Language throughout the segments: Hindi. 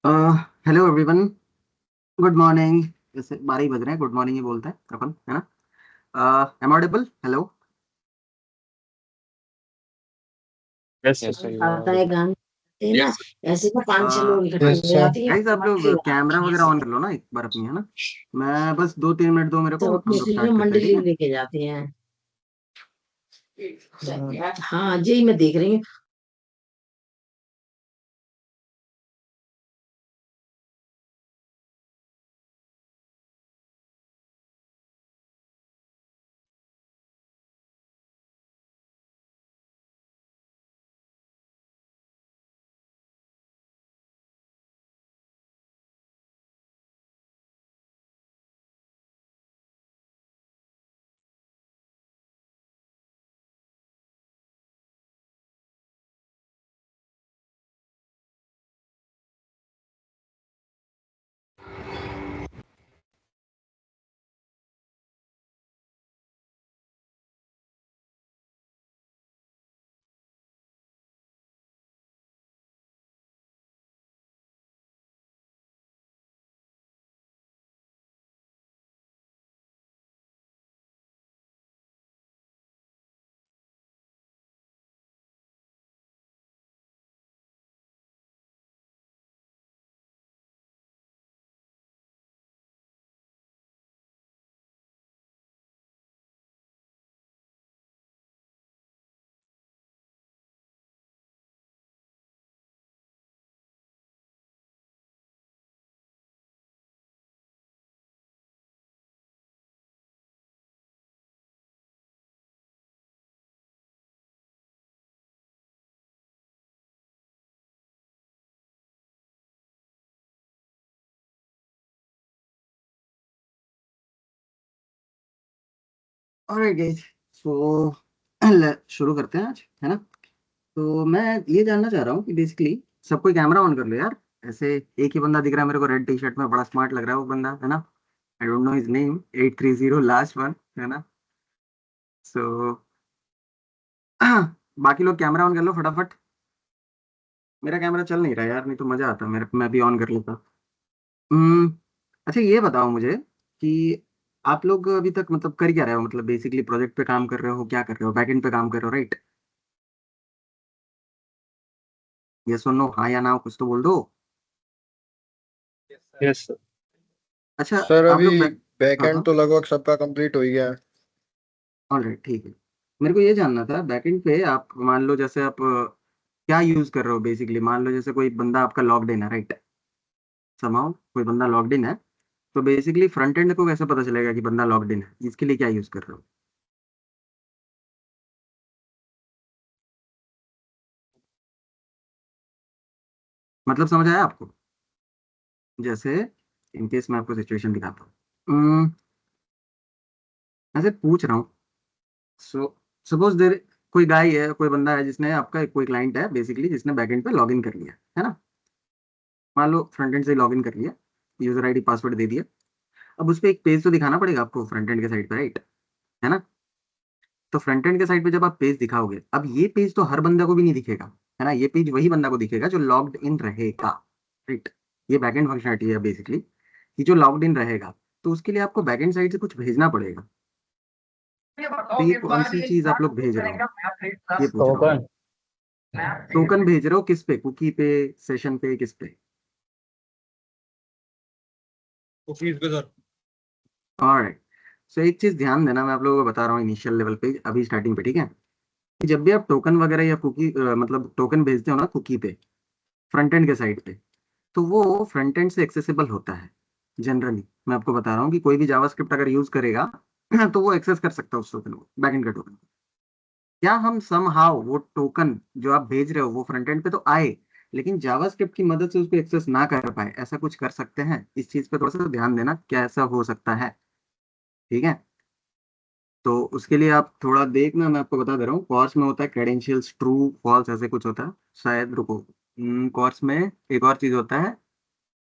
Hello everyone, good morning. जैसे 12 ही बज रहे हैं, गुड मॉर्निंग ही बोलते हैं अपन, है ना। Am audible? Hello. Yes yes आता है गान ना, यस ऐसे तो 5-6 लोग इकट्ठे यस हो सर जाते हैं, गाइस, आप लोग मंडली कैमरा बनाते हैं वगैरह ऐसे। ऑन कर लो ना एक बार अपनी, है ना। मैं बस 2-3 मिनट दो मेरे को, सब हम अपनी लोग अपनी स्टार्ट करते हैं, ठीक मंडली है। लेके जाते हैं। हाँ, यही मैं देख रही हूँ। ऑलराइट गाइस, सो शुरू करते हैं आज, है ना। तो मैं ये जानना चाह रहा हूँ कि बेसिकली सब कोई कैमरा ऑन कर लो यार। ऐसे एक ही बंदा दिख रहा है मेरे को, रेड टी शर्ट में, बड़ा स्मार्ट लग रहा है वो बंदा, है ना। I don't know his name, 830 last one, है ना। सो बाकी लोग कैमरा ऑन कर लो फटाफट। मेरा कैमरा चल नहीं रहा यार, नहीं तो मजा आता मेरे, मैं भी ऑन कर लेता। हम्म। अच्छा, ये बताओ मुझे कि आप लोग अभी तक मतलब कर क्या रहे हो, मतलब बेसिकली प्रोजेक्ट पे काम कर रहे हो, क्या कर रहे हो, बैकएंड पे काम कर रहे हो, राइट? ये सुनो, हाँ या ना, कुछ तो बोल दो। यस अच्छा, सर आप अभी लोग बैक। हाँ बैकएंड हाँ। तो लगभग सबका कंप्लीट हो ही गया है। ऑलराइट, ठीक है। मेरे को ये जानना था, बैकएंड पे आप मान लो जैसे आप क्या यूज कर रहे हो बेसिकली। मान लो जैसे कोई बंदा आपका लॉग्ड इन है, राइट। समाओ कोई बंदा लॉग्ड इन है, तो बेसिकली फ्रंट एंड को कैसे पता चलेगा कि बंदा लॉग्ड इन है, इसके लिए क्या यूज कर रहे हो? मतलब समझ आया आपको? जैसे इनकेस मैं आपको सिचुएशन दिखाता हूँ। ऐसे पूछ रहा हूँ। सो सपोज देर कोई गाय है, कोई बंदा है जिसने आपका, कोई क्लाइंट है बेसिकली जिसने बैकएंड पे लॉगिन कर लिया है ना। मान लो फ्रंट एंड से लॉगिन कर लिया, यूजर आईडी पासवर्ड दे दिया। अब उस पर एक पेज तो दिखाना पड़ेगा आपको फ्रंट एंड के साइड पे, राइट, है ना। तो फ्रंट एंड के साइड पे जब आप पेज दिखाओगे, अब ये पेज तो हर बंदा को भी नहीं दिखेगा, है ना। ये पेज वही बंदा को दिखेगा जो लॉग्ड इन रहेगा, राइट। ये बैकएंड फंक्शनलिटी है बेसिकली, कि जो लॉग्ड इन रहेगा, तो उसके लिए आपको बैकएंड साइड से कुछ भेजना पड़ेगा। तो ये कौन सी चीज आप लोग भेज रहे हो, ये पूछ रहा हूँ मैं। टोकन टोकन भेज रहे हो किस पे, कुकी पे, सेशन पे, किस पे? कुकीज के सर। ऑलराइट। सो एक चीज ध्यान देना, मैं आप लोगों को बता रहा हूँ इनिशियल लेवल पे, अभी स्टार्टिंग पे, ठीक है। कि जब भी आप टोकन वगैरह या कुकी मतलब टोकन भेजते हो ना कुकी पे, फ्रंट एंड के साइड पे, तो वो फ्रंट एंड से एक्सेसिबल होता है जनरली। मैं आपको बता रहा हूँ कि कोई भी जावास्क्रिप्ट अगर यूज करेगा तो वो एक्सेस कर सकता है उस टोकन को, बैकएंड का टोकन। क्या हम सम हाउ वो टोकन जो आप भेज रहे हो वो फ्रंट एंड पे तो आए, लेकिन जावास्क्रिप्ट की मदद से उसको एक्सेस ना कर पाए, ऐसा कुछ कर सकते हैं? इस चीज पे थोड़ा सा ध्यान देना, क्या ऐसा हो सकता है, ठीक है। तो उसके लिए आप थोड़ा देखना, मैं आपको बता दे रहा हूँ। कॉर्स में होता है क्रेडेंशियल्स ट्रू फॉल्स, ऐसे कुछ होता है शायद, रुको। कॉर्स में एक और चीज होता है,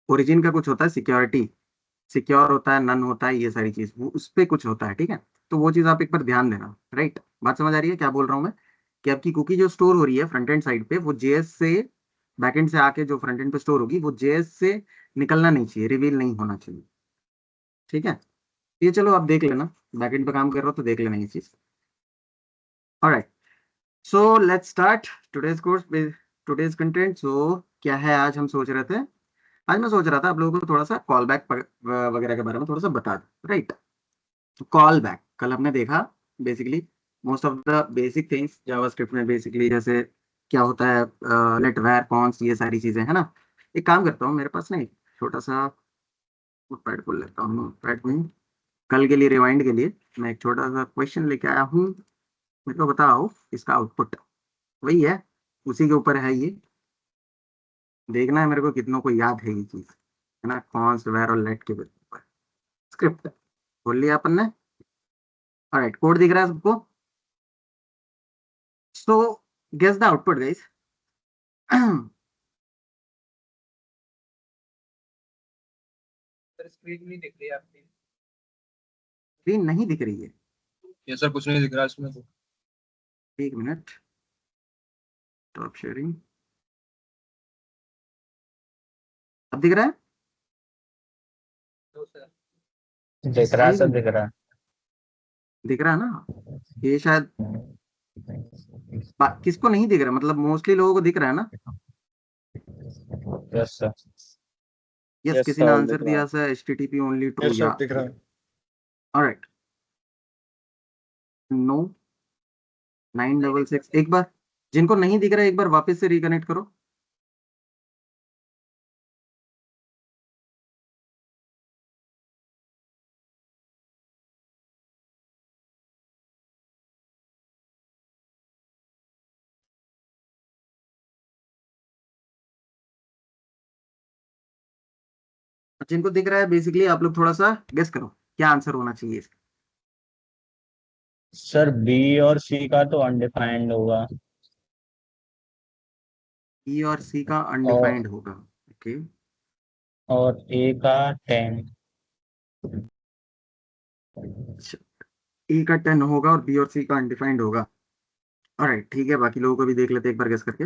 ओरिजिन का कुछ होता है, सिक्योरिटी, सिक्योर होता है, नन होता है, ये सारी चीज वो उस पे कुछ होता है, ठीक है। तो वो चीज आप एक बार ध्यान देना, राइट। बात समझ आ रही है क्या बोल रहा हूँ मैं? कि आपकी कुकी जो स्टोर हो रही है फ्रंट एंड साइड पे, वो जेएस से बैकएंड से आके जो फ्रंट एंड पे स्टोर होगी वो जेएस से निकलना नहीं चाहिए, रिवील नहीं होना चाहिए, ठीक है। ये चलो आप देख लेना, बैकएंड पे काम कर रहे हो तो देख लेना ये चीज। Alright, so let's start today's course, today's content. So क्या है आज हम सोच रहे थे, आज मैं सोच रहा था आप लोगों को थोड़ा सा कॉल बैक वगैरह के बारे में थोड़ा सा बता दूं, राइट। कॉल बैक कल हमने देखा basically most of the basic things JavaScript में, बेसिकली जैसे क्या होता है, लेट वेयर कॉन्स, ये सारी चीजें है ना। एक काम करता हूँ, मेरे पास ना एक छोटा सा नोटपैड खोल लेता हूँ, नोटपैड में कल के लिए रिवाइंड के लिए मैं एक छोटा सा क्वेश्चन लेके आया हूँ। मेरे को बताओ इसका आउटपुट वही है, उसी के ऊपर है ये, देखना है मेरे को कितनों को याद है ये चीज, है ना। कॉन्स वेयर और लेट के ऊपर स्क्रिप्ट खोल लिया अपन ने। ऑलराइट, कोड दिख रहा है सबको? So guess the output guys. Screen नहीं दिख रही है आपकी। स्क्रीन नहीं दिख रही है? ये सर कुछ नहीं दिख रहा इसमें तो। एक मिनट, स्टॉप शेयरिंग। अब दिख रहा है? दिख रहा है, एक सब मिनट, दिख रहा है। दिख रहा है ना? ये शायद किसको नहीं दिख रहा, मतलब मोस्टली लोगों को दिख रहा है ना? Yes sir. यस, यस किसी ने सर, आंसर दिख रहा दिया है। Sir HTTP only true yes या सर दिख रहा है। ऑलराइट। 966 एक बार, जिनको नहीं दिख रहा है एक बार वापस से रिकनेक्ट करो। जिनको दिख रहा है बेसिकली आप लोग थोड़ा सा गेस करो क्या आंसर होना चाहिए इसका। सर बी और सी का तो अनडिफाइंड होगा। ई और सी का और अनडिफाइंड होगा, ओके। ए का 10। ई का 10 होगा और बी और सी का अनडिफाइंड होगा। ऑलराइट, ठीक है, बाकी लोगों को भी देख लेते हैं एक बार गेस करके।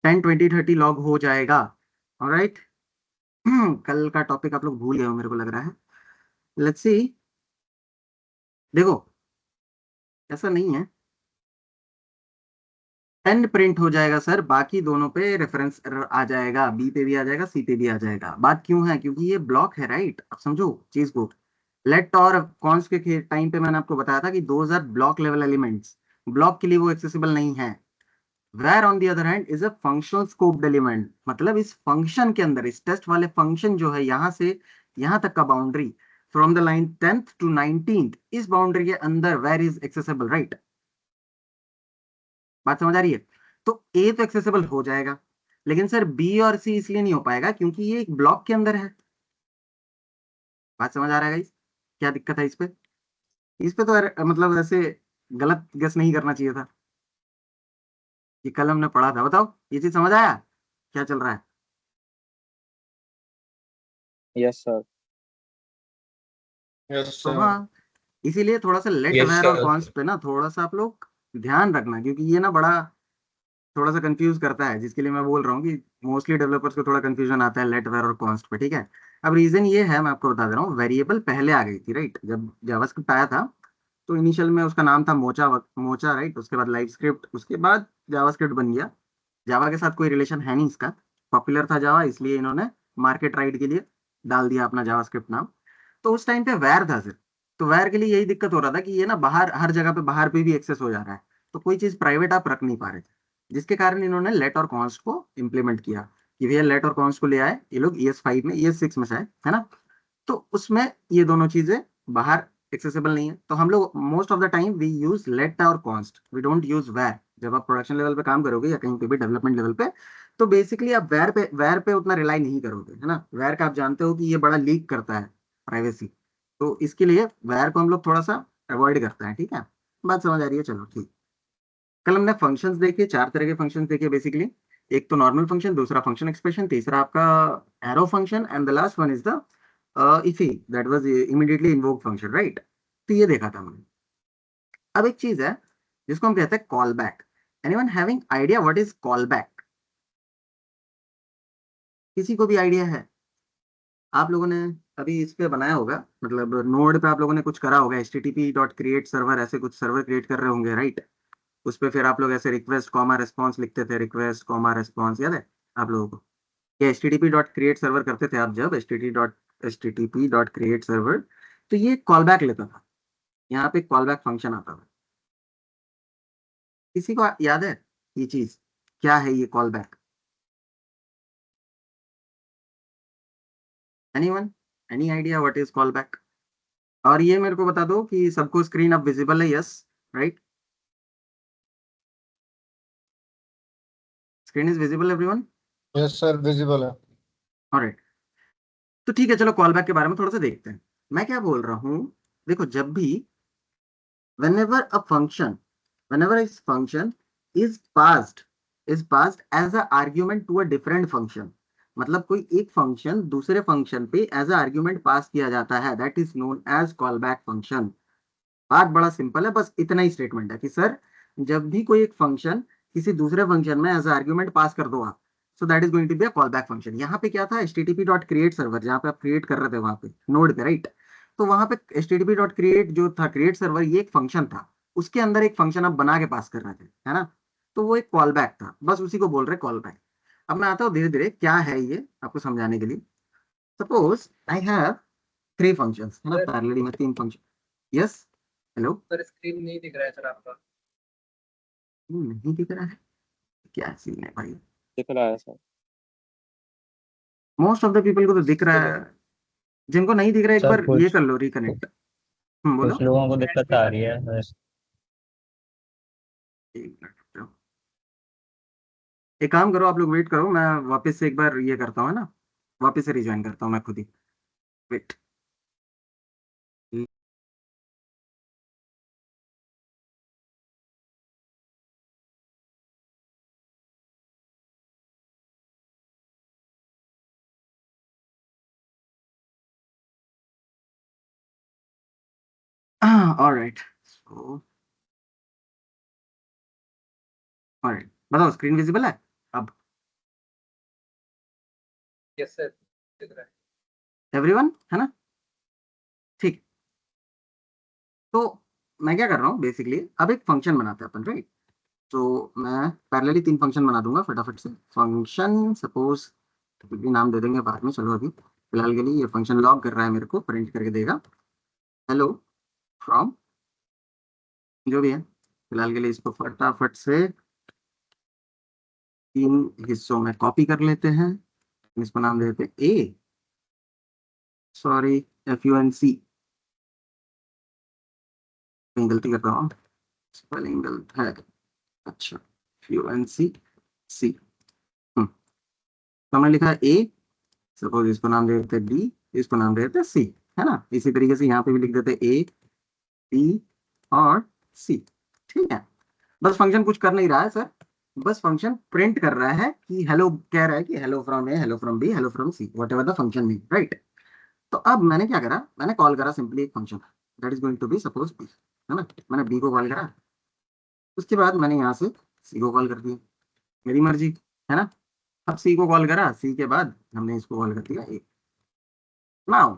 10 20 30 लॉग हो जाएगा। ऑलराइट। कल का टॉपिक आप लोग भूल गए हो मेरे को लग रहा है। लेट्स सी, देखो ऐसा नहीं है, 10 प्रिंट हो जाएगा सर, बाकी दोनों पे रेफरेंस आ जाएगा, बी पे भी आ जाएगा, सी पे भी आ जाएगा। बात क्यों है, क्योंकि ये ब्लॉक है, राइट। अब समझो चीज को। लेट और कॉन्स के टाइम पे मैंने आपको बताया था कि those are block level elements, block के लिए वो एक्सेसिबल नहीं है। Where on the other hand is a functional scoped element, मतलब इस फंक्शन के अंदर, इस टेस्ट वाले फंक्शन जो है यहां से यहां तक का boundary, from the line 10th to 19th, इस बाउंड्री के अंदर वेयर इज एक्सेसिबल, राइट। बात समझ आ रही है? तो ए तो एक्सेसिबल हो जाएगा, लेकिन सर बी और सी इसलिए नहीं हो पाएगा क्योंकि ये एक ब्लॉक के अंदर है। बात समझ आ रहा है गाइस? क्या दिक्कत है इस पे? इस पे तो मतलब ऐसे गलत गेस नहीं करना चाहिए था, ये कल हमने पढ़ा था। बताओ ये चीज समझ आया क्या चल रहा है? Yes sir. यस तो सर। हाँ, इसीलिए थोड़ा सा लेट यस वेयर और सर। कॉन्स्ट पे ना थोड़ा सा आप लोग ध्यान रखना, क्योंकि ये ना बड़ा थोड़ा सा कंफ्यूज करता है, जिसके लिए मैं बोल रहा हूँ कि मोस्टली डेवलपर्स को थोड़ा कंफ्यूजन आता है लेट वेयर और कॉन्स्ट पे, ठीक है। अब रीजन ये है, मैं आपको बता दे रहा हूँ, वेरिएबल पहले आ गई थी, राइट। जब जावास्क्रिप्ट आया था तो इनिशियल में उसका नाम था मोचा, मोचा, राइट। उसके बाद लाइव स्क्रिप्ट, उसके बाद जावास्क्रिप्ट बन गया। जावा के साथ कोई रिलेशन है नहीं इसका, पॉपुलर था जावा, इसलिए इन्होंने मार्केट राइट के लिए डाल दिया अपना जावास्क्रिप्ट नाम। तो उस टाइम पे वैर था सिर्फ, तो वैर के लिए यही दिक्कत हो रहा था कि ये ना बाहर हर जगह पे बाहर पे भी एक्सेस हो जा रहा है, तो कोई चीज प्राइवेट आप रख नहीं पा रहे थे, जिसके कारण इन्होंने लेट और कॉन्स्ट को इम्प्लीमेंट किया कि भैया लेट और कॉन्स्ट को ले आए ये लोग ES5 में, ES6 में शायद, है ना। तो उसमें ये दोनों चीजें बाहर एक्सेसिबल नहीं है, तो हम लोग most of the time we use let और const, we don't use var. जब आप प्रोडक्शन लेवल पे काम करोगे या कहीं पे भी डेवलपमेंट लेवल पे, तो बेसिकली आप वैर पे उतना रिलाई नहीं करोगे, है ना। वैर का आप जानते हो कि ये बड़ा लीक करता है प्राइवेसी, तो इसके लिए वैर को हम लोग थोड़ा सा अवॉइड करते हैं, ठीक है। बात समझ आ रही है? चलो ठीक। कल हमने फंक्शंस देखे, 4 तरह के फंक्शंस देखे बेसिकली। एक तो नॉर्मल फंक्शन, दूसरा फंक्शन एक्सप्रेशन, तीसरा आपका arrow function, and the last one is the IIFE, that was immediately invoke function, right. तो ये देखा था हमने। अब एक चीज है जिसको हम कहते हैं call back. Anyone having idea what is call back? किसी को भी आइडिया है? आप लोगों ने अभी इस पे बनाया होगा, मतलब नोड पे आप लोगों ने कुछ करा होगा, http.create सर्वर ऐसे कुछ सर्वर क्रिएट कर रहे होंगे, राइट? उस पे फिर आप लोग ऐसे रिक्वेस्ट कॉमा रेस्पॉन्स लिखते थे, रिक्वेस्ट कॉमा रेस्पॉन्स, याद है आप लोगों को? ये http.create सर्वर करते थे आप जब http.create सर्वर, तो ये कॉल बैक लेता था, यहाँ पे कॉल बैक फंक्शन आता था। किसी को याद है ये चीज क्या है, ये call back? Anyone, any idea what is call back? और ये मेरे को बता दो कि सबको स्क्रीन अब विजिबल है? Yes, right? Screen is visible everyone? Yes sir, visible है। ऑलराइट, तो ठीक है, चलो कॉल बैक के बारे में थोड़ा सा देखते हैं। मैं क्या बोल रहा हूँ, देखो, जब भी whenever a function whenever a function is passed as a argument to a different function, मतलब कोई एक फंक्शन दूसरे फंक्शन पे एज अ आर्ग्यूमेंट पास किया जाता है, that is known as call back function. बात बड़ा सिंपल है, बस इतना ही स्टेटमेंट है कि सर जब भी कोई एक फंक्शन किसी दूसरे फंक्शन में एज आर्ग्यूमेंट पास कर दो आप, so that is going to be a call back function. यहाँ पे क्या था, http.create सर्वर, जहाँ पे आप क्रिएट कर रहे थे वहां पे नोड पे, राइट? तो वहां पे http.create जो था, क्रिएट सर्वर, ये एक फंक्शन था, उसके अंदर एक फंक्शन आप बना के पास कर रहे थे, है ना? तो वो एक कॉल बैक था, बस उसी को बोल रहे कॉल बैक। अब मैं आता हूँ धीरे धीरे क्या है ये आपको समझाने के लिए। सपोज आई हैव 3 फंक्शंस, है ना, पैरेलली में 3 function. Yes, hello? Sir screen नहीं दिख रहा है सर आपका। नहीं दिख रहा है? क्या सीन है भाई? दिख रहा है sir. Most of the people को तो दिख रहा है, जिनको नहीं दिख रहा है एक सर बार ये कुछ कर लो, रिकनेक्ट। बोलो। कुछ लोगों को दिक्कत आ रही है बस। एक मिनट रुक जाओ। एक काम करो, आप लोग वेट करो, मैं वापस से एक बार ये करता हूँ, है ना, वापस से रिज्वाइन करता हूँ मैं खुद ही। वेट। ऑलराइट, सो ऑलराइट, बताओ स्क्रीन विजिबल है अब यस सर दिख रहा है। एवरीवन, है ना? ठीक, तो मैं क्या कर रहा हूँ बेसिकली, अब एक फंक्शन बनाते हैं अपन, राइट? तो मैं पैरेलली 3 फंक्शन बना दूंगा फटाफट से। फंक्शन सपोज भी नाम दे देंगे बाद में, चलो अभी फिलहाल के लिए ये फंक्शन लॉग कर रहा है, मेरे को प्रिंट करके देगा हेलो फ्रॉम, जो भी है। फिलहाल के लिए इसको फटाफट से 3 हिस्सों में कॉपी कर लेते हैं। इसको नाम दे देते हैं ए, सॉरी, FUNC, कहीं गलती कर रहा हूँ, स्पेलिंग गलत है। अच्छा, FUNC सी, तो हमने लिखा है ए, सपोज इसको नाम दे देते हैं डी, इसको नाम दे देते हैं सी, है ना? इसी तरीके से यहाँ पे भी लिख देते हैं ए, बी और सी। ठीक है, बस फंक्शन कुछ कर नहीं रहा है सर, बस फंक्शन प्रिंट कर रहा है कि हेलो, कह रहा है कि hello from A, hello from B, hello from C, whatever the function name, right? तो अब मैंने क्या करा, मैंने कॉल करा सिंपली एक function, that is going to be suppose B, है ना? मैंने बी को कॉल करा, उसके बाद मैंने यहाँ से सी को कॉल कर दिया, मेरी मर्जी, है ना? अब सी को कॉल करा, सी के बाद हमने इसको कॉल कर दिया A. Now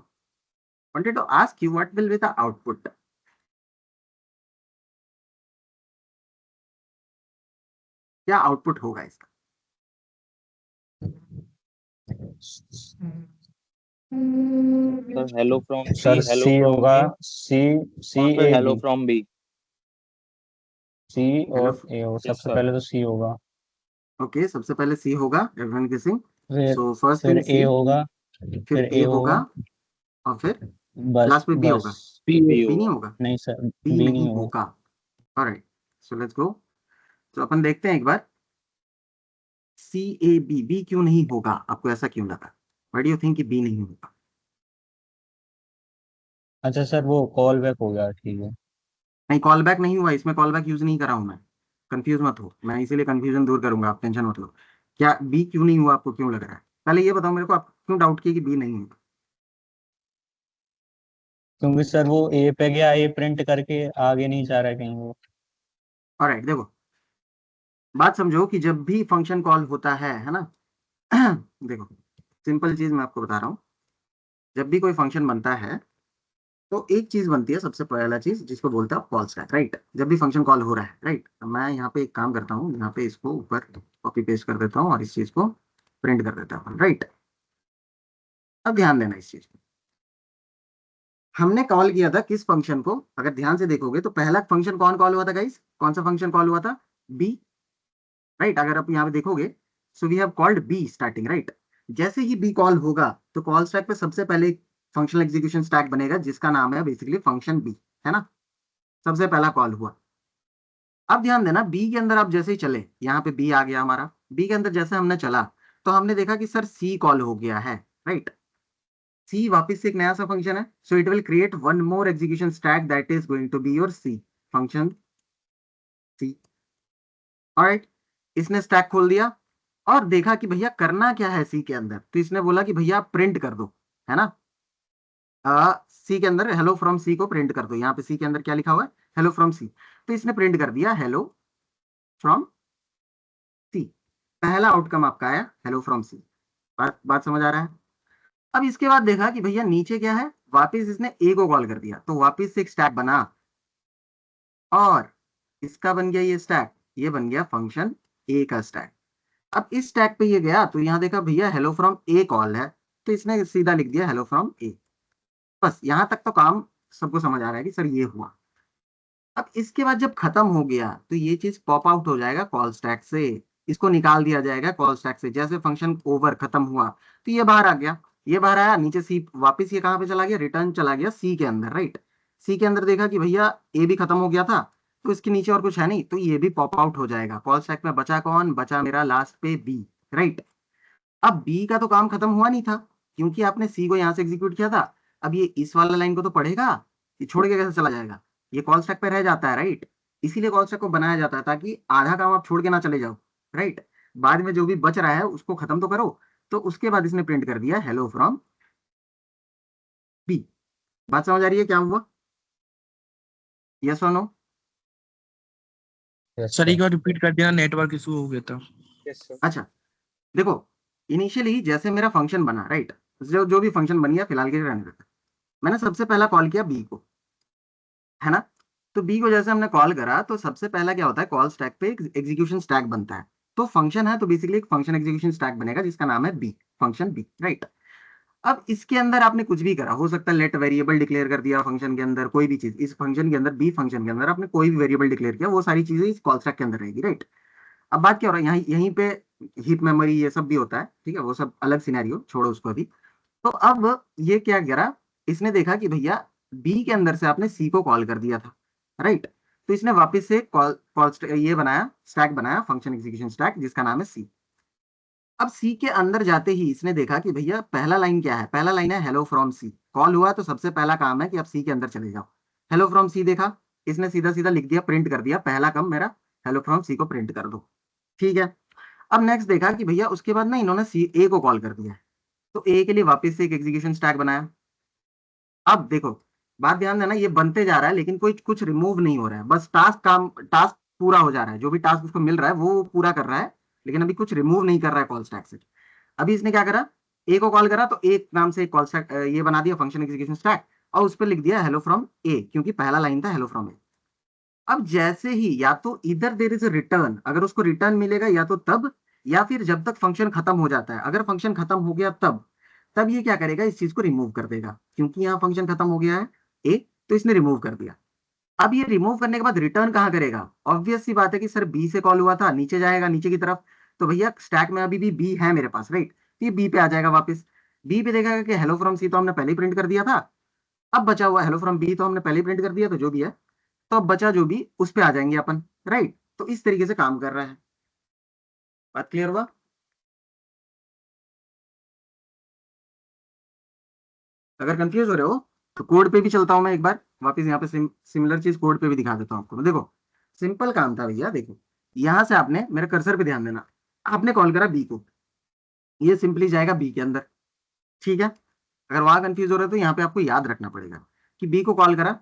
wanted to ask you what will be the output? क्या आउटपुट होगा इसका? Sir hello from C, sir hello C from होगा, ए, सी और A hello B, from B. C hello, और ए हो, यस सबसे सर। पहले तो सी होगा, ओके, सबसे पहले सी होगा, एवरीवन गेसिंग। फिर सो फर्स्ट फिर थिंग ए सी, होगा, फिर फिर ए ए होगा, होगा, और फिर बस लास्ट में बी बस होगा। बी बी नहीं होगा। होगा, नहीं सर, बी बी नहीं नहीं होगा। होगा। Alright, so let's go. तो अपन देखते हैं एक बार, सी ए बी, बी क्यों नहीं होगा? आपको ऐसा क्यों लगा? व्हाई डू यू थिंक कि बी नहीं होगा? अच्छा सर, वो कॉल बैक हो गया, ठीक है। नहीं, कॉल बैक नहीं हुआ, इसमें कॉल बैक यूज नहीं करा हूं मैं, कंफ्यूज मत हो, मैं इसीलिए कंफ्यूजन दूर करूंगा, आप टेंशन मत लो। क्या बी क्यों नहीं हुआ, आपको क्यों लग रहा है? पहले ये बताओ मेरे को, आप क्यों डाउट किए कि बी नहीं होगा? क्योंकि सर वो ए पे गया, ए प्रिंट करके आगे नहीं जा रहा है कहीं वो। ऑलराइट, देखो, बात समझो कि जब भी फंक्शन कॉल होता है ना देखो, सिंपल चीज मैं आपको बता रहा हूँ। जब भी कोई फंक्शन बनता है तो एक चीज बनती है, सबसे पहला चीज जिसको बोलते हैं कॉल स्टैक, राइट। जब भी फंक्शन कॉल हो रहा है, राइट, मैं यहाँ पे एक काम करता हूँ, यहाँ पे इसको ऊपर कॉपी पेस्ट कर देता हूँ और इस चीज को प्रिंट कर देता हूँ, राइट। अब ध्यान देना इस चीज को, हमने कॉल किया था किस फंक्शन को, अगर ध्यान से देखोगे तो पहला फंक्शन कौन कॉल हुआ था गाइस, कौन सा फंक्शन कॉल हुआ था, बी, राइट। अगर आप यहाँ पे देखोगे, so we have called B starting, right. जैसे ही बी कॉल होगा तो कॉल स्टैक पे सबसे पहले फंक्शनल एग्जीक्यूशन स्टैक बनेगा जिसका नाम है बेसिकली फंक्शन बी, है ना। सबसे पहला कॉल हुआ। अब ध्यान देना, बी के अंदर आप जैसे ही चले, यहाँ पे बी आ गया हमारा, बी के अंदर जैसे हमने चला तो हमने देखा कि सर सी कॉल हो गया है, राइट। सी वापस से एक नया सा फंक्शन है, so it will create one more execution stack that is going to be your C function C, alright. इसने स्टैक खोल दिया और देखा कि भैया करना क्या है सी के अंदर, तो इसने बोला कि भैया प्रिंट कर दो, है ना। सी के अंदर हेलो फ्रॉम सी को प्रिंट कर दो। यहाँ पे सी के अंदर क्या लिखा हुआ है, हेलो फ्रॉम सी, तो इसने प्रिंट कर दिया हेलो फ्रॉम सी। पहला आउटकम आपका आया हेलो फ्रॉम सी। बात समझ आ रहा है। अब इसके बाद देखा कि भैया नीचे क्या है, वापस इसने ए को कॉल कर दिया, तो वापस से एक स्टैक बना और इसका बन गया ये स्टैक, ये बन गया फंक्शन ए का स्टैक। अब इस स्टैक पे ये गया तो यहाँ देखा भैया हेलो फ्रॉम ए कॉल है, तो इसने सीधा लिख दिया हेलो फ्रॉम ए। बस यहां तक तो काम सबको समझ आ रहा है कि सर ये हुआ। अब इसके बाद जब खत्म हो गया तो ये चीज पॉप आउट हो जाएगा कॉल स्टैक से, इसको निकाल दिया जाएगा कॉल स्टैक से। जैसे फंक्शन ओवर खत्म हुआ तो ये बाहर आ गया, ये बाहर आया, नीचे सी वापस ये कहां पे चला गया, रिटर्न चला गया सी के अंदर, राइट। सी के अंदर देखा कि भैया ए भी खत्म हो गया था, तो इसके नीचे और कुछ है नहीं, तो ये भी पॉप आउट हो जाएगा। कॉल स्टैक में बचा कौन, बचा मेरा लास्ट पे बी, राइट। अब बी का तो काम खत्म हुआ नहीं था क्योंकि आपने सी को यहाँ से एग्जीक्यूट किया था। अब ये इस वाला लाइन को तो पढ़ेगा, ये छोड़ के कैसे चला जाएगा, ये कॉल स्टैक पे रह जाता है, राइट। इसीलिए कॉल स्टैक को बनाया जाता है ताकि आधा काम आप छोड़ के ना चले जाओ, राइट। बाद में जो भी बच रहा है उसको खत्म तो करो। तो उसके बाद इसने प्रिंट कर दिया हेलो फ्रॉम बी। बात समझ आ रही है क्या हुआ, यस और नो। यस सर एक सर। बार रिपीट कर देना, नेटवर्क इशू हो गया था। Yes sir. अच्छा देखो, इनिशियली जैसे मेरा फंक्शन बना, राइट, जो भी फंक्शन बन गया फिलहाल के लिए रहने देता, मैंने सबसे पहला कॉल किया बी को, है ना। तो बी को जैसे हमने कॉल करा तो सबसे पहला क्या होता है, कॉल स्टैक पे एक एग्जीक्यूशन स्टैक बनता है। तो फंक्शन है तो बेसिकली एक फंक्शन एग्जीक्यूशन स्टैक बनेगा जिसका नाम है बी, फंक्शन बी, राइट। अब इसके अंदर आपने कुछ भी करा, हो सकता है लेट वेरिएबल डिक्लेयर कर दिया फंक्शन के अंदर, कोई भी चीज इस फंक्शन के अंदर, बी फंक्शन के अंदर आपने कोई भी वेरिएबल डिक्लेयर किया, वो सारी चीजें इस कॉल स्टैक के अंदर रहेगी, राइट। अब बात क्या हो रहा है, यहीं पे हीप मेमोरी ये सब भी होता है, ठीक है, वो सब अलग सिनेरियो, छोड़ो उसको अभी। तो अब ये क्या करा, इसने देखा कि भैया बी के अंदर से आपने सी को कॉल कर दिया था, राइट। तो इसने वापस से ये बनाया, स्टैक बनाया, फंक्शन एग्जीक्यूशन स्टैक जिसका नाम है सी। अब सी के अंदर जाते ही इसने देखा कि भैया पहला लाइन क्या है, पहला लाइन है हेलो फ्रॉम सी। कॉल हुआ तो सबसे पहला काम है कि आप सी के अंदर चले जाओ। हेलो फ्रॉम सी देखा, इसने सीधा सीधा लिख दिया, प्रिंट कर दिया, पहला काम मेरा हेलो फ्रॉम सी को प्रिंट कर दो, ठीक है। अब नेक्स्ट देखा कि भैया उसके बाद ना इन्होंने सी ए को कॉल कर दिया है, तो ए के लिए वापस से एक एग्जीक्यूशन स्टैक बनाया। अब देखो, बात ध्यान देना, ये बनते जा रहा है लेकिन कोई कुछ रिमूव नहीं हो रहा है, बस टास्क पूरा हो जा रहा है, जो भी टास्क उसको मिल रहा है वो पूरा कर रहा है, लेकिन अभी कुछ रिमूव नहीं कर रहा है कॉल स्टैक से। अभी इसने क्या करा, ए को कॉल करा तो एक नाम से कॉल स्टैक ये बना दिया, फंक्शन एग्जीक्यूशन स्टैक, और उस पर लिख दिया हेलो फ्रॉम ए, क्योंकि पहला लाइन था हेलो फ्रॉम ए। अब जैसे ही या तो इधर देयर इज अ रिटर्न, अगर उसको रिटर्न मिलेगा या तो तब, या फिर जब तक फंक्शन खत्म हो जाता है। अगर फंक्शन खत्म हो गया तब ये क्या करेगा, इस चीज को रिमूव कर देगा, क्योंकि यहाँ फंक्शन खत्म हो गया है ए, तो इसने रिमूव कर दिया। अब ये रिमूव करने के बाद रिटर्न कहाँ करेगा, ऑब्वियस सी बात है कि सर बी से कॉल हुआ था, नीचे जाएगा नीचे की तरफ, तो भैया स्टैक में अभी भी बी है मेरे पास, राइट। ये बी पे आ जाएगा वापस, बी पे देखेगा कि हेलो फ्रॉम सी तो हमने पहले ही प्रिंट कर दिया था, अब बचा हुआ हेलो फ्रॉम बी तो हमने पहले ही प्रिंट कर दिया, तो जो भी है, तो अब बचा जो भी उस पे आ जाएंगे अपन, राइट। तो इस तरीके से काम कर रहा है। बात क्लियर हुआ। अगर कंफ्यूज हो रहे हो तो कोड पे भी चलता हूं मैं एक बार वापस, यहाँ पे सिमिलर चीज कोड पे भी दिखा देता हूं आपको। देखो सिंपल काम था भैया, देखो यहां से आपने, मेरे कर्सर पे ध्यान देना, आपने कॉल करा बी को, ये सिंपली जाएगा बी के अंदर, ठीक है। अगर वहां कंफ्यूज हो रहे हो तो यहाँ पे आपको याद रखना पड़ेगा कि बी को कॉल करा,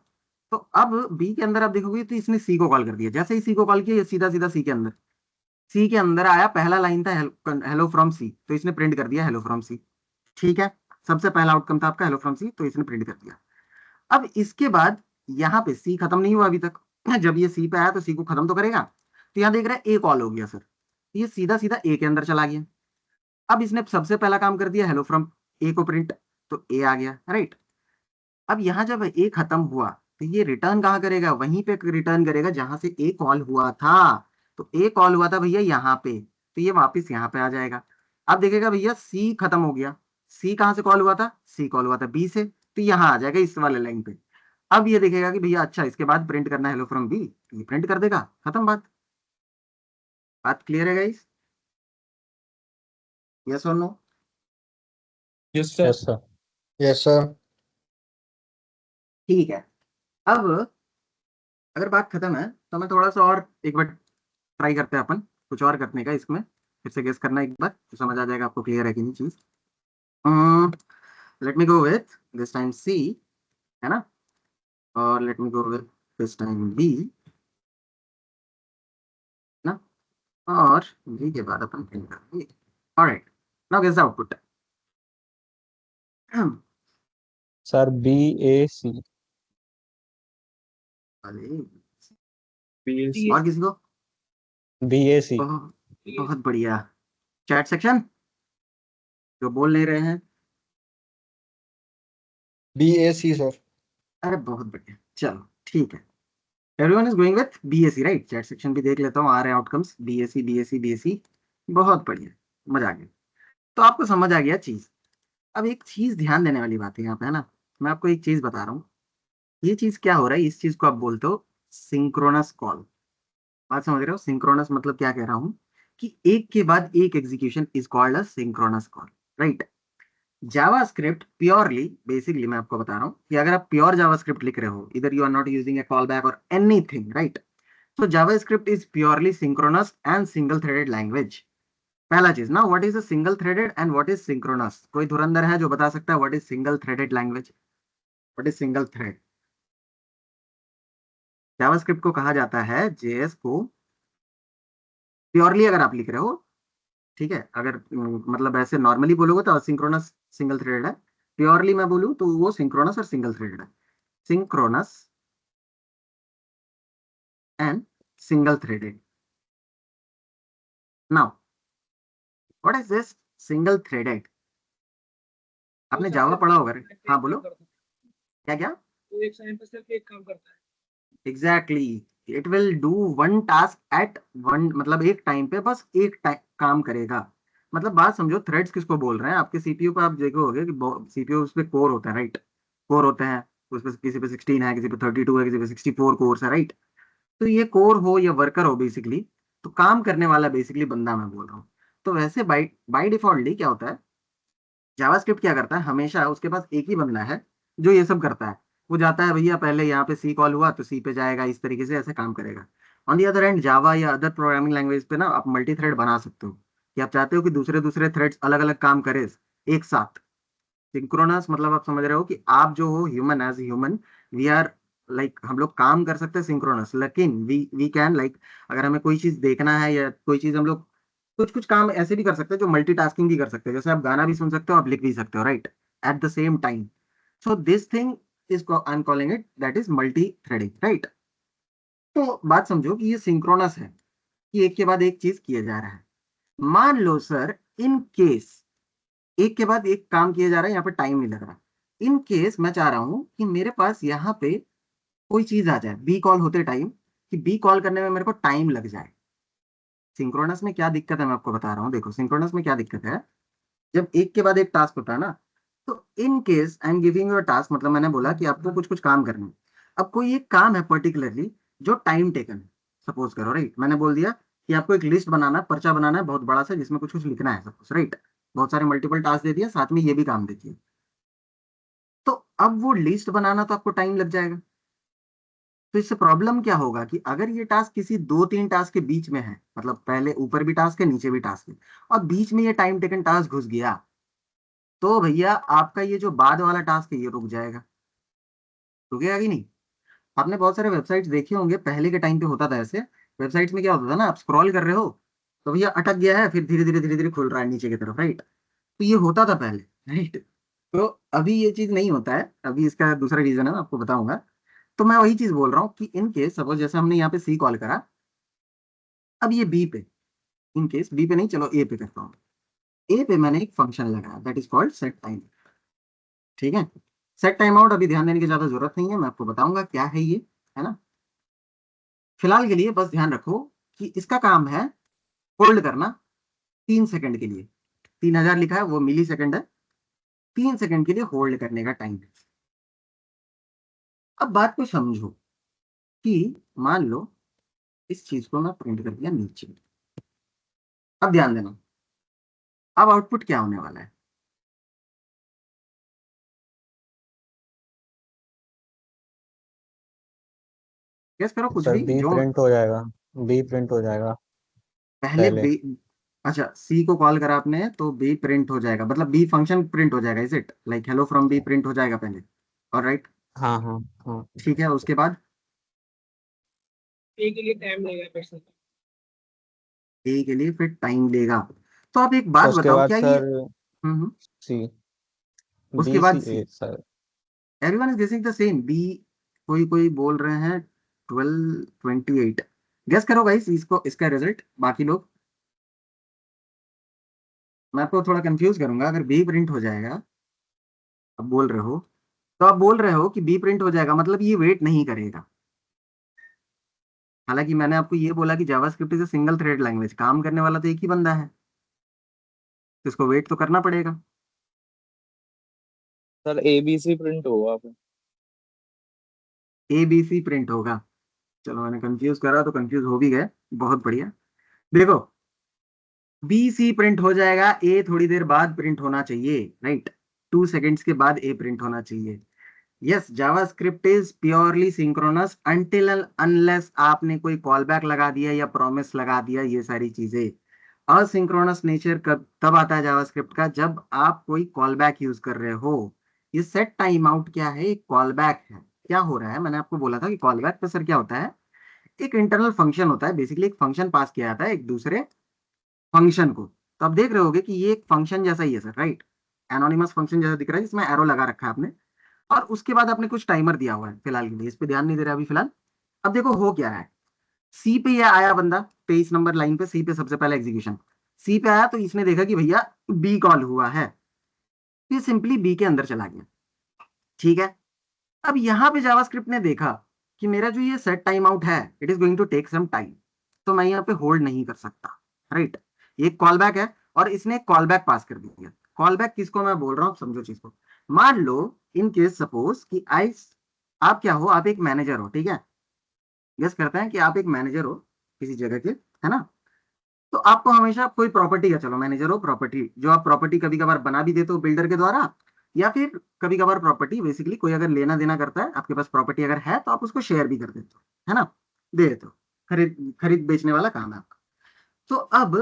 तो अब बी के अंदर आप देखोगे तो इसने सी को कॉल कर दिया। जैसे ही सी को कॉल किया, ये सीधा सीधा सी के अंदर आया, पहला लाइन था हेलो फ्रॉम सी, तो इसने प्रिंट कर दिया हेलो फ्रॉम सी। ठीक है, सबसे पहला आउटकम था आपका हेलो फ्रॉम सी, तो इसने प्रिंट कर दिया। अब इसके बाद यहाँ पे सी खत्म नहीं हुआ अभी तक। जब ये सी पे आया तो सी को खत्म तो करेगा, तो यहाँ देख रहे हैं ए कॉल हो गया सर, ये सीधा सीधा ए के अंदर चला गया। अब इसने सबसे पहला काम कर दिया हेलो फ्रॉम ए को प्रिंट, तो ए आ गया राइट। अब यहाँ जब ए खत्म हुआ तो ये रिटर्न कहाँ करेगा, वहीं पे रिटर्न करेगा जहां से ए कॉल हुआ था। तो ए कॉल हुआ था भैया यहाँ पे, तो ये वापस यहाँ पे आ जाएगा। अब देखेगा भैया सी खत्म हो गया, सी कहाँ से कॉल हुआ था, सी कॉल हुआ था बी से, तो यहाँ आ जाएगा इस वाले लाइन पे। अब ये देखेगा कि भैया अच्छा इसके बाद प्रिंट करना है हेलो फ्रॉम बी, ये प्रिंट कर देगा, खत्म बात। बात क्लियर है गाइस? यस और no? Yes sir. Yes sir. Yes sir. ठीक है। अब अगर बात खत्म है तो मैं थोड़ा सा और एक बार ट्राई करते हैं अपन कुछ और करने का, इसमें फिर से गेस करना एक बार, तो समझ आ जाएगा आपको क्लियर है कि नहीं चीज। Let me go with this time C, है ना, और let me go with this time B ना, और बी के बाद अपन प्रिंट करेंगे। Alright, now guess the output. Sir B A C. और किसी को? B A C. बहुत बहुत बढ़िया। चैट सेक्शन जो बोल नहीं रहे हैं, BAC सर। अरे बहुत बढ़िया, चलो ठीक है। Everyone is going with BSc right. Chat section भी देख लेता हूँ, आ रहे हैं आउटकम्स बीएससी बीएससी बीएससी, बहुत बढ़िया, मजा आ गया। तो आपको समझ आ गया चीज। अब एक चीज ध्यान देने वाली बात है यहाँ पे, है ना, मैं आपको एक चीज बता रहा हूँ। ये चीज क्या हो रहा है, इस चीज को आप बोलते हो सिंक्रोनस कॉल। बात समझ रहे हो? सिंक्रोनस मतलब क्या कह रहा हूँ कि एक के बाद एक execution is called a synchronous call, right. JavaScript purely, basically मैं आपको बता रहा हूँ कि अगर आप प्योर जावास्क्रिप्ट लिख रहे हो, इधर you are not using a call back और anything, right, so javascript is purely synchronous and single threaded language। पहला चीज ना, what is a single threaded and what is synchronous? कोई धुरंधर है जो बता सकता है what is single threaded language, what is single thread? JavaScript को कहा जाता है, जेएस को प्योरली अगर आप लिख रहे हो, ठीक है, अगर मतलब ऐसे नॉर्मली बोलोगे तो असिंक्रोनस सिंगल थ्रेडेड है, प्योरली मैं बोलूं तो वो सिंक्रोनस और सिंगल थ्रेडेड है। Synchronous and single threaded. Now what is this single threaded? आपने जावा पढ़ा होगा, हाँ बोलो, क्या क्या? तो एक टाइम पे सिर्फ एक काम करता है। Exactly, it will do one task at one, मतलब एक टाइम पे बस एक काम करेगा। मतलब बात समझो, थ्रेड्स किसको बोल रहे हैं? आपके सीपीयू पे आप देखोगे कि सीपीयू उस पे कोर होता है, राइट, कोर होते हैं उस पे, किसी पे 16 है, किसी पे 32 है, किसी पे 64 कोर्स है, राइट। तो ये कोर हो या वर्कर हो बेसिकली, तो काम करने वाला बेसिकली बंदा मैं बोल रहा हूँ। तो वैसे बाई बाई डिफॉल्टली क्या होता है, जावास्क्रिप्ट क्या करता है, हमेशा उसके पास एक ही बंदा है जो ये सब करता है। वो जाता है भैया पहले यहाँ पे सी कॉल हुआ तो सी पे जाएगा, इस तरीके से ऐसे काम करेगा। ऑन दी अदर एंड जावा या अदर प्रोग्रामिंग लैंग्वेज पे ना आप मल्टी थ्रेड बना सकते हो, कि आप चाहते हो कि दूसरे दूसरे थ्रेड्स अलग अलग काम करे एक साथ। सिंक्रोनस मतलब आप समझ रहे हो कि आप जो हो human, as human we are like, हम लोग काम कर सकते हैं सिंक्रोनस, लेकिन वी कैन लाइक, अगर हमें कोई चीज देखना है या कोई चीज, हम लोग कुछ कुछ काम ऐसे भी कर सकते हैं जो मल्टीटास्किंग भी कर सकते हैं, जैसे आप गाना भी सुन सकते हो, आप लिख भी सकते हो, right, at the same time. So this thing is, I am calling it that is multi threading, right. तो बात समझो कि ये सिंक्रोनस है, कि एक के बाद एक चीज किया जा रहा है। मान लो सर, इन केस एक के बाद एक काम किया जा रहा है, यहाँ पे टाइम नहीं लग रहा। इन केस मैं चाह रहा हूं कि मेरे पास यहाँ पे कोई चीज आ जाए बी कॉल होते टाइम, कि बी कॉल करने में मेरे को टाइम लग जाए। सिंक्रोनस में क्या दिक्कत है मैं आपको बता रहा हूँ, देखो सिंक्रोनस में क्या दिक्कत है, जब एक के बाद एक टास्क होता है ना, तो in case I am giving you a task, मतलब मैंने बोला कि आपको कुछ कुछ काम करना है। अब कोई एक काम है पर्टिकुलरली जो टाइम टेकन है, सपोज करो, राइट, मैंने बोल दिया कि आपको एक लिस्ट बनाना है, पर्चा बनाना है बहुत बड़ा सा, जिसमें कुछ कुछ लिखना है सपोज, राइट, बहुत सारे मल्टीपल टास्क दे दिया, साथ में ये भी काम दे दिया। तो अब वो लिस्ट बनाना तो आपको टाइम लग जाएगा। तो इससे प्रॉब्लम क्या होगा कि अगर ये टास्क किसी दो तीन टास्क के बीच में है, मतलब पहले ऊपर भी टास्क है नीचे भी टास्क है, और बीच में ये टाइम टेकन टास्क घुस गया, तो भैया आपका ये जो बाद वाला टास्क है ये रुक जाएगा। रुकेगा कि नहीं? आपने बहुत सारे वेबसाइट्स देखे होंगे, पहले के टाइम पे होता था ऐसे, वेबसाइट्स में क्या होता था ना, आप स्क्रॉल कर रहे हो तो भैया अटक गया है, फिर धीरे धीरे धीरे धीरे खुल रहा है नीचे की तरफ, राइट। तो ये होता था पहले, राइट। तो अभी ये चीज नहीं होता है, अभी इसका दूसरा रीजन है, मैं आपको बताऊंगा। तो मैं वही चीज बोल रहा हूँ कि इन केस सपोज जैसे हमने यहाँ पे सी कॉल करा, अब ये बी पे, इन केस बी पे नहीं, चलो ए पे करता हूँ। ए पे मैंने एक फंक्शन लगाया that is called set time. ठीक है, सेट टाइम आउट अभी ध्यान देने की ज्यादा जरूरत नहीं है, मैं आपको बताऊंगा क्या है ये, है ना। फिलहाल के लिए बस ध्यान रखो कि इसका काम है होल्ड करना 3 सेकंड के लिए। 3000 लिखा है वो मिली सेकंड है, 3 सेकंड के लिए होल्ड करने का टाइम है। अब बात को समझो कि मान लो इस चीज को मैं प्रिंट कर दिया नीचे। अब ध्यान देना, अब आउटपुट क्या होने वाला है। गेस करो कुछ सर भी बी जो प्रिंट हो जाएगा, बी प्रिंट हो जाएगा पहले पहले। बी। अच्छा, सी को कॉल करा आपने तो बी प्रिंट हो जाएगा, मतलब बी फंक्शन प्रिंट हो जाएगा, is it like hello from B print हो जाएगा पहले। ऑलराइट, हाँ हाँ हाँ। ठीक है। उसके बाद ए के लिए टाइम लगेगा फिर से। ए के लिए फिर टाइम लेगा। तो आप एक बात उसके बताओ, बाद क्या ये सर सी, उसके बी बाद C C. A sir. Everyone is guessing the same B. कोई कोई बोल रहे हैं 1228। गेस करो गाइस इसको, इसका रिजल्ट बाकी लोग। मैं आपको थोड़ा कंफ्यूज करूंगा, अगर बी प्रिंट हो जाएगा, अब बोल रहे हो, तो आप बोल रहे हो कि बी प्रिंट हो जाएगा मतलब ये वेट नहीं करेगा। हालांकि मैंने आपको ये बोला कि JavaScript is single thread language, काम करने वाला तो एक ही बंदा है, तो इसको वेट तो करना पड़ेगा। सर ABC प्रिंट होगा आप। ए बी सी प्रिंट होगा। चलो मैंने कंफ्यूज करा तो कंफ्यूज हो भी गए, बहुत बढ़िया। देखो, बी सी प्रिंट हो जाएगा, ए थोड़ी देर बाद प्रिंट होना चाहिए, राइट। 2 सेकेंड्स के बाद ए प्रिंट होना चाहिए। Yes, JavaScript is purely synchronous until unless आपने कोई कॉल बैक लगा दिया या प्रॉमिस लगा दिया, ये सारी चीजें। असिंक्रोनस नेचर कब तब आता है जावास्क्रिप्ट का, जब आप कोई कॉल बैक यूज कर रहे हो। ये सेट टाइम आउट क्या है, एक कॉल बैक है। क्या हो रहा है, मैंने आपको बोला था कि कॉल बैक पे सर क्या होता है, एक इंटरनल फंक्शन होता है, बेसिकली एक फंक्शन पास किया जाता है एक दूसरे फंक्शन को। तो आप देख रहे होगे कि ये एक फंक्शन जैसा ही है सर, राइट। एनोनिमस फंक्शन जैसा दिख रहा है जिसमें एरो लगा रखा है आपने, और उसके बाद आपने कुछ टाइमर दिया हुआ है। फिलहाल के लिए इस पे ध्यान नहीं दे रहा अभी फिलहाल। अब देखो हो क्या रहा है, सी पे यह आया बंदा 23 नंबर लाइन पे, सी पे सबसे पहले एग्जीक्यूशन। सी पे आया तो इसने देखा कि भैया बी कॉल हुआ है, ये सिंपली बी के अंदर चला गया। ठीक है, अब यहां पे जावास्क्रिप्ट ने देखा कि मेरा जो ये सेट टाइम आउट है it is going to take some time, तो मैं यहाँ पे होल्ड नहीं कर सकता, राइट। ये कॉल बैक है और इसने कॉल बैक पास कर दिया। कॉल बैक किसको मैं बोल रहा हूँ, समझो चीज को। मान लो इन केस सपोज कि आप क्या हो, आप एक मैनेजर हो, ठीक है। गेस करते हैं कि आप एक मैनेजर हो किसी जगह के, है ना। तो आपको हमेशा कोई प्रॉपर्टी का, चलो मैनेजर हो, प्रॉपर्टी जो आप प्रॉपर्टी कभी कभार बना भी देते हो बिल्डर के द्वारा, या फिर कभी कभार प्रॉपर्टी बेसिकली कोई अगर लेना देना करता है आपके पास प्रॉपर्टी अगर है तो आप उसको शेयर भी कर देते हो, है ना, दे देते हो। खरीद खरीद बेचने वाला काम है आपका। तो अब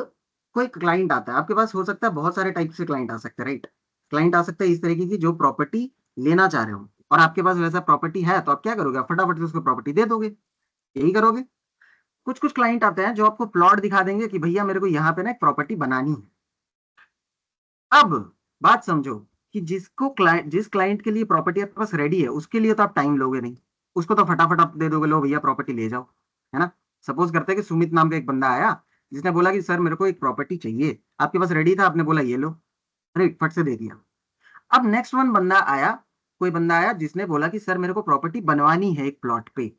कोई क्लाइंट आता है आपके पास, हो सकता है बहुत सारे टाइप से क्लाइंट आ सकते हैं, राइट। क्लाइंट आ सकता है इस तरीके की जो प्रॉपर्टी लेना चाह रहे हो, और आपके पास वैसा प्रॉपर्टी है, तो आप क्या करोगे, आप फटाफट से उसको प्रॉपर्टी दे दोगे, यही करोगे। कुछ कुछ क्लाइंट आते हैं जो आपको प्लॉट दिखा देंगे कि भैया मेरे को यहाँ पे ना एक प्रॉपर्टी बनानी है। अब बात समझो कि जिस क्लाइंट के लिए प्रॉपर्टी आपके पास रेडी है उसके लिए तो आप टाइम लोगे नहीं, उसको तो फटाफट आप दे दोगे, लो भैया प्रॉपर्टी ले जाओ, है ना। सपोज करते हैं कि सुमित नाम का एक बंदा आया जिसने बोला कि सर मेरे को एक प्रॉपर्टी चाहिए, आपके पास रेडी था, आपने बोला ये लो, राइट, फट से दे दिया। अब नेक्स्ट वन बंदा आया, कोई बंदा आया जिसने बोला कि सर मेरे को प्रॉपर्टी बनवानी है एक प्लॉट पे।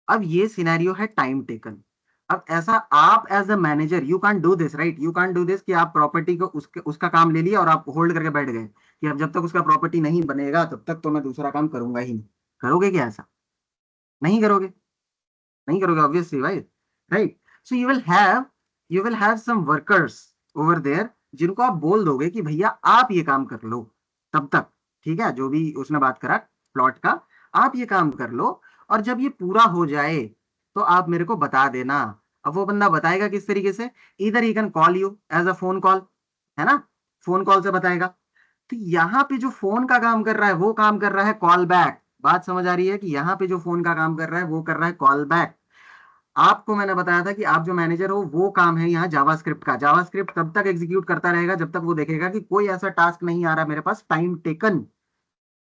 अब ये सिनेरियो है टाइम टेकन। अब ऐसा आप as a manager you can do this, right, you can do this कि आप प्रॉपर्टी को उसका काम ले लिया और आप होल्ड करके बैठ गए कि अब जब तक उसका प्रॉपर्टी नहीं बनेगा तब तक तो मैं दूसरा काम करूंगा ही नहीं। करोगे क्या ऐसा, नहीं करोगे, नहीं करोगे ऑब्वियसली भाई, right. So you will have some workers over there जिनको आप बोल दोगे कि भैया आप ये काम कर लो तब तक, ठीक है, जो भी उसने बात करा प्लॉट का, आप ये काम कर लो, और जब ये पूरा हो जाए तो आप मेरे को बता देना। अब वो बंदा बताएगा किस तरीके से, इधर ही can call you as a phone call, है ना, फोन कॉल से बताएगा। तो यहाँ पे जो फोन का काम कर रहा है वो काम कर रहा है कॉल बैक। बात समझ आ रही है कि यहाँ पे जो फोन का काम कर रहा है वो कर रहा है कॉल बैक। आपको मैंने बताया था कि आप जो मैनेजर हो वो काम है यहाँ जावास्क्रिप्ट का। जावास्क्रिप्ट तब तक एग्जीक्यूट करता रहेगा जब तक वो देखेगा कि कोई ऐसा टास्क नहीं आ रहा मेरे पास टाइम टेकन।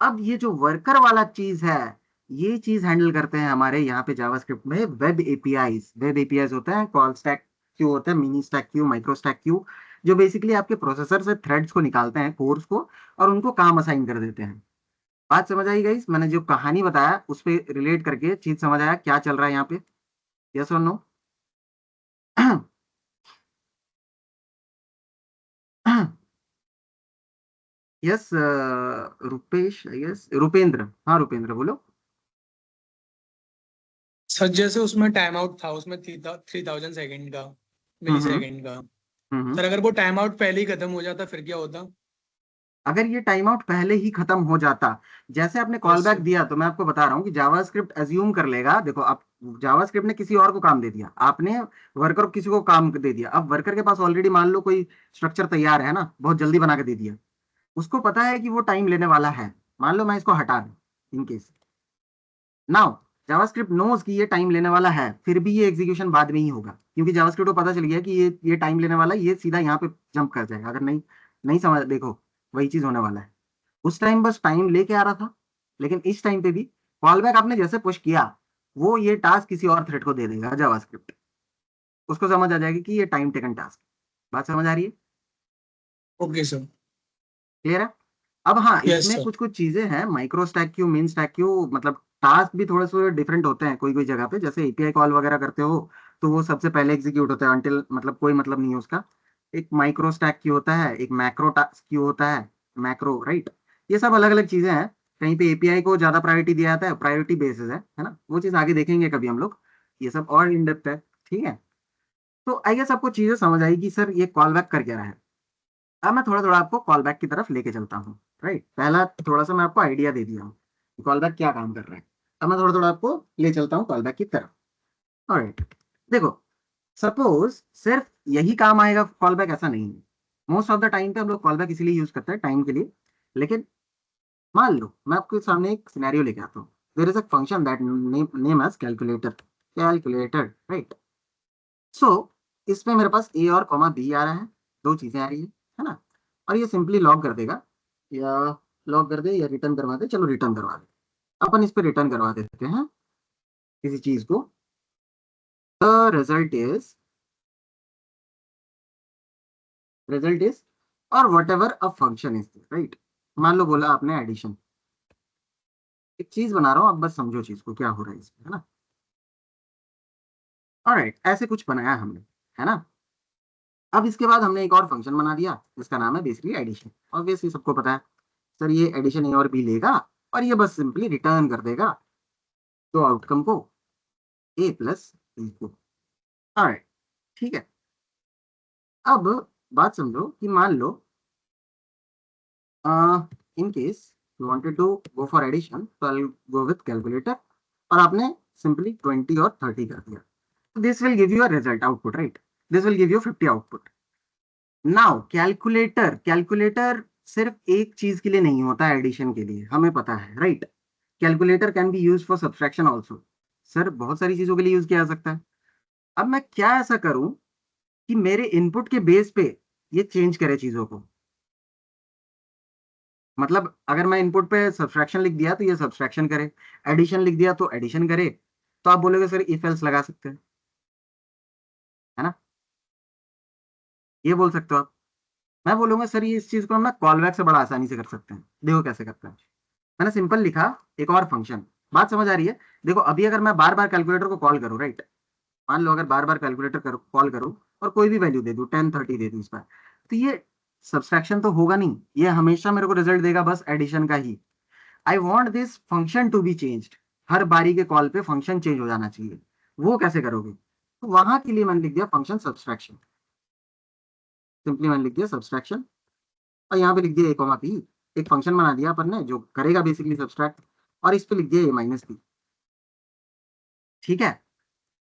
अब ये जो वर्कर वाला चीज है, ये चीज हैंडल करते हैं हमारे यहाँ पे जावास्क्रिप्ट में वेब एपीआईज। वेब एपीआईज होते हैं कॉल स्टैक क्यू होता है, mini stack queue, micro stack queue, जो बेसिकली आपके प्रोसेसर से थ्रेड्स को निकालते हैं, कोर्स को, और उनको काम असाइन कर देते हैं। बात समझ आई गाइस? मैंने जो कहानी बताया उस पे रिलेट करके चीज समझ आया क्या चल रहा है यहाँ पे? यस और no? Yes Rupesh, yes Rupendra, हाँ रुपेंद्र बोलो। सर जैसे उसमें टाइम आउट था, उसमें 3000 सेकंड का, मिली सेकंड का। सर अगर वो टाइम आउट पहले ही खत्म हो जाता फिर क्या होता? अगर ये टाइम आउट पहले ही खत्म हो जाता, जैसे आपने कॉल Yes, बैक sir. दिया, तो मैं आपको बता रहा हूँ कि जावास्क्रिप्ट एज्यूम कर लेगा। देखो आप, जावास्क्रिप्ट ने किसी और को काम दे दिया, आपने वर्कर को किसी को काम दे दिया। अब वर्कर के पास ऑलरेडी मान लो कोई स्ट्रक्चर तैयार है ना, बहुत जल्दी बना के दे दिया, उसको पता है कि वो टाइम लेने वाला है। मान लो मैं इसको हटा दूं, in case now JavaScript knows कि ये टाइम लेने वाला है, फिर भी ये एग्जीक्यूशन बाद में ही होगा, क्योंकि जावास्क्रिप्ट को पता चल गया कि ये टाइम लेने वाला है, ये सीधा यहाँ पे जंप कर जाएगा। अगर नहीं नहीं समझ, देखो वही चीज होने वाला है। उस टाइम बस टाइम लेके आ रहा था, लेकिन इस टाइम पे भी कॉल बैक आपने जैसे पुश किया, वो ये टास्क किसी और थ्रेड को दे देगा जावास्क्रिप्ट। उसको समझ आ जाएगी कि ये टाइम टेकन टास्क। बात समझ आ रही है? Okay sir. क्लियर है? अब हाँ, यस इसमें सर। कुछ कुछ चीजें हैं, माइक्रो स्टैक क्यू, मिन स्टैक क्यू, मतलब टास्क भी थोड़े से डिफरेंट होते हैं कोई कोई जगह पे। जैसे एपीआई कॉल वगैरह करते हो तो वो सबसे पहले एग्जीक्यूट होता है, अंटिल मतलब कोई मतलब नहीं है उसका। एक माइक्रो स्टैक क्यू होता है, एक मैक्रो क्यू होता है, मैक्रो, राइट? ये सब अलग अलग चीजें हैं। कहीं पे एपीआई को ज्यादा प्रायोरिटी दिया जाता है, प्रायोरिटी बेसिस है ना, वो चीज आगे देखेंगे कभी हम लोग। ये सब और इन डेप्थ है, ठीक है? तो आई गेस आपको चीजें समझ आएगी सर ये कॉल बैक कर क्या रहा है। अब मैं थोड़ा थोड़ा आपको कॉल बैक की तरफ लेके चलता हूँ, राइट? पहला थोड़ा सा मैं आपको आइडिया दे दिया हूँ कॉल बैक क्या काम कर रहा है। अब मैं थोड़ा थोड़ा आपको ले चलता हूँ कॉल बैक की तरफ। ऑलराइट, देखो, सपोज सिर्फ यही काम आएगा कॉल बैक, ऐसा नहीं है। मोस्ट ऑफ द टाइम पे हम लोग कॉल बैक इसीलिए यूज करते हैं टाइम के लिए। लेकिन मान लो मैं आपके सामने एक सिनेरियो लेके आता हूँ। There is a function that name as calculator, calculator, right? So इसमें मेरे पास ए और कॉमा बी आ रहा है, दो चीजें आ रही है ना? और ये सिंपली लॉग कर देगा, या लॉग कर दे या रिटर्न करवा दे, चलो रिटर्न करवा दे। अपन इस पे रिटर्न करवा देते हैं किसी चीज को। द रिजल्ट इज और what ever a function is, right? मान लो बोला आपने एडिशन, एक चीज बना रहा हूँ, अब बस समझो चीज को क्या हो रहा है इसमें, है ना? ऑलराइट, ऐसे कुछ बनाया हमने, है ना? अब इसके बाद हमने एक और फंक्शन बना दिया जिसका नाम है बेसिकली एडिशन। ऑब्वियसली सबको पता है सर ये एडिशन ए और बी लेगा और ये बस सिंपली रिटर्न कर देगा तो आउटकम को, ए प्लस बी को। ऑलराइट, ठीक है। अब बात समझो कि मान लो in case you wanted to go for addition, तो आई गो विथ कैलकुलेटर, और आपने सिंपली 20 और 30 कर दिया। This will give you a result output, right? This will give you 50 output. Now calculator, calculator सिर्फ एक चीज के लिए नहीं होता है एडिशन के लिए, हमें पता है, right? Calculator can be use for subtraction also. Sir बहुत सारी चीजों के लिए यूज किया जा सकता है। अब मैं क्या ऐसा करूं कि मेरे इनपुट के बेस पे ये चेंज करे चीजों को। मतलब अगर मैं इनपुट पे सब्सट्रैक्शन लिख दिया तो ये सब्सट्रैक्शन करे, एडिशन लिख दिया तो एडिशन करे। तो आप बोलोगे सर इफ एल्स लगा सकते हैं, है ना? ये बोल सकते हो आप। मैं बोलूंगा सर ये इस चीज को हम ना कॉल बैक से बड़ा आसानी से कर सकते हैं। देखो कैसे करते हैं। मैंने सिंपल लिखा एक और फंक्शन। बात समझ आ रही है? देखो अभी अगर मैं बार बार कैलकुलेटर को कॉल करूं, राइट? मान लो अगर बार बार कैलकुलेटर कॉल करूं और कोई भी वैल्यू दे दूं, 10 30 दे दूं इस पर, तो ये सब्सट्रैक्शन तो होगा नहीं, ये हमेशा मेरे को रिजल्ट देगा बस एडिशन का ही। I want this function to be changed, हर बारी के कॉल पे फंक्शन चेंज हो जाना चाहिए। वो कैसे करोगे? तो वहां के लिए मैंने लिख दिया फंक्शन सब्सट्रैक्शन। सिंपली मैंने लिख दिया सब्सट्रैक्शन, और यहाँ पे लिख दिया ए कॉमा बी। एक फंक्शन बना दिया अपन ने जो करेगा बेसिकली सब्सट्रैक्ट, और इस पे लिख दिया ए माइनस बी। ठीक है?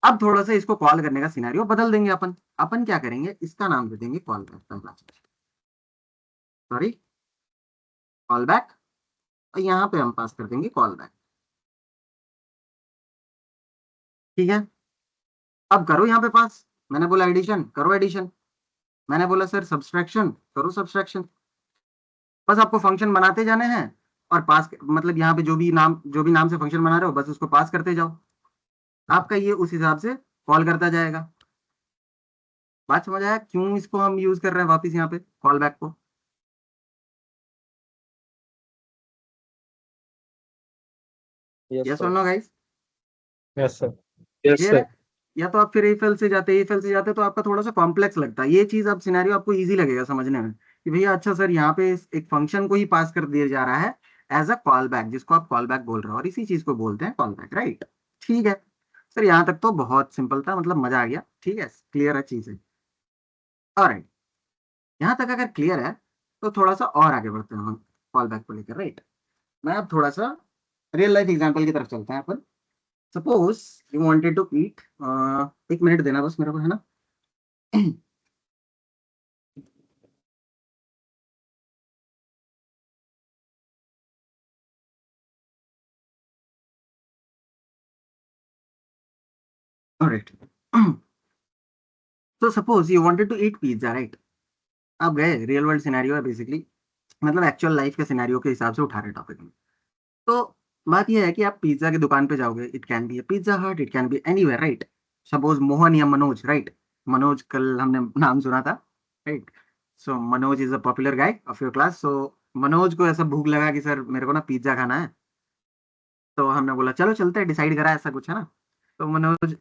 अब थोड़ा सा इसको कॉल करने का सिनेरियो बदल देंगे अपन। अपन क्या करेंगे, इसका नाम दे देंगे कॉल बैक, पहला चीज, सॉरी, कॉल बैक। और यहाँ पे हम पास कर देंगे कॉल बैक, ठीक है? अब करो यहाँ पे पास, मैंने बोला एडिशन करो एडिशन, मैंने बोला सर सब्सट्रैक्शन करो सब्सट्रैक्शन। बस आपको फंक्शन बनाते जाने हैं और पास, मतलब यहाँ पे जो भी नाम से फंक्शन बना रहे हो बस उसको पास करते जाओ, आपका ये उस हिसाब से कॉल करता जाएगा। बात समझ आया क्यों इसको हम यूज कर रहे हैं वापस यहाँ पे कॉल बैक को? यस यस और sir. No guys? Yes, sir. Yes clear sir. है? या तो आप फिर एफएल से जाते, एफएल से जाते तो आपका थोड़ा सा कॉम्प्लेक्स लगता है। ये चीज अब सिनेरियो आपको इजी लगेगा समझने में कि भैया अच्छा सर यहाँ पे एक फंक्शन को ही पास कर दिया जा रहा है एज अ कॉल बैक, जिसको आप कॉल बैक बोल रहे हो, और इसी चीज को बोलते हैं कॉल बैक, राइट? ठीक है सर, यहाँ तक तो बहुत सिंपल था, मतलब मजा आ गया। ठीक है, क्लियर है चीजें? ऑलराइट, यहाँ तक अगर क्लियर है तो थोड़ा सा और आगे बढ़ते हैं हम कॉल बैक को लेकर, राइट? मैं अब थोड़ा सा रियल लाइफ एग्जांपल की तरफ चलते हैं अपन। Suppose you wanted to eat, एक मिनट देना बस मेरे को, है ना? ऑलराइट, तो suppose you wanted to eat pizza, right? आप गए, रियल वर्ल्ड सिनेरियो है बेसिकली, मतलब एक्चुअल लाइफ के सिनेरियो के हिसाब से उठा रहे टॉपिक में। तो बात यह है कि आप पिज्जा की दुकान पे जाओगे, it can be Pizza Hut, it can be anywhere, right? Suppose Mohan या मनोज, राइट? मनोज कल हमने नाम सुना था, right? So Manoj is a popular guy of your class. सो मनोज को ऐसा भूख लगा कि सर मेरे को ना पिज्जा खाना है, तो हमने बोला चलो चलते हैं, डिसाइड करा ऐसा कुछ, है ना? तो मनोज,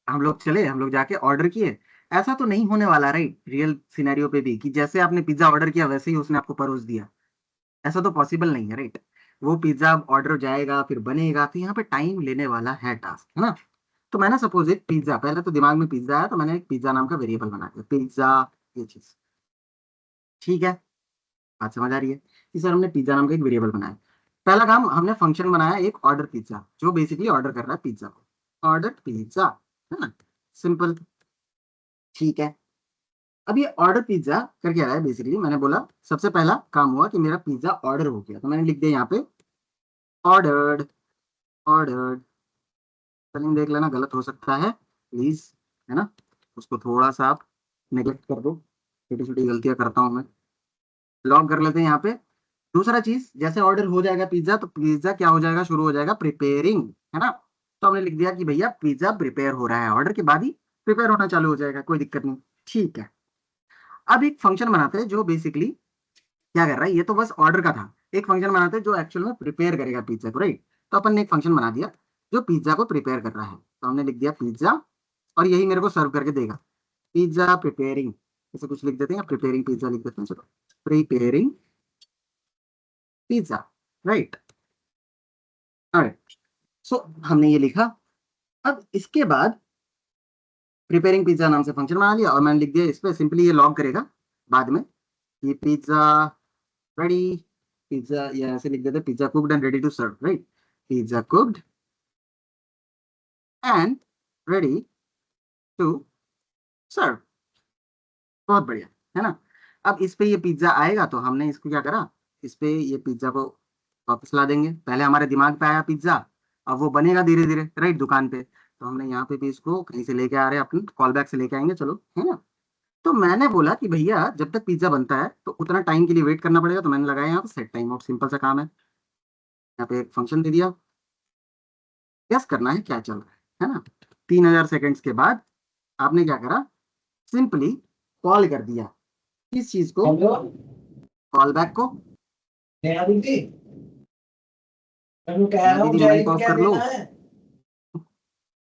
हम लोग चले, हम लोग जाके ऑर्डर किए। ऐसा तो नहीं होने वाला, राइट, रियल सिनेरियो पे भी, कि जैसे आपने पिज्जा ऑर्डर किया वैसे ही उसने आपको परोस दिया। ऐसा तो पॉसिबल नहीं है, राइट? वो पिज्जा ऑर्डर जाएगा, फिर बनेगा, तो यहाँ पे टाइम लेने वाला है टास्क, है ना? तो मैंने सपोज एक पिज्जा, पहले तो दिमाग में पिज्जा आया तो मैंने एक पिज्जा नाम का वेरिएबल बना दिया, पिज्जा, ये चीज। ठीक है, बात समझ आ रही है कि सर हमने पिज्जा नाम का एक वेरिएबल बनाया। पहला काम, हमने फंक्शन बनाया एक ऑर्डर पिज्जा, जो बेसिकली ऑर्डर कर रहा है पिज्जा को, ऑर्डर पिज्जा, है ना? सिंपल। ठीक है, अब ये ऑर्डर पिज्जा करके आया है बेसिकली, मैंने बोला सबसे पहला काम हुआ कि मेरा पिज्जा ऑर्डर हो गया, तो मैंने लिख दिया यहाँ पे ऑर्डर्ड, ऑर्डर्ड। स्पेलिंग देख लेना, गलत हो सकता है प्लीज, है ना? उसको थोड़ा सा आप नेग्लेक्ट कर दो, छोटी छोटी गलतियां करता हूँ मैं। लॉग कर लेते हैं यहाँ पे। दूसरा चीज, जैसे ऑर्डर हो जाएगा पिज्जा तो पिज्जा क्या हो जाएगा, शुरू हो जाएगा प्रिपेयरिंग, है ना? तो हमने लिख दिया कि भैया पिज्जा प्रिपेयर हो रहा है, ऑर्डर के बाद ही प्रिपेयर होना चालू हो जाएगा, कोई दिक्कत नहीं। ठीक है, अब एक फंक्शन बनाते हैं जो बेसिकली क्या कर रहा है, ये तो बस ऑर्डर का था, एक फंक्शन बनाते हैं जो एक्चुअल में प्रिपेयर करेगा पिज्जा को, राइट? तो अपन ने एक फंक्शन बना दिया जो पिज्जा को प्रिपेयर कर रहा है, तो हमने लिख दिया पिज्जा, और यही मेरे को सर्व करके देगा, पिज्जा प्रिपेयरिंग, ऐसे कुछ लिख देते हैं, प्रिपेयरिंग पिज्जा लिख देते हैं, चलो प्रिपेयरिंग पिज्जा, राइट? सो हमने ये लिखा। अब इसके बाद प्रिपेयरिंग पिज्जा नाम से फंक्शन बना लिया, और मैंने लिख दिया इस पे, सिंपली ये लॉग करेगा बाद में, ये पिज्जा रेडी, पिज्जा, या ऐसे लिख देते pizza cooked and ready to serve, right? Pizza cooked and ready to serve, बहुत बढ़िया, है ना? अब इस पे ये पिज्जा आएगा तो हमने इसको क्या करा, इस पे ये पिज्जा को वापस ला देंगे। पहले हमारे दिमाग पे आया पिज्जा, अब वो बनेगा धीरे धीरे, राइट, दुकान पे, तो हमने यहाँ पे भी इसको कहीं से लेके आ रहे हैं, अपन कॉल बैक से लेके आएंगे, चलो, है ना? तो मैंने बोला कि भैया जब तक पिज्जा बनता है तो उतना टाइम के लिए वेट करना पड़ेगा, तो मैंने लगाया यहाँ पे सेट टाइम आउट, सिंपल सा काम है, यहाँ पे एक फंक्शन दे दिया, गेस करना है क्या चल रहा है ना? 3000 सेकेंड्स के बाद आपने क्या करा, सिंपली कॉल कर दिया किस चीज को, कॉल बैक को। दीदी माइक ऑफ कर लो,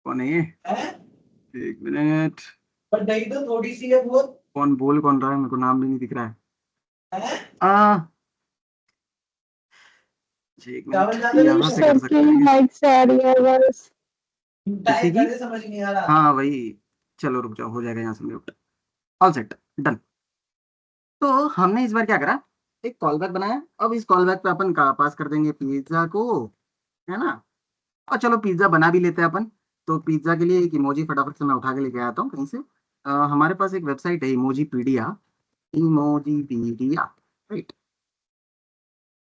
कौन है ये? एक मिनट, पर दही तो थोड़ी सी है बहुत। कौन बोल कौन रहा है, मेरे को नाम भी नहीं दिख रहा है। एक मिनट, यहाँ से कर सकते हैं किसी की, समझ नहीं आ रहा। हाँ वही, चलो रुक जाओ, हो जाएगा यहाँ से म्यूट, ऑल सेट, डन। तो हमने इस बार क्या करा, एक कॉल बैक बनाया, अब इस कॉल बैक पे अपन पास कर देंगे पिज्जा को, है ना? और चलो पिज्जा बना भी लेते हैं अपन। तो पिज्जा के लिए एक इमोजी फटाफट से मैं उठा के लेके आता हूँ कहीं से, हमारे पास एक वेबसाइट है इमोजी पीडिया, इमोजी पीडिया, राइट,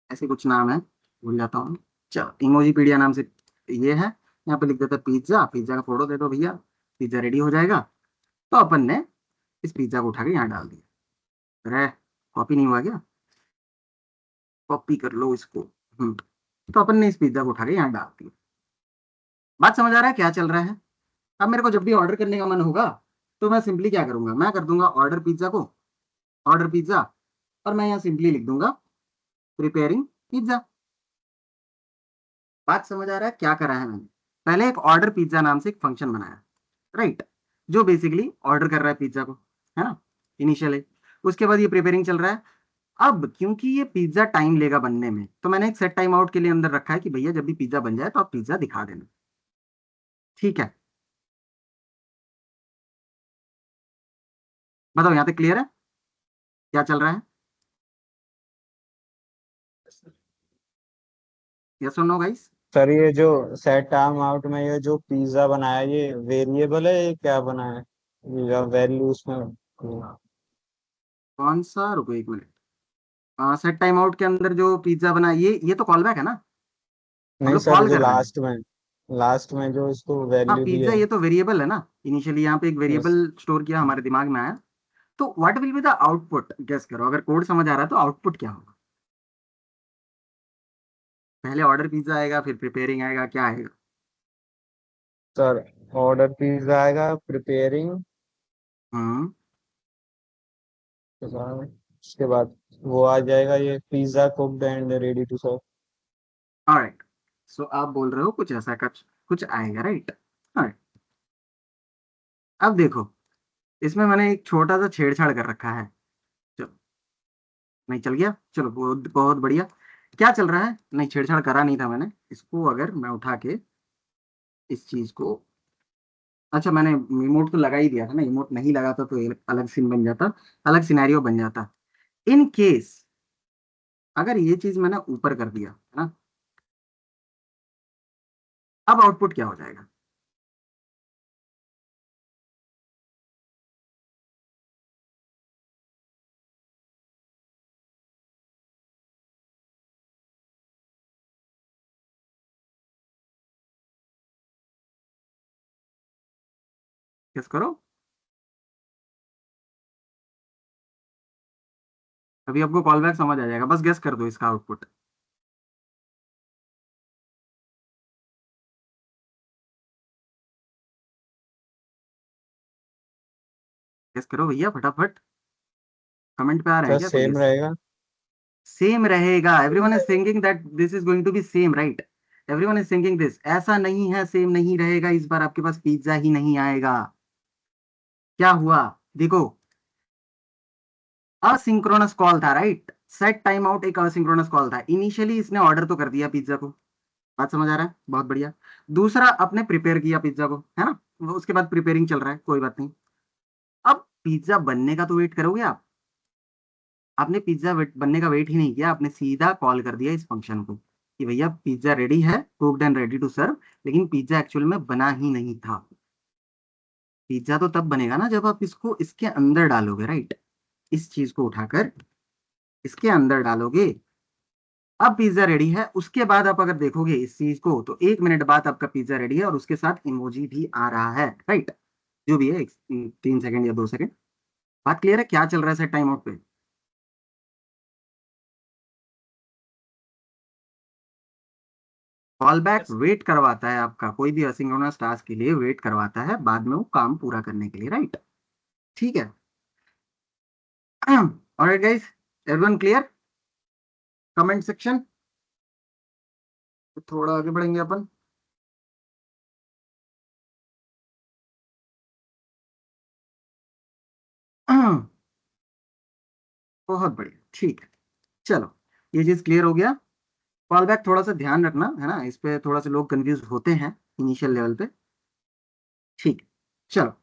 ऐसे कुछ नाम है, भूल जाता हूँ। चलो इमोजी पीडिया नाम से ये है, यहाँ पे लिख देते हैं पिज्जा, पिज्जा का फोटो दे दो भैया, पिज्जा रेडी हो जाएगा। तो अपन ने इस पिज्जा को उठा के यहाँ डाल दिया। अरे कॉपी नहीं हुआ क्या? कॉपी कर लो इसको। तो अपन ने इस पिज्जा को उठा के यहाँ डाल दिया। बात समझ आ रहा है क्या चल रहा है? अब मेरे को जब भी ऑर्डर करने का मन होगा तो मैं सिंपली क्या करूंगा, मैं कर दूंगा ऑर्डर पिज्जा को, ऑर्डर पिज्जा, और मैं यहाँ सिंपली लिख दूंगा प्रिपेयरिंग पिज्जा। बात समझ आ रहा है क्या करा है मैंने? पहले एक ऑर्डर पिज्जा नाम से एक फंक्शन बनाया, राइट, जो बेसिकली ऑर्डर कर रहा है पिज्जा को, है ना, इनिशियली। उसके बाद ये प्रिपेयरिंग चल रहा है। अब क्योंकि ये पिज्जा टाइम लेगा बनने में, तो मैंने एक सेट टाइम आउट के लिए अंदर रखा है कि भैया जब भी पिज्जा बन जाए तो आप पिज्जा दिखा देना। ठीक है, बताओ यहाँ तक क्लियर है क्या चल रहा है? यस और नो गाइस? सर ये जो सेट टाइम आउट में ये जो पिज्जा बनाया ये वेरिएबल है, ये क्या बना है, ये वैल्यू उसमें? कौन सा, रुको एक मिनट। सेट टाइम आउट के अंदर जो पिज्जा बना, ये तो कॉल बैक है ना, हम नहीं लोग सर, कॉल जो कर रहे हैं। लास्ट में जो इसको हाँ, वैल्यू दी पिज्जा है। ये तो वेरिएबल है ना, इनिशियली यहाँ पे एक यस। वेरिएबल स्टोर किया, हमारे दिमाग में आया। तो what will be the output, guess करो, अगर कोड समझ आ रहा है तो आउटपुट क्या होगा? पहले ऑर्डर पिज्जा आएगा, फिर प्रिपेयरिंग आएगा, क्या आएगा? सर ऑर्डर पिज्जा आएगा, प्रिपेयरिंग, हम्म उसके बाद वो आ जाएगा ये pizza cooked and ready to serve. Alright, so आप बोल रहे हो कुछ ऐसा, कुछ कुछ आएगा, राइट। ऑलराइट, अब देखो, इसमें मैंने एक छोटा सा छेड़छाड़ कर रखा है। चलो, नहीं चल गया, चलो बहुत बहुत बढ़िया। क्या चल रहा है? नहीं, छेड़छाड़ करा नहीं था मैंने इसको। अगर मैं उठा के इस चीज को, अच्छा मैंने इमोट तो लगा ही दिया था ना, इमोट नहीं लगाता तो एक अलग सीन बन जाता, अलग सिनेरियो बन जाता। इन केस अगर ये चीज मैंने ऊपर कर दिया है ना, अब आउटपुट क्या हो जाएगा? गेस करो, अभी आपको कॉल बैक समझ आ जाएगा, बस गेस कर दो इसका आउटपुट। गेस करो भैया फटाफट, कमेंट पे आ रहे हैं सर क्या कोई? सेम रहेगा। सेम रहेगा, everyone is thinking that this is going to be same, right. Everyone is thinking this, ऐसा नहीं है, सेम नहीं रहेगा, इस बार आपके पास पिज्जा ही नहीं आएगा। क्या हुआ? देखो, असिंक्रोनस कॉल था, राइट। सेट टाइम आउट एक असिंक्रोनस कॉल था। इनिशियली इसने ऑर्डर तो कर दिया पिज्जा को, बात समझ आ रहा है, बहुत बढ़िया। दूसरा, अपने प्रिपेयर किया पिज्जा को, है ना, उसके बाद प्रिपेयरिंग चल रहा है, कोई बात नहीं। अब पिज्जा बनने का तो वेट करोगे आप, आपने पिज्जा बनने का वेट ही नहीं किया, आपने सीधा कॉल कर दिया इस फंक्शन को कि भैया पिज्जा रेडी है, cooked and ready to serve. लेकिन पिज्जा एक्चुअल में बना ही नहीं था। पिज्जा तो तब बनेगा ना जब आप इसको इसके अंदर डालोगे, राइट। इस चीज को उठाकर इसके अंदर डालोगे, अब पिज्जा रेडी है। उसके बाद आप अगर देखोगे इस चीज को, तो 1 मिनट बाद आपका पिज्जा रेडी है और उसके साथ इमोजी भी आ रहा है, राइट। जो भी है 3 सेकंड या 2 सेकंड। बात क्लियर है क्या चल रहा है सेट टाइम आउट पे? कॉल बैक वेट करवाता है आपका, कोई भी असिंक्रोनस टास्क के लिए वेट करवाता है बाद में वो काम पूरा करने के लिए, राइट। ठीक है, alright guys, everyone clear? Comment section, थोड़ा आगे बढ़ेंगे अपन। बहुत बढ़िया, ठीक है, चलो, ये चीज क्लियर हो गया। कॉल बैक थोड़ा सा ध्यान रखना, है ना, इस पे थोड़ा सा लोग कंफ्यूज होते हैं इनिशियल लेवल पे। ठीक है, चलो,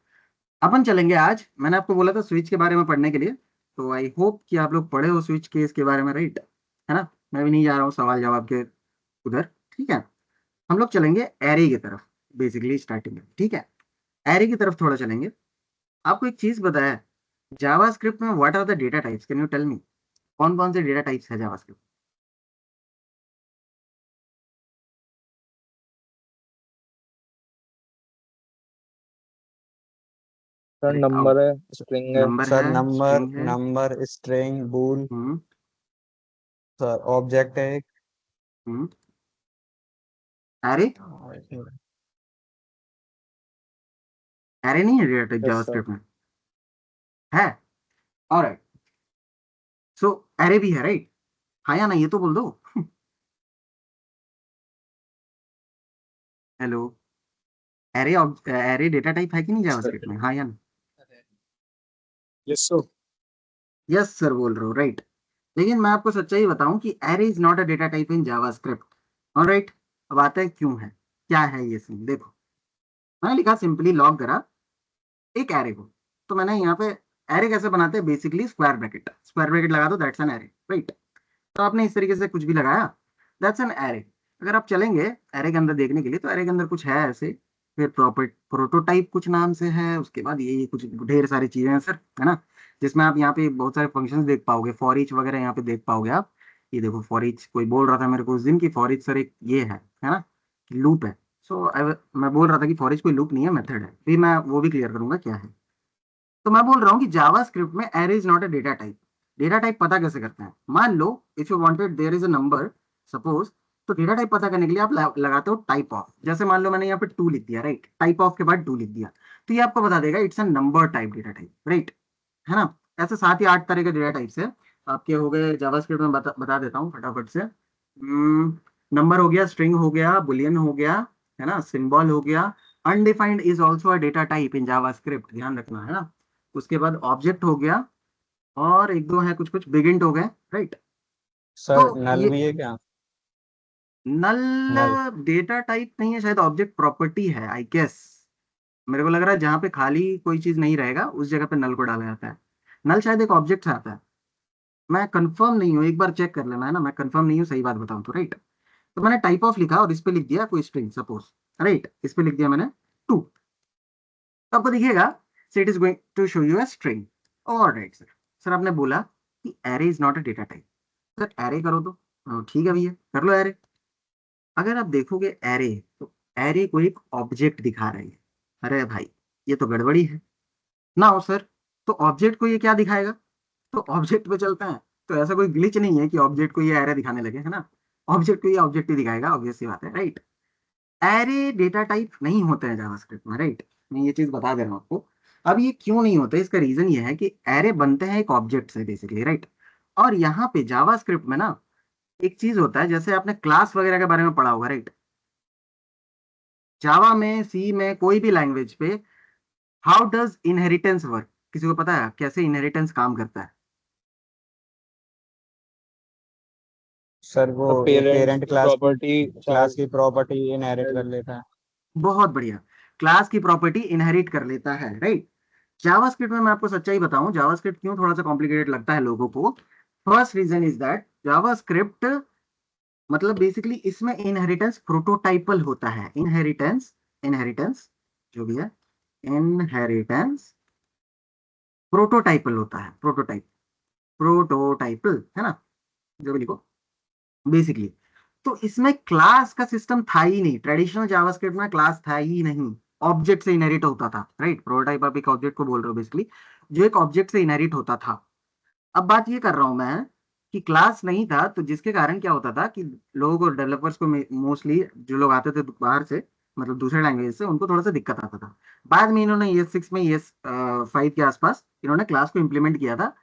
अपन चलेंगे आज, मैंने आपको बोला था स्विच के बारे में पढ़ने के लिए, तो आई होप कि आप लोग पढ़े हो स्विच केस के बारे में, राइट, है ना। मैं भी नहीं जा रहा हूँ सवाल जवाब के उधर, ठीक है। हम लोग चलेंगे एरे की तरफ, बेसिकली स्टार्टिंग में, ठीक है। एरे की तरफ थोड़ा चलेंगे। आपको एक चीज बताया, जावास्क्रिप्ट में what are the data types, can you tell me, कौन कौन से डेटा टाइप्स है जावास्क्रिप्ट? सर नंबर है, स्ट्रिंग है। नंबर सर है, नंबर स्ट्रिंग है। Number string bool hmm sir object है एक हम्म एरे एरे नहीं है data type yes sir. JavaScript में, है? ऑलराइट, सो एरे भी है, राइट? हाँ या ना, ये तो बोल दो। Hello, array array data type है कि नहीं जावास्क्रिप्ट में, हाँ या ना? Yes sir. यस सर बोल रहे हो, राइट? लेकिन मैं आपको सच्चाई बताऊं कि array is not a data type in JavaScript. Alright, अब आता है क्यों है, क्या है ये सीन। देखो, मैंने लिखा सिंपली लॉग करा एक एरे को, तो मैंने यहाँ पे एरे कैसे बनाते हैं, बेसिकली स्क्वायर ब्रैकेट लगा दो, दैट्स एन एरे, राइट? तो आपने इस तरीके से कुछ भी लगाया, दैट्स एन एरे। अगर आप चलेंगे एरे के अंदर देखने के लिए, तो एरे के अंदर कुछ है ऐसे, फिर प्रोटोटाइप कुछ नाम से है, उसके बाद ये कुछ ढेर सारी चीजें हैं सर, है ना? जिसमें आप यहाँ पे बहुत सारे फंक्शंस देख पाओगे, फॉर ईच वगैरह यहाँ पे देख पाओगे आप। ये देखो फॉर ईच, कोई बोल रहा था मेरे को उस दिन की फॉर ईच सर एक ये है ना, लूप है। सो मैं बोल रहा था कि फॉर ईच कोई लूप नहीं है, मेथड है। फिर मैं वो भी क्लियर करूंगा क्या है। तो मैं बोल रहा हूँ कि जावा स्क्रिप्ट में array is not a data type. Data type पता कैसे करते हैं, मान लो if you wanted there is a number suppose, तो डेटा टाइप पता करने के लिए आप लगाते हो टाइप ऑफ। जैसे मान लो मैंने यहाँ पे 2 लिख दिया, राइट? टाइप ऑफ के बाद 2 लिख दिया, तो ये आपको बता देगा it's a number type data type, right? है ना? ऐसे 7 या 8 तरह के डेटा टाइप्स है आपके, हो गए जावास्क्रिप्ट में। बता देता हूँ फटाफट से। नंबर हो गया, स्ट्रिंग हो गया, बुलियन हो गया, है ना, सिंबल हो गया। Undefined is also a data type in JavaScript, ध्यान रखना, है ना? उसके बाद ऑब्जेक्ट हो गया, और एक दो है कुछ कुछ बिगिंट हो गए, राइट? तो सर नल ये भी है क्या? नल नल डेटा टाइप नहीं है शायद, ऑब्जेक्ट प्रॉपर्टी है आई गेस। मेरे को लग रहा है जहां पे खाली कोई चीज नहीं रहेगा उस जगह पे नल को डाला जाता है। नल शायद एक ऑब्जेक्ट से आता है, मैं कंफर्म नहीं हूँ, एक बार चेक कर लेना, है ना? मैं कंफर्म नहीं हूँ, सही बात बताऊं तो, राइट? तो मैंने टाइप ऑफ लिखा और इस पे लिख दिया कोई स्ट्रिंग सपोज, राइट? इस पे लिख दिया मैंने 2, तो आपको दिखेगा it is going to show you a string. Alright sir, sir आपने बोला कि array is not a data type, sir array करो तो। ठीक है भैया, कर लो एरे। अगर आप देखोगे एरे, तो एरे को एक ऑब्जेक्ट दिखा रही है। अरे भाई, ये तो गड़बड़ी है ना हो सर। तो ऑब्जेक्ट को ये क्या दिखाएगा, तो ऑब्जेक्ट पे चलते हैं। तो ऐसा कोई ग्लिच नहीं है कि ऑब्जेक्ट को ये एरे दिखाने लगे, है ना? ऑब्जेक्ट को ये ऑब्जेक्ट ही दिखाएगा, ऑब्वियस सी बात है, राइट? एरे डेटा टाइप नहीं होते हैं जावास्क्रिप्ट में, राइट? मैं ये चीज बता दे रहा हूँ आपको। अब ये क्यों नहीं होते, इसका रीजन ये है कि एरे बनते हैं एक ऑब्जेक्ट से बेसिकली, राइट? और यहाँ पे जावास्क्रिप्ट में ना एक चीज होता है, जैसे आपने क्लास वगैरह के बारे में पढ़ा होगा, राइट? जावा में, सी में, कोई भी लैंग्वेज पे, हाउ डज इनहेरिटेंस वर्क? किसी को पता है कैसे इनहेरिटेंस काम करता है? सर वो पेरेंट्स पेरेंट की क्लास प्रॉपर्टी क्लास की चाइल्ड। प्रॉपर्टी इनहेरिट कर लेता है। बहुत बढ़िया, क्लास की प्रॉपर्टी इनहेरिट कर लेता है, राइट? जावास्क्रिप्ट में मैं आपको सच्चाई बताऊं, जावास्क्रिप्ट क्यों थोड़ा सा कॉम्प्लिकेटेड लगता है लोगों को। First reason is that JavaScript मतलब बेसिकली इसमें इनहेरिटेंस प्रोटोटाइपल होता है। इनहेरिटेंस, इनहेरिटेंस जो भी है, इनहेरिटेंस प्रोटोटाइपल होता है। प्रोटोटाइपल है ना, जो भी लिखो बेसिकली। तो इसमें क्लास का सिस्टम था ही नहीं, ट्रेडिशनल जावास्क्रिप्ट में क्लास था ही नहीं, ऑब्जेक्ट से इनहेरिट होता था, राइट? प्रोटोटाइप आप एक ऑब्जेक्ट को बोल रहे हो बेसिकली, जो एक ऑब्जेक्ट से इनहेरिट होता था। अब बात ये कर रहा हूं मैं कि क्लास नहीं था, तो जिसके कारण क्या होता था कि लोगों को, डेवलपर्स को, मोस्टली जो लोग आते थे बाहर से, मतलब दूसरे लैंग्वेज से, उनको थोड़ा सा दिक्कत आता था। बाद में इन्होंने ES6 में, ES5 के आसपास इन्होंने क्लास को इम्प्लीमेंट किया था।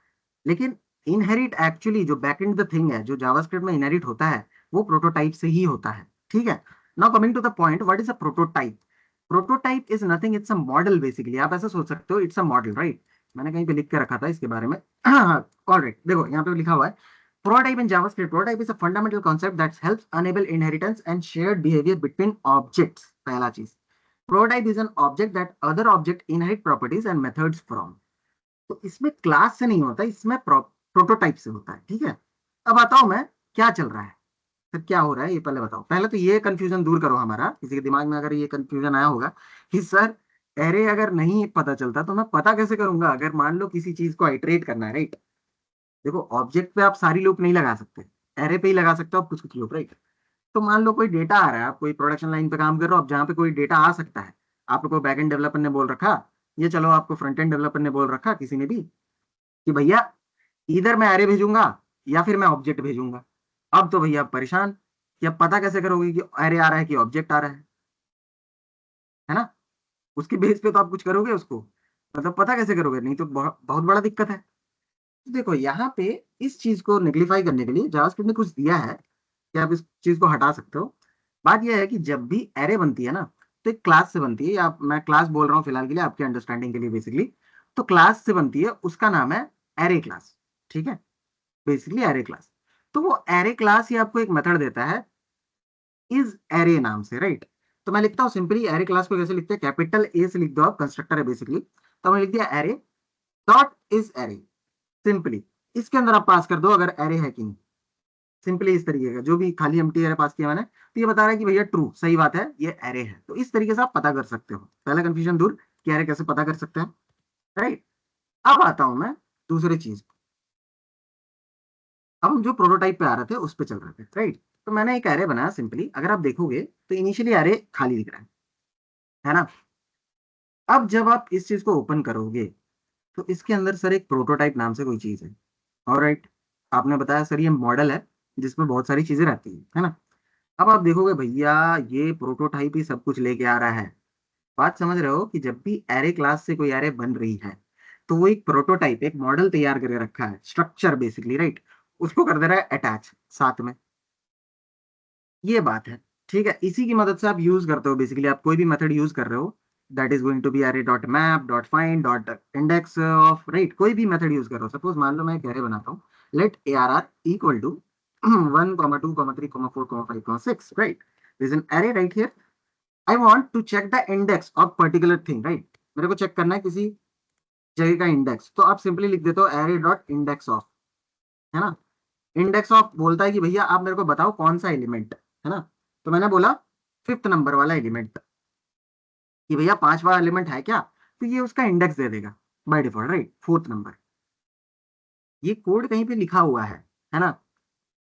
लेकिन इनहेरिट एक्चुअली जो बैक एंड द थिंग है, जो जावास्क्रिप्ट में इनहेरिट होता है, वो प्रोटोटाइप से ही होता है, ठीक है? Now coming to the point, what is a prototype? Prototype is nothing, it's a model basically. आप ऐसा सोच सकते हो, इट्स अ मॉडल, राइट? मैंने कहीं पे लिख के रखा था इसके बारे में। ऑलराइट, देखो यहाँ पे लिखा हुआ है prototype in JavaScript, prototype is a fundamental concept that helps enable inheritance and shared behaviour between objects. पहला चीज, prototype is an object that other object inherit properties and methods from. तो इसमें क्लास से नहीं होता, इसमें प्रोटोटाइप से होता है, ठीक है? अब बताओ मैं क्या चल रहा है, फिर क्या हो रहा है, ये पहले बताओ। पहले तो ये कंफ्यूजन दूर करो हमारा, किसी के दिमाग में अगर ये कंफ्यूजन आया होगा कि सर एरे अगर नहीं पता चलता तो मैं पता कैसे करूंगा, अगर मान लो किसी चीज को आइटरेट करना है, राइट? देखो ऑब्जेक्ट पे आप सारी लूप नहीं लगा सकते, एरे पे ही लगा सकते हो आप कुछ कुछ लूप, राइट? तो मान लो कोई डेटा आ रहा है, आप कोई प्रोडक्शन लाइन पे काम कर रहे हो, अब जहाँ पे कोई डेटा आ सकता है, आपको बैकएंड डेवलपर ने बोल रखा ये चलो आपको फ्रंट एंड डेवलपर ने बोल रखा किसी ने भी कि भैया इधर मैं एरे भेजूंगा या फिर मैं ऑब्जेक्ट भेजूंगा। अब तो भैया आप परेशान कि अब पता कैसे करोगे कि एरे आ रहा है कि ऑब्जेक्ट आ रहा है ना? उसके बेस पे तो आप कुछ करोगे उसको, मतलब पता कैसे करोगे, नहीं तो बहुत बहुत बड़ा दिक्कत है। तो देखो यहाँ पे इस चीज को निगलिफाई करने के लिए जावास्क्रिप्ट ने कुछ दिया है कि आप इस चीज को हटा सकते हो। बात यह है कि जब भी एरे बनती है ना तो एक क्लास से बनती है, या मैं क्लास बोल रहा हूँ फिलहाल के लिए आपके अंडरस्टैंडिंग के लिए बेसिकली। तो क्लास से बनती है, उसका नाम है एरे क्लास, ठीक है, बेसिकली एरे क्लास। तो वो एरे क्लास ही आपको एक मेथड देता है इज एरे नाम से, राइट। तो मैं लिखता हूँ सिंपली एरे क्लास को कैसे लिखते हैं, कैपिटल ए से लिख दो आप, कंस्ट्रक्टर है बेसिकली। तो मैंने लिख दिया array dot is array, simply इसके अंदर आप पास कर दो अगर एरे है कि नहीं। सिंपली इस तरीके का जो भी खाली एम्प्टी एरे पास किया मैंने, तो ये बता रहा है कि भैया ट्रू, सही बात है, ये एरे है। तो इस तरीके से आप पता कर सकते हो, पहला कंफ्यूजन दूर कि एरे कैसे पता कर सकते हैं, राइट। अब आता हूं मैं दूसरी चीज, अब हम जो प्रोटोटाइप पे आ रहे थे उस पे चल रहे थे, राइट। तो मैंने एक एरे बनाया सिंपली, अगर आप देखोगे तो इनिशियली एरे खाली दिख रहा है ना। अब जब आप इस चीज को ओपन करोगे तो इसके अंदर सर एक प्रोटोटाइप नाम से कोई चीज है, ऑलराइट। आपने बताया सर ये मॉडल है जिसमें बहुत सारी चीजें रहती है ना। अब आप देखोगे भैया ये प्रोटोटाइप ही सब कुछ लेके आ रहा है। बात समझ रहे हो कि जब भी एरे क्लास से कोई एरे बन रही है तो वो एक प्रोटोटाइप, एक मॉडल तैयार करके रखा है, स्ट्रक्चर बेसिकली, राइट, उसको कर दे रहा है अटैच साथ में। ये बात है, ठीक है। इसी की मदद से आप यूज करते हो, बेसिकली आप कोई भी मेथड यूज कर रहे हो, that is going to be array dot map dot find dot index of, right, कोई भी मेथड यूज कर रहे हो। सपोज मान लो मैं एक एरे बनाता हूँ, let a r r equal to 1, 2, 3, 4, 5, 6, right, this an array right here. I want to check the index of particular thing, right, मेरे को चेक करना है किसी जगह का इंडेक्स, तो आप सिंपली लिख देते हो एरे डॉट इंडेक्स ऑफ, है ना। इंडेक्स ऑफ बोलता है कि भैया आप मेरे को बताओ कौन सा एलिमेंट है ना। तो मैंने बोला 5th नंबर वाला एलिमेंट, कि भैया 5वां एलिमेंट है क्या, तो ये उसका इंडेक्स दे देगा by default, right, 4th number. ये कोड कहीं पे लिखा हुआ है ना,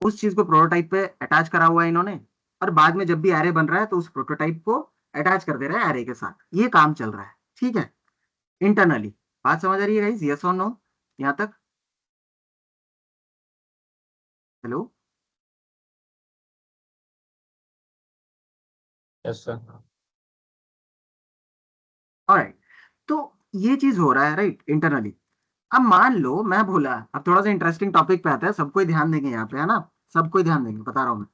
उस चीज को प्रोटोटाइप पे अटैच करा हुआ है इन्होंने, और बाद में जब भी एरे बन रहा है तो उस प्रोटोटाइप को अटैच कर दे रहा है एरे के साथ। ये काम चल रहा है, ठीक है, इंटरनली। बात समझ आ रही है गाइस, यस और नो यहाँ तक? Hello, yes sir. ऑलराइट। तो ये चीज हो रहा है, राइट, इंटरनली। अब मान लो मैं भूला, अब थोड़ा सा इंटरेस्टिंग टॉपिक पे आता है, सबको ध्यान देंगे यहाँ पे, है ना, सबको ध्यान देंगे, बता रहा हूँ मैं।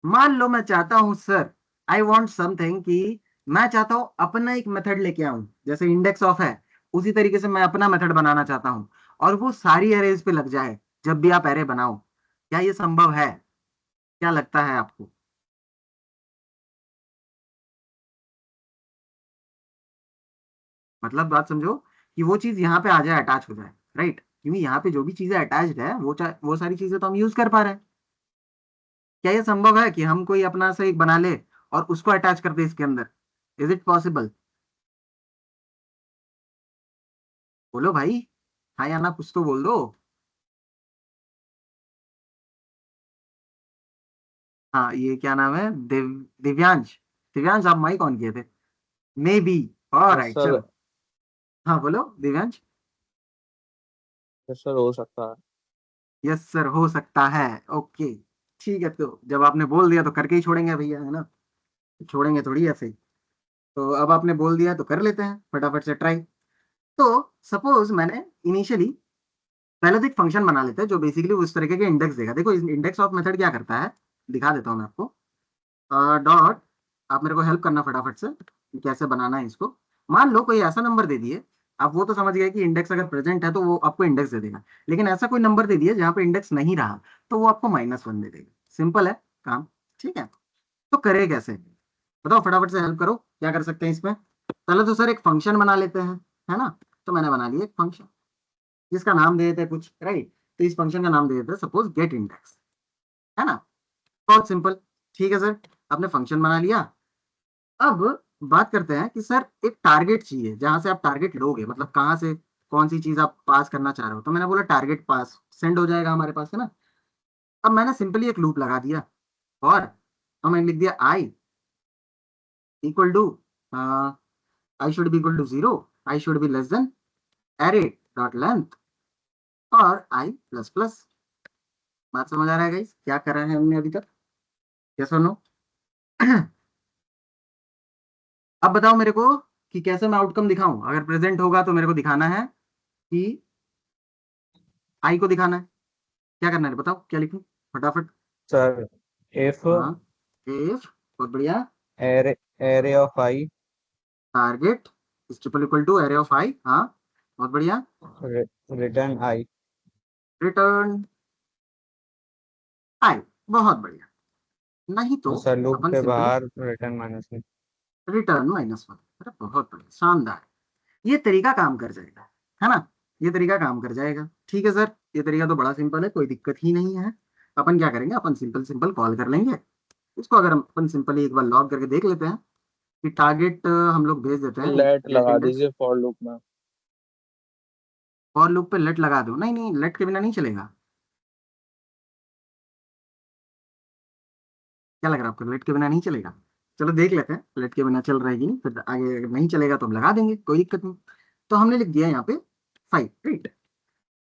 मान लो मैं चाहता हूँ सर, आई वॉन्ट समथिंग, कि मैं चाहता हूँ अपना एक मेथड लेके आऊं, जैसे इंडेक्स ऑफ है उसी तरीके से मैं अपना मेथड बनाना चाहता हूँ, और वो सारी एरेज पे लग जाए जब भी आप एरे बनाओ। क्या ये संभव है? क्या लगता है आपको? मतलब बात समझो कि वो चीज यहाँ पे आ जाए, अटैच हो जाए, राइट, क्योंकि यहाँ पे जो भी चीजें अटैच्ड है वो सारी चीजें तो हम यूज कर पा रहे हैं। क्या ये संभव है कि हम कोई अपना से एक बना ले और उसको अटैच कर दे इसके अंदर? Is it possible? बोलो भाई, हाँ या ना, कुछ तो बोल दो। हाँ, ये क्या नाम है, दिव्यांश। दिव्यांश आप माइक ऑन किए थे, may be. Yes alright, sir. चलो, हाँ बोलो दिव्यांश। यस सर, हो सकता है। यस सर, हो सकता है, ओके, ठीक है। तो जब आपने बोल दिया तो करके ही छोड़ेंगे भैया, है ना, छोड़ेंगे थोड़ी ऐसे ही। तो अब आपने बोल दिया तो कर लेते हैं फटाफट से ट्राई। तो सपोज मैंने इनिशियली, पहले तो एक फंक्शन बना लेते हैं जो बेसिकली उस तरीके के इंडेक्स देगा। देखो इंडेक्स ऑफ मेथड क्या करता है, दिखा देता हूँ मैं आपको। डॉट, आप मेरे को हेल्प करना फटाफट से कि कैसे बनाना है इसको। मान लो कोई ऐसा नंबर दे दिए, आप वो तो समझ गए कि इंडेक्स अगर प्रेजेंट है तो वो आपको इंडेक्स दे देगा, लेकिन ऐसा कोई नंबर दे दिए जहाँ पे इंडेक्स नहीं रहा तो वो आपको -1 दे देगा। सिंपल है काम, ठीक है। तो करे कैसे, बताओ फटाफट से, हेल्प करो, क्या कर सकते हैं इसमें। पहले तो सर एक फंक्शन बना लेते हैं, है ना। तो मैंने बना लिया एक फंक्शन जिसका नाम दे देते हैं कुछ, राइट। तो इस फंक्शन का नाम दे देते हैं सपोज गेट इंडेक्स, है ना, बहुत सिंपल। ठीक है सर, आपने फंक्शन बना लिया। अब बात करते हैं कि सर एक टारगेट चाहिए जहां से आप टारगेट लोगे, मतलब कहाँ से कौन सी चीज आप पास करना चाह रहे हो। तो मैंने बोला टारगेट पास सेंड हो जाएगा हमारे पास, है ना। अब मैंने सिंपली एक लूप लगा दिया, और अब मैंने लिख दिया I equal to, I should be equal to 0, I should be less than array dot length और आई प्लस प्लस। बात समझ आ रहा है गाइस क्या कर रहे हैं हमने अभी तक? यस और नो? अब बताओ मेरे को कि कैसे मैं आउटकम दिखाऊं। अगर प्रेजेंट होगा तो मेरे को दिखाना है कि आई को दिखाना है। क्या करना है बताओ, क्या लिखूं फटाफट? सर इफ हाँ, इफ, बहुत बढ़िया, array of I target is triple equal to array of I. हाँ, बहुत बढ़िया, रिटर्न आई। रिटर्न आई। बहुत बढ़िया। नहीं तो सर लूप अपन के सिंपली बाहर रिटर्न माइनस में। Return minus one. अरे बहुत बढ़िया, शानदार। ये तरीका काम कर जाएगा, है ना? ये तरीका काम कर जाएगा। ठीक है सर, ये तरीका तो बड़ा सिंपल है, कोई दिक्कत ही नहीं है। अपन क्या करेंगे, अपन सिंपल सिंपल कॉल कर लेंगे इसको। अगर हम अपन सिंपली एक बार लॉग करके देख लेते हैं कि टारगेट हम लोग भेज देते हैं लेट गेट लगा इंडेक्स। दीजिए फॉर लूप में। फॉर लूप पे लेट लगा दो? नहीं नहीं, लेट के बिना नहीं चलेगा। क्या लग रहा है आपको, लेट के बिना नहीं चलेगा? चलो देख लेते हैं, लेट के बिना चल रहा है कि नहीं, फिर आगे अगर नहीं चलेगा तो हम लगा देंगे, कोई दिक्कत नहीं। तो हमने लिख दिया यहाँ पे 5, right?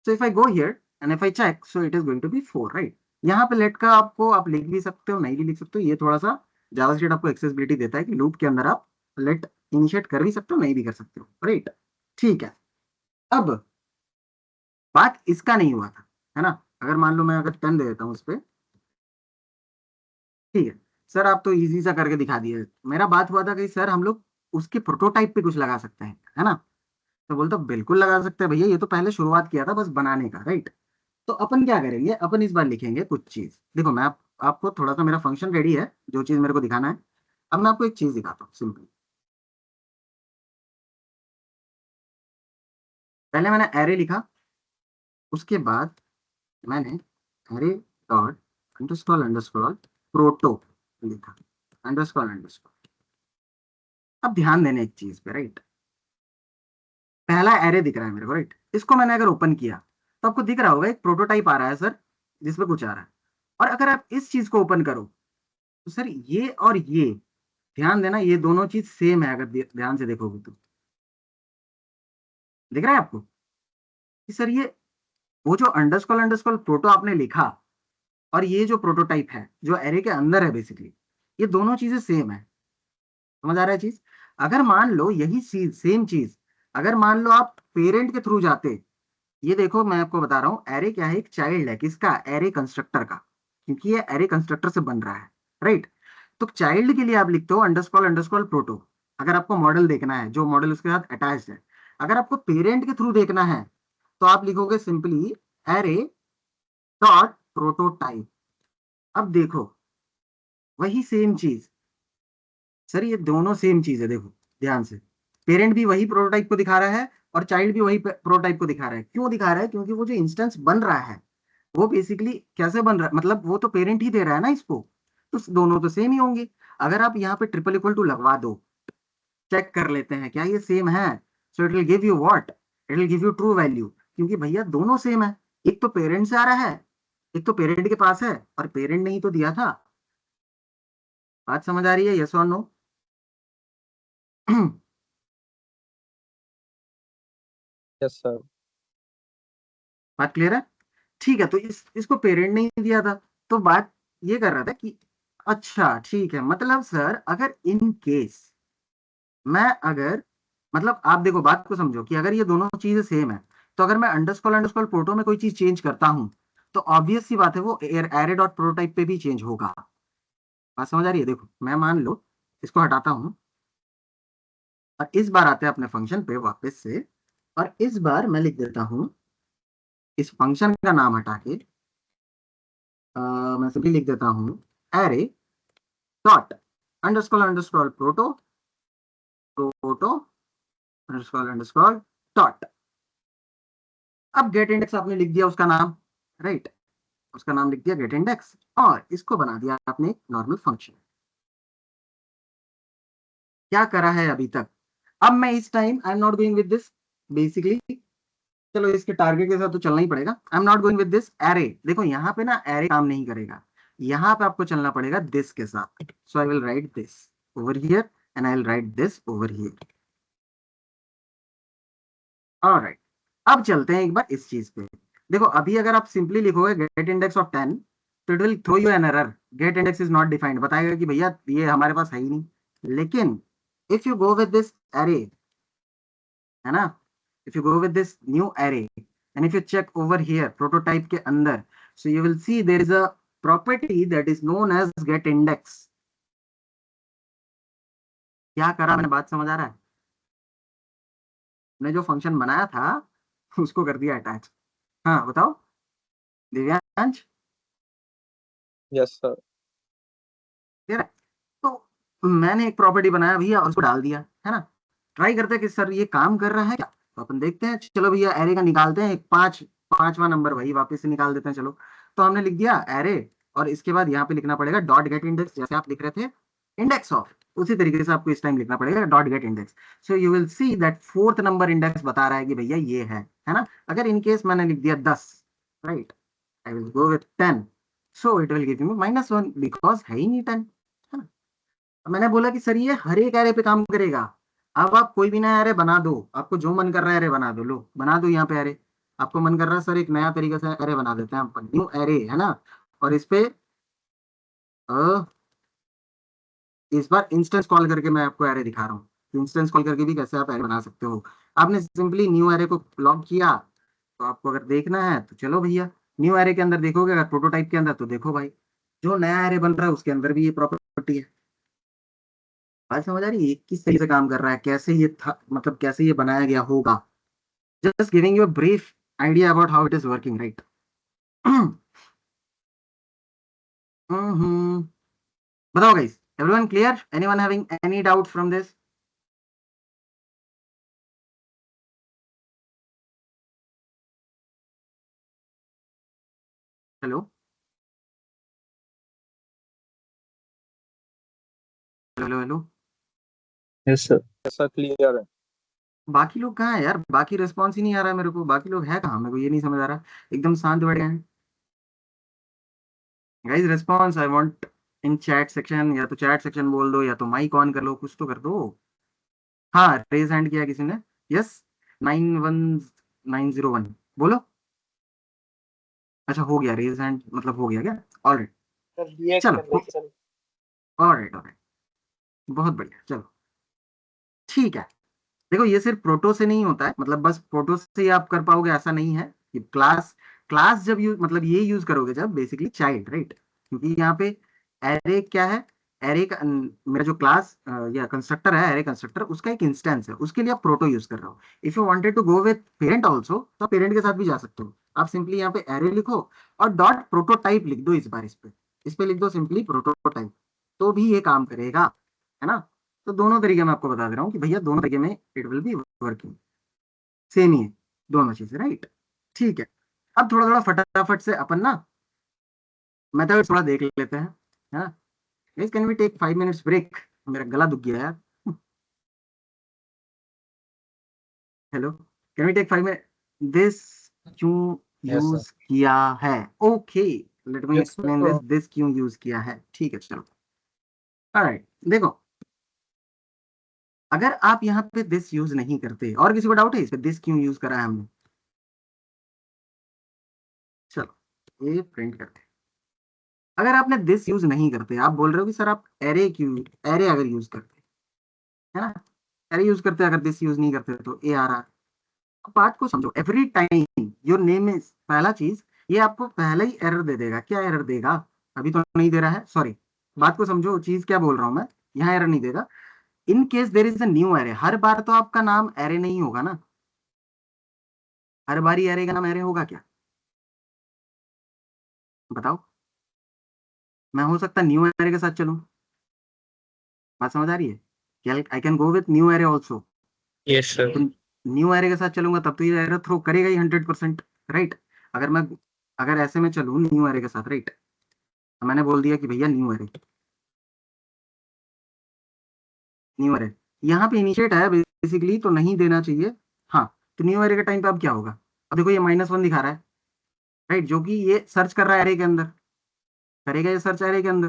So if I go here and if I check, so it is going to be 4, right? यहाँ पे लेट का आपको आप लिख भी सकते हो, नहीं भी लिख सकते हो। ये थोड़ा सा जावास्क्रिप्ट आपको एक्सेसिबिलिटी देता है कि लूप के अंदर आप लेट इनिशिएट कर भी सकते हो, नहीं भी कर सकते हो, राइट? ठीक है। अब बात इसका नहीं हुआ था, है ना? अगर मान लो मैं अगर 10 दे देता हूँ उस पर, ठीक है सर, आप तो इजी सा करके दिखा दिए। मेरा बात हुआ था कि सर हम लोग उसके प्रोटोटाइप पे कुछ लगा सकते हैं, है ना? तो बोलता बिल्कुल लगा सकते हैं भैया, ये तो पहले शुरुआत किया था बस बनाने का, राइट? तो अपन क्या करेंगे, अपन इस बार लिखेंगे कुछ चीज। देखो मैं आपको थोड़ा सा, मेरा फंक्शन रेडी है, जो चीज मेरे को दिखाना है। अब मैं आपको एक चीज दिखाता हूँ सिंपल। पहले मैंने एरे लिखा, उसके बाद मैंने array dot underscore underscore proto लिखा, अंडरस्कोर अंडरस्कोर। अब ध्यान देने एक चीज पे, राइट? पहला एरे दिख रहा है मेरे को, राइट? इसको मैंने अगर ओपन किया तो आपको दिख रहा होगा एक प्रोटोटाइप आ रहा है सर, जिसमें कुछ आ रहा है। और अगर आप इस चीज को ओपन करो तो सर ये और ये, ध्यान देना, ये दोनों चीज सेम है। अगर ध्यान से देखोगे तो दिख रहा है आपको कि सर ये वो जो अंडरस्कोर अंडरस्कोर प्रोटो आपने लिखा और ये जो प्रोटोटाइप है जो एरे के अंदर है, बेसिकली ये दोनों चीजें सेम है। समझ आ रहा है चीज? अगर मान लो यही चीज, सेम चीज, अगर मान लो आप पेरेंट के थ्रू जाते, ये देखो मैं आपको बता रहा हूँ, एरे क्या है, एक चाइल्ड है किसका, एरे कंस्ट्रक्टर का, क्योंकि ये एरे कंस्ट्रक्टर से बन रहा है, राइट? तो चाइल्ड के लिए आप लिखते हो अंडरस्कोर अंडरस्कोर प्रोटो, अगर आपको मॉडल देखना है, जो मॉडल उसके साथ अटैच्ड है। अगर आपको पेरेंट के थ्रू देखना है तो आप लिखोगे सिंपली एरे डॉट प्रोटोटाइप। अब देखो वही सेम चीज, सर ये दोनों सेम चीज है, देखो ध्यान से। पेरेंट भी वही प्रोटोटाइप को दिखा रहा है और चाइल्ड भी वही प्रोटोटाइप को दिखा रहा है। क्यों दिखा रहा है? क्योंकि वो जो इंस्टेंस बन रहा है वो बेसिकली कैसे बन रहा है, मतलब वो तो पेरेंट ही दे रहा है ना इसको, तो दोनों तो सेम ही होंगे। अगर आप यहाँ पे ट्रिपल इक्वल टू लगवा दो, चेक कर लेते हैं क्या ये सेम है। So it will give you what, it will give you true value, क्योंकि भैया दोनों सेम है। एक तो पेरेंट से आ रहा है, एक तो पेरेंट के पास है, और पेरेंट ने ही तो दिया था। बात समझ आ रही है, यस और नो? Yes sir. बात क्लियर है? ठीक है, तो इसको पेरेंट ने ही दिया था। तो बात ये कर रहा था कि अच्छा ठीक है, मतलब सर अगर इन केस मैं अगर, मतलब आप देखो बात को समझो कि अगर ये दोनों चीजें सेम है, तो अगर मैं अंडरस्कोर अंडरस्कोर प्रोटो में कोई चीज चेंज करता हूं तो ऑब्वियस सी बात है वो एरे डॉट प्रोटोटाइप पे भी चेंज होगा। बात समझ आ रही है? देखो मैं मान लो इसको हटाता हूं और इस बार आते हैं अपने फंक्शन पे वापस से, और इस बार मैं लिख देता हूं इस फंक्शन का नाम हटा के मैं सभी लिख देता हूं array dot underscore underscore proto, proto underscore underscore dot. अब गेट इंडेक्स आपने लिख दिया उसका नाम, राइट? उसका नाम लिख दिया गेट इंडेक्स, और इसको बना दिया आपने नॉर्मल फंक्शन। क्या करा है अभी तक? अब मैं इस time I am not going with this, basically चलो इसके टारगेट के साथ तो चलना ही पड़ेगा। I am not going with this array. देखो यहाँ पे ना एरे काम नहीं करेगा, यहाँ पे आपको चलना पड़ेगा दिस के साथ। So I will write this over here and I will write this over here. Alright, अब चलते हैं एक बार इस चीज पे। देखो अभी अगर आप सिंपली लिखोगे गेट इंडेक्स ऑफ 10 तो it will throw you an error, get index is not defined, बताएगा कि भैया ये हमारे पास है ही नहीं। लेकिन if you go with this array, है ना, if you go with this new array and if you check over here prototype के अंदर, so you will see there is a property that is known as get index. क्या करा मैंने, बात समझ आ रहा है? मैंने जो फंक्शन बनाया था उसको कर दिया अटैच। हाँ बताओ दिव्यांश। Yes sir. क्लियर है? तो मैंने एक प्रॉपर्टी बनाया भैया और उसको डाल दिया, है ना। ट्राई करते हैं कि सर ये काम कर रहा है क्या, तो अपन देखते हैं। चलो भैया एरे का निकालते हैं, एक पांचवा नंबर भाई वापस से निकाल देते हैं। चलो तो हमने लिख दिया एरे, और इसके बाद यहाँ पे लिखना पड़ेगा डॉट गेट इंडेक्स, जैसे आप लिख रहे थे इंडेक्स ऑफ, उसी तरीके से आपको इस टाइम लिखना पड़ेगा dot gate index. So you will see that 4th number index बता रहा है कि भैया ये है ना। अगर इन केस मैंने लिख दिया 10, right, I will go with 10, so it will give me -1 because है ही नहीं 10। मैंने बोला कि सर ये हर एक एरे पे काम करेगा। अब आप कोई भी नया एरे बना दो, आपको जो मन कर रहा है एरे बना दो, लो बना दो यहाँ पे एरे। आपको मन कर रहा है सर एक नया तरीके से एरे बना देते हैं हम, न्यू एरे, है ना। और इस पे इस बार इंस्टेंस कॉल करके मैं आपको एरे दिखा रहा हूँ, इंस्टेंस कॉल करके भी कैसे आप एरे बना सकते हो। आपने सिंपली न्यू एरे को लॉग किया, तो आपको अगर देखना है तो चलो भैया न्यू एरे के अंदर देखोगे, अगर प्रोटोटाइप के अंदर तो देखो भाई जो नया एरे बन रहा है उसके अंदर भी ये प्रॉपर्टी है। बात समझ आ रही है किस तरीके से काम कर रहा है, कैसे ये था, मतलब कैसे ये बनाया गया होगा। Just giving you a brief idea about how it is working, right. बताओ guys, everyone clear, anyone having any doubt from this? Hello hello hello, yes sir. Yes sir, clear है। बाकी लोग कहाँ है यार, बाकी रिस्पॉन्स ही नहीं आ रहा है मेरे को, बाकी लोग है कहाँ, मेरे को ये नहीं समझ आ रहा, एकदम शांत बैठ गए हैं। Guys response I want in chat section, या तो चैट सेक्शन बोल दो या तो माइक ऑन कर लो, कुछ तो कर दो। हाँ रेज हैंड किया किसी ने, यस 91901 बोलो। अच्छा हो गया रेज हैंड, मतलब हो गया क्या? ऑलराइट, सर रिएक्ट चलो कर रही थी सर। ऑलराइट ऑलराइट, बहुत बढ़िया, चलो ठीक है। देखो ये सिर्फ प्रोटो से नहीं होता है, मतलब बस प्रोटो से ही आप कर पाओगे ऐसा नहीं है। कि क्लास क्लास जब यूज, मतलब ये यूज करोगे जब बेसिकली चाइल्ड, राइट, क्योंकि यहाँ पे एरे क्या है, एरे का मेरा जो क्लास या कंस्ट्रक्टर है, एरे कंस्ट्रक्टर, उसका एक इंस्टेंस है, उसके लिए आप प्रोटो यूज कर रहे हो। If you wanted to go with parent also, तो पेरेंट के साथ भी जा सकते हो। आप सिंपली यहाँ पे एरे लिखो और डॉट प्रोटोटाइप लिख दो, इस बार इस पे लिख दो सिंपली प्रोटोटाइप, तो भी ये काम करेगा, है ना। तो दोनों तरीके मैं आपको बता दे रहा हूँ कि भैया दोनों तरीके में it will be working, same ही है दोनों चीजें, राइट। ठीक है, अब थोड़ा थोड़ा फटाफट से अपन ना मेथड थोड़ा देख लेते हैं, है ना। Guys can we take 5 minutes break, मेरा गला दुख गया यार। Hello, can we take 5 minute, this क्यों यस सर। यूज किया है? Okay, let me Yes, explain sir. This क्यों यूज किया है, ठीक है चलो। ऑलराइट देखो, अगर आप यहाँ पे दिस यूज नहीं करते, और किसी को डाउट है इस पे दिस क्यों यूज करा है हमने? चलो ये प्रिंट करते हैं। अगर आपने दिस यूज नहीं करते, आप बोल रहे हो कि सर आप एरे क्यों, एरे अगर यूज करते, है ना, एरे यूज करते अगर दिस यूज नहीं करते तो ए आ रहा। अब बात को समझो, every time your name is, पहला चीज ये आपको पहले ही एरर दे देगा। क्या एरर देगा? अभी तो नहीं दे रहा है, सॉरी, बात को समझो, चीज क्या बोल रहा हूं मैं, यहाँ एरर नहीं देगा। In case there is a new array, हर बार तो आपका नाम एरे नहीं होगा ना, हर बार ही एरे का नाम एरे होगा क्या? बताओ, मैं हो सकता न्यू एरे के साथ चलूं, बात समझ आ रही है? I can go with new array also. Yes sir. तो न्यू एरे के साथ चलूंगा तब तो ये एरर थ्रो करेगा ही 100%, राइट। अगर मैं, अगर ऐसे में चलूं न्यू एरे के साथ, राइट, मैंने बोल दिया कि भैया न्यू एरे, न्यू एरे यहाँ पे इनिशिएट है बेसिकली, तो नहीं देना चाहिए। हाँ, तो न्यू एरे के टाइम पे अब क्या होगा? अब देखो ये -1 दिखा रहा है, राइट, जो कि ये सर्च कर रहा है एरे के अंदर, करेगा ये सर्च एरे के अंदर,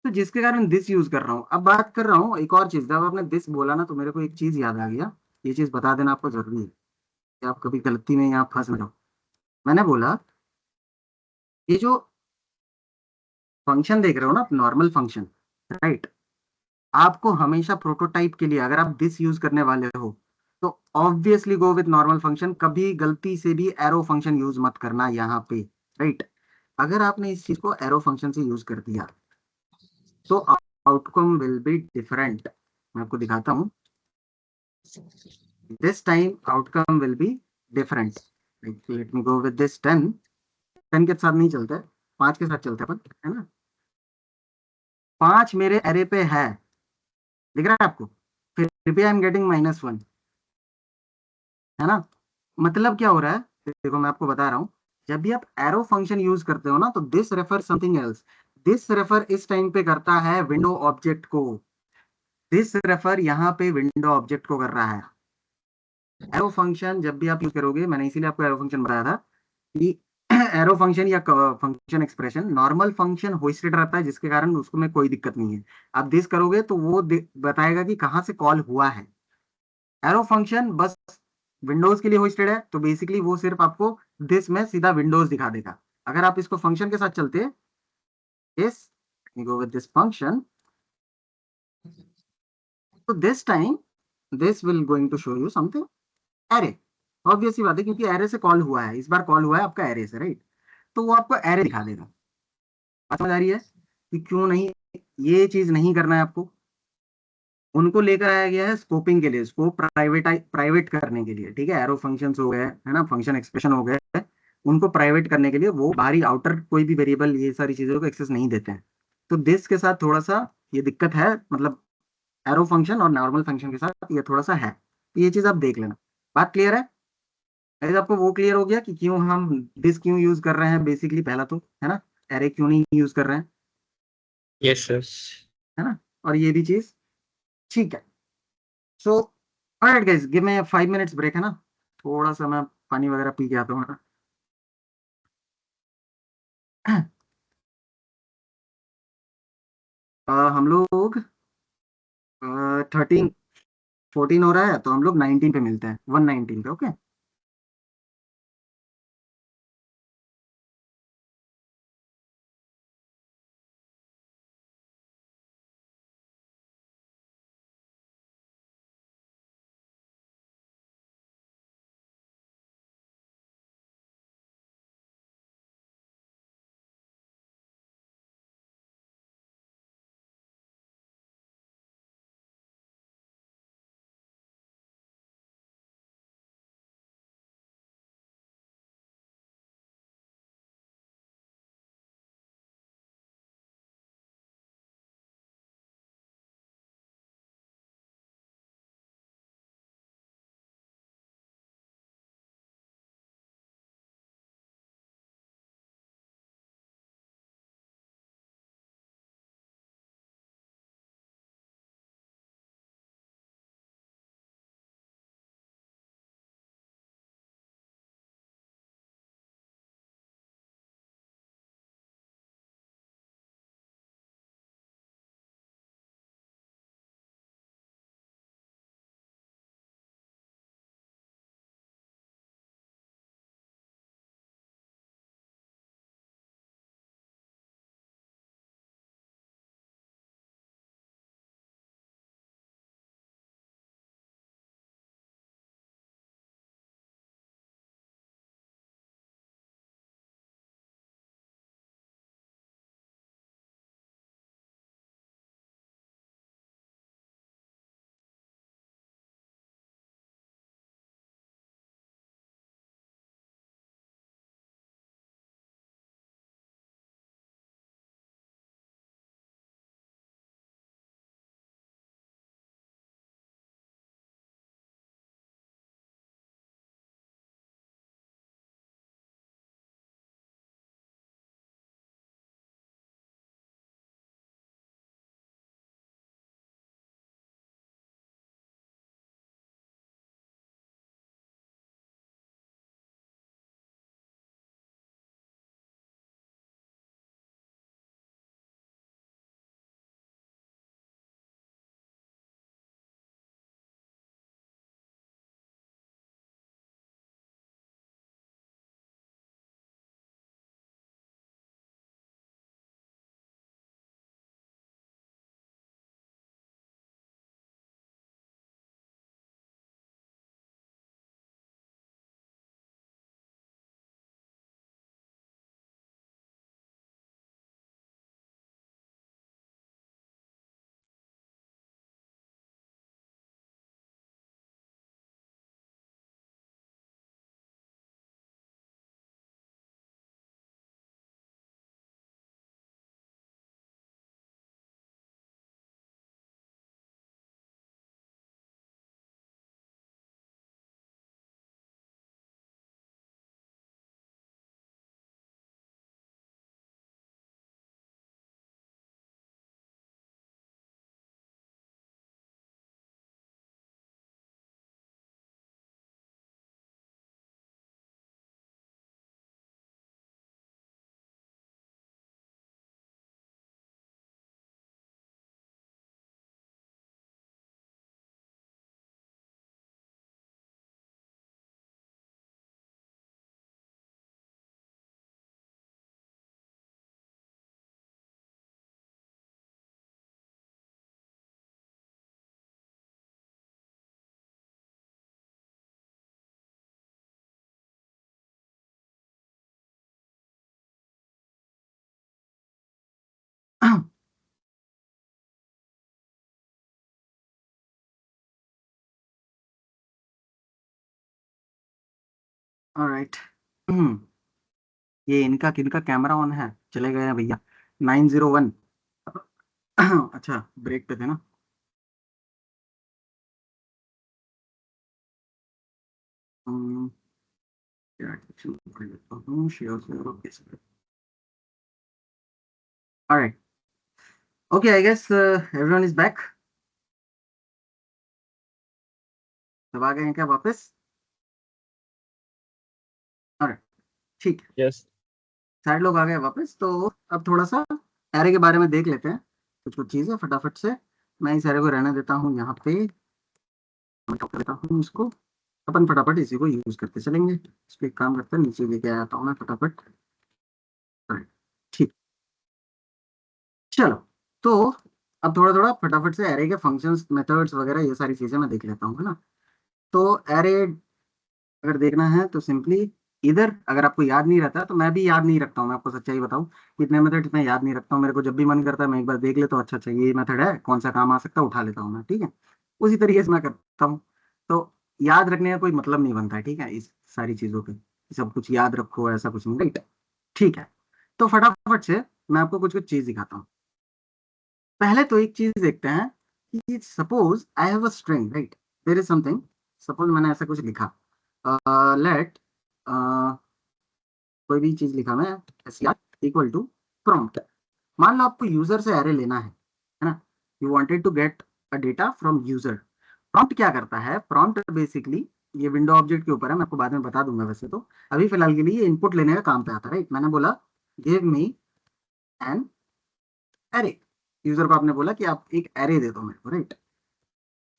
तो जिसके कारण दिस यूज कर रहा हूँ। अब बात कर रहा हूँ एक और चीज, जब आपने दिस बोला ना तो मेरे को एक चीज याद आ गया ये चीज बता देना आपको जरूरी है कि आप कभी गलती में यहाँ फंस ना जाओ। मैंने बोला ये जो फंक्शन देख रहे हो ना, नॉर्मल फंक्शन, राइट, आपको हमेशा प्रोटोटाइप के लिए अगर आप दिस यूज करने वाले हो तो obviously go with normal function, कभी गलती से भी एरो फंक्शन यूज मत करना यहाँ पे, राइट। अगर आपने इस चीज को एरो फंक्शन से यूज कर दिया तो आउटकम विल बी डिफरेंट। मैं आपको दिखाता हूँ, this time outcome will be different. Late me go with this 10, 10 के साथ नहीं चलता है, 5 के साथ चलता है, पर है ना, 5 मेरे एरे पे है, दिख रहा है आपको, फिर भी आई एम गेटिंग -1, है ना। मतलब क्या हो रहा है, देखो मैं आपको बता रहा हूँ, जब भी आप एरो फंक्शन यूज करते हो ना तो this refer something else, this refer इस टाइम पे करता है विंडो ऑब्जेक्ट को, दिस रेफर यहाँ पे विंडो ऑब्जेक्ट को कर रहा है। एरो फंक्शन जब भी आप यूज करोगे, मैंने इसीलिए आपको एरो फंक्शन बताया था कि एरो फंक्शन या function expression, normal function hosted रहता है जिसके कारण उसको में कोई दिक्कत नहीं है। आप दिस करोगे तो वो बताएगा कि कहाँ से कॉल हुआ है। एरो फंक्शन बस विंडोज के लिए होस्टेड है, तो बेसिकली वो सिर्फ आपको दिस में सीधा विंडोज दिखा देगा। अगर आप इसको फंक्शन के साथ चलते, इस गो विद दिस फंक्शन, तो this time this will going to show you something array. Obvious सी बात है, क्योंकि एरे से कॉल हुआ है, इस बार कॉल हुआ है आपका एरे से, राइट, तो वो आपको एरे दिखा देगा। बात समझ आ रही है कि क्यों नहीं ये चीज नहीं करना है आपको। उनको लेकर आया गया है स्कोपिंग के लिए, इसको प्राइवेट करने के लिए, ठीक है। एरो फंक्शंस हो गए, है ना, फंक्शन एक्सप्रेशन हो गए, उनको प्राइवेट करने के लिए वो बाहरी आउटर कोई भी वेरिएबल ये सारी चीजों को एक्सेस नहीं देते हैं। तो दिस के साथ थोड़ा सा ये दिक्कत है, मतलब एरो फंक्शन और नॉर्मल फंक्शन के साथ ये थोड़ा सा है, तो ये चीज आप देख लेना। बात क्लियर है? अगर आपको वो क्लियर हो गया कि क्यों हम दिस क्यों यूज कर रहे हैं, बेसिकली पहला तो, है ना, एरे क्यों नहीं यूज कर रहे हैं, Yes, sir. है ना, और ये भी चीज ठीक है। So alright guys, give me 5 minutes break, है ना, थोड़ा सा मैं पानी वगैरह पी के आता हूँ, है ना। हम लोग 13 14 हो रहा है, तो हम लोग 19 पे मिलते हैं, 119 पे, ओके। ऑलराइट। ये इनका किनका कैमरा ऑन है? चले गए हैं भैया 901। अच्छा ब्रेक पे थे ना। Alright okay I guess everyone is back. सब आ गए हैं क्या वापस? ऑलराइट ठीक है, यस सारे लोग आ गए वापस। तो अब थोड़ा सा एरे के बारे में देख लेते हैं कुछ कुछ चीजें फटाफट से। मैं इस एरे को रहने देता हूँ यहाँ पे, मैं कर देता हूँ इसको। अपन फटाफट इसी को यूज करते चलेंगे। इस पे एक काम करते हैं, नीचे लेके आता हूँ मैं फटाफट। ठीक, चलो। तो अब थोड़ा थोड़ा फटाफट से एरे के फंक्शंस मेथड्स वगैरह ये सारी चीजें मैं देख लेता हूँ, है ना। तो एरे अगर देखना है तो सिंपली इधर, अगर आपको याद नहीं रहता तो मैं भी याद नहीं रखता हूँ, मैं आपको सच्चाई बताऊँ, कितने मेथड इतना याद नहीं रखता हूँ। मेरे को जब भी मन करता है मैं एक बार देख लेता हूँ, अच्छा अच्छा ये मेथड है, कौन सा काम आ सकता है, उठा लेता हूँ मैं, ठीक है। उसी तरीके से मैं करता हूँ। तो याद रखने का कोई मतलब नहीं बनता है, ठीक है, इस सारी चीजों पे सब कुछ याद रखो ऐसा कुछ नहीं, राइट। ठीक है, तो फटाफट से मैं आपको कुछ कुछ चीज दिखाता हूँ। पहले तो एक चीज देखते हैं कि suppose I have a string, right, there is something. Suppose मैंने ऐसा कुछ लिखा, लेट कोई भी चीज लिखा मैं, इक्वल टू प्रॉम्प्ट। मान लो आपको यूजर से एरे लेना है ना। You wanted to get a data from user. Prompt क्या करता है? प्रॉम्प्ट बेसिकली ये विंडो ऑब्जेक्ट के ऊपर है, मैं आपको बाद में बता दूंगा वैसे तो। अभी फिलहाल के लिए ये इनपुट लेने का काम पे आता है, राइट। मैंने बोला give me an array, user को आपने बोला कि आप एक एरे दे दो मेरे को, राइट।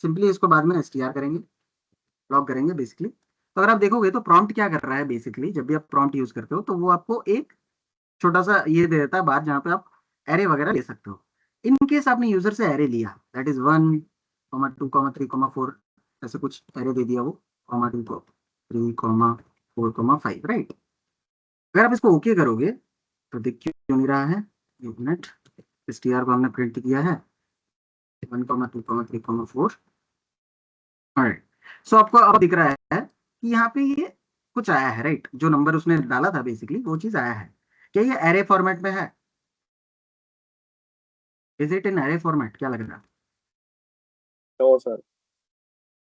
सिंपली इसको बाद में str करेंगे, लॉग करेंगे बेसिकली। तो अगर आप देखोगे तो प्रॉम्प्ट क्या कर रहा है बेसिकली, जब भी आप प्रॉम्प्ट यूज करते हो तो वो आपको एक छोटा सा ये दे देता है बाहर, जहाँ पे आप एरे वगैरह ले सकते हो। इन केस आपने यूजर से एरे लिया, दैट इज 1, 2, 3, 4, ऐसे कुछ एरे दे दिया वो, 2, 3, 4, 5, राइट। अगर आप इसको ओके करोगे तो देख क्यों नहीं रहा है, एक मिनट। str को हमने प्रिंट किया है 1, 2, 3, 4। ऑलराइट, सो आपको अब दिख रहा है कि यहाँ पे ये कुछ आया है, राइट। जो नंबर उसने डाला था बेसिकली वो चीज आया है। क्या ये एरे फॉर्मेट में है? Is it in array format? क्या लग रहा है? No sir.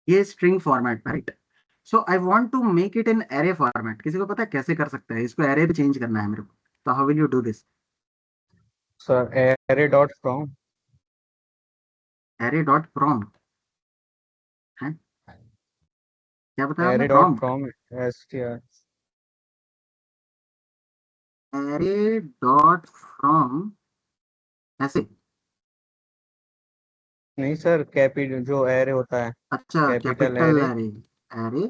ये string format, right. So I want to make it in array format. किसी को पता है कैसे कर सकते हैं इसको? एरे पे चेंज करना है मेरे को, तो how will you do this? Sir array dot from array dot prompt है, क्या बताया आपने? Array dot prompt, from str array dot from, ऐसे? नहीं सर, कैपिटल जो एरे होता है, अच्छा, capital capital array. Array. Array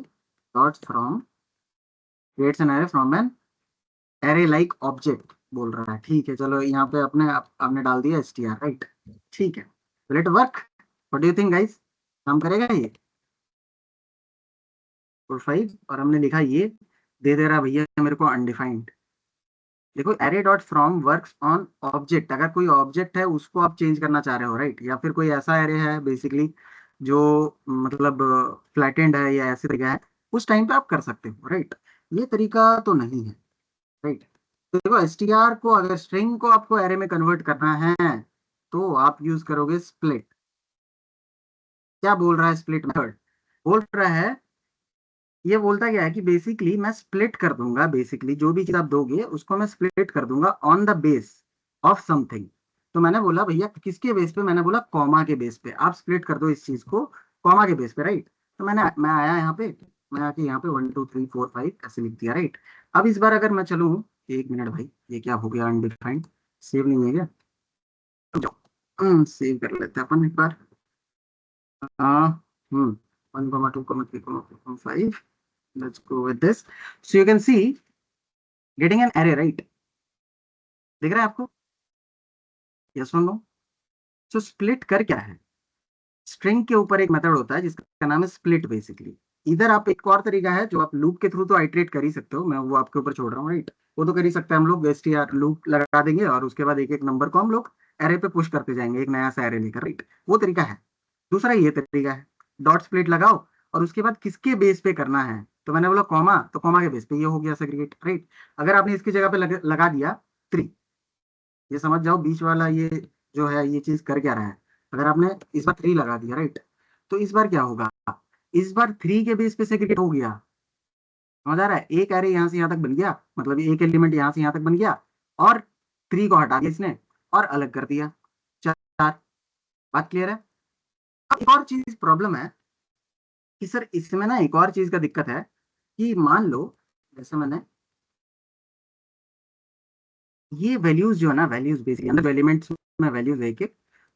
dot from creates an array from an array like object बोल रहा है, ठीक है। चलो यहाँ पे आपने डाल दिया str, राइट। ठीक है, let work. What do you think guys, काम करेगा ये? 4 5 और हमने लिखा ये दे दे रहा भैया मेरे को अनडिफाइंड। देखो array dot from works on object, अगर कोई ऑब्जेक्ट है उसको आप चेंज करना चाह रहे हो, राइट। या फिर कोई ऐसा एरे है बेसिकली जो मतलब फ्लैटेंड है या ऐसे तरीका है, उस टाइम पे आप कर सकते हो, राइट। ये तरीका तो नहीं है, राइट। तो देखो str को, अगर स्ट्रिंग को आपको एरे में कन्वर्ट करना है तो आप यूज करोगे स्प्लिट। क्या बोल रहा है स्प्लिट मेथड? बोल रहा है, ये बोलता क्या है कि बेसिकली मैं स्प्लिट कर दूंगा, बेसिकली जो भी चीज आप दोगे उसको मैं स्प्लिट कर दूंगा on the base of something. तो मैंने बोला भैया किसके बेस पे? मैंने बोला कॉमा के बेस पे आप स्प्लिट कर दो इस चीज को, कॉमा के बेस पे, राइट। तो मैं आया यहाँ पे, मैं आके यहाँ पे 1 2 3 4 5 ऐसे लिख दिया, राइट। अब इस बार अगर मैं चलूँ, एक मिनट भाई, ये क्या हो गया अनडिफाइंड, सेव नहीं है क्या? सेव कर लेते हैं अपन एक बार। हाँ, 1, 2, 3, 4, 5, let's go with this. So you can see getting an array, right? दिख रहा है आपको? yes or no? So split कर क्या है? स्ट्रिंग के ऊपर एक मेथड होता है जिसका नाम है स्प्लिट बेसिकली। इधर आप एक और तरीका है जो आप लूप के थ्रू तो आइट्रेट कर ही सकते हो, मैं वो आपके ऊपर छोड़ रहा हूँ, राइट। वो तो कर ही सकते हैं हम लोग, str लूप लगा देंगे और उसके बाद एक एक नंबर को हम लोग एरे पे पुश करते जाएंगे, एक नया सा एरे लेकर, राइट। वो तरीका है। दूसरा ये तरीका है, डॉट स्प्लिट लगाओ और उसके बाद किसके बेस पे करना है तो मैंने बोला कॉमा, तो कॉमा के बेस पे ये हो गया सेग्रीगेट, राइट। अगर आपने इसकी जगह पे लगा दिया 3, ये समझ जाओ बीच वाला ये जो है ये चीज कर क्या रहा है। अगर आपने इस बार 3 लगा दिया, राइट, तो इस बार क्या होगा, इस बार 3 के बेस पे सेग्रीगेट हो गया। समझ आ रहा है, एक एरे यहाँ से यहाँ तक बन गया, मतलब एक एलिमेंट यहाँ से यहाँ तक बन गया, और 3 को हटा दिया इसने और अलग कर दिया 4। बात क्लियर है। अब एक और चीज प्रॉब्लम है कि सर इसमें ना एक और चीज का दिक्कत है कि मान लो जैसे मैंने ये वैल्यूज जो है ना, वैल्यूज बेसिकली अंदर एलिमेंट्स में वैल्यूज है कि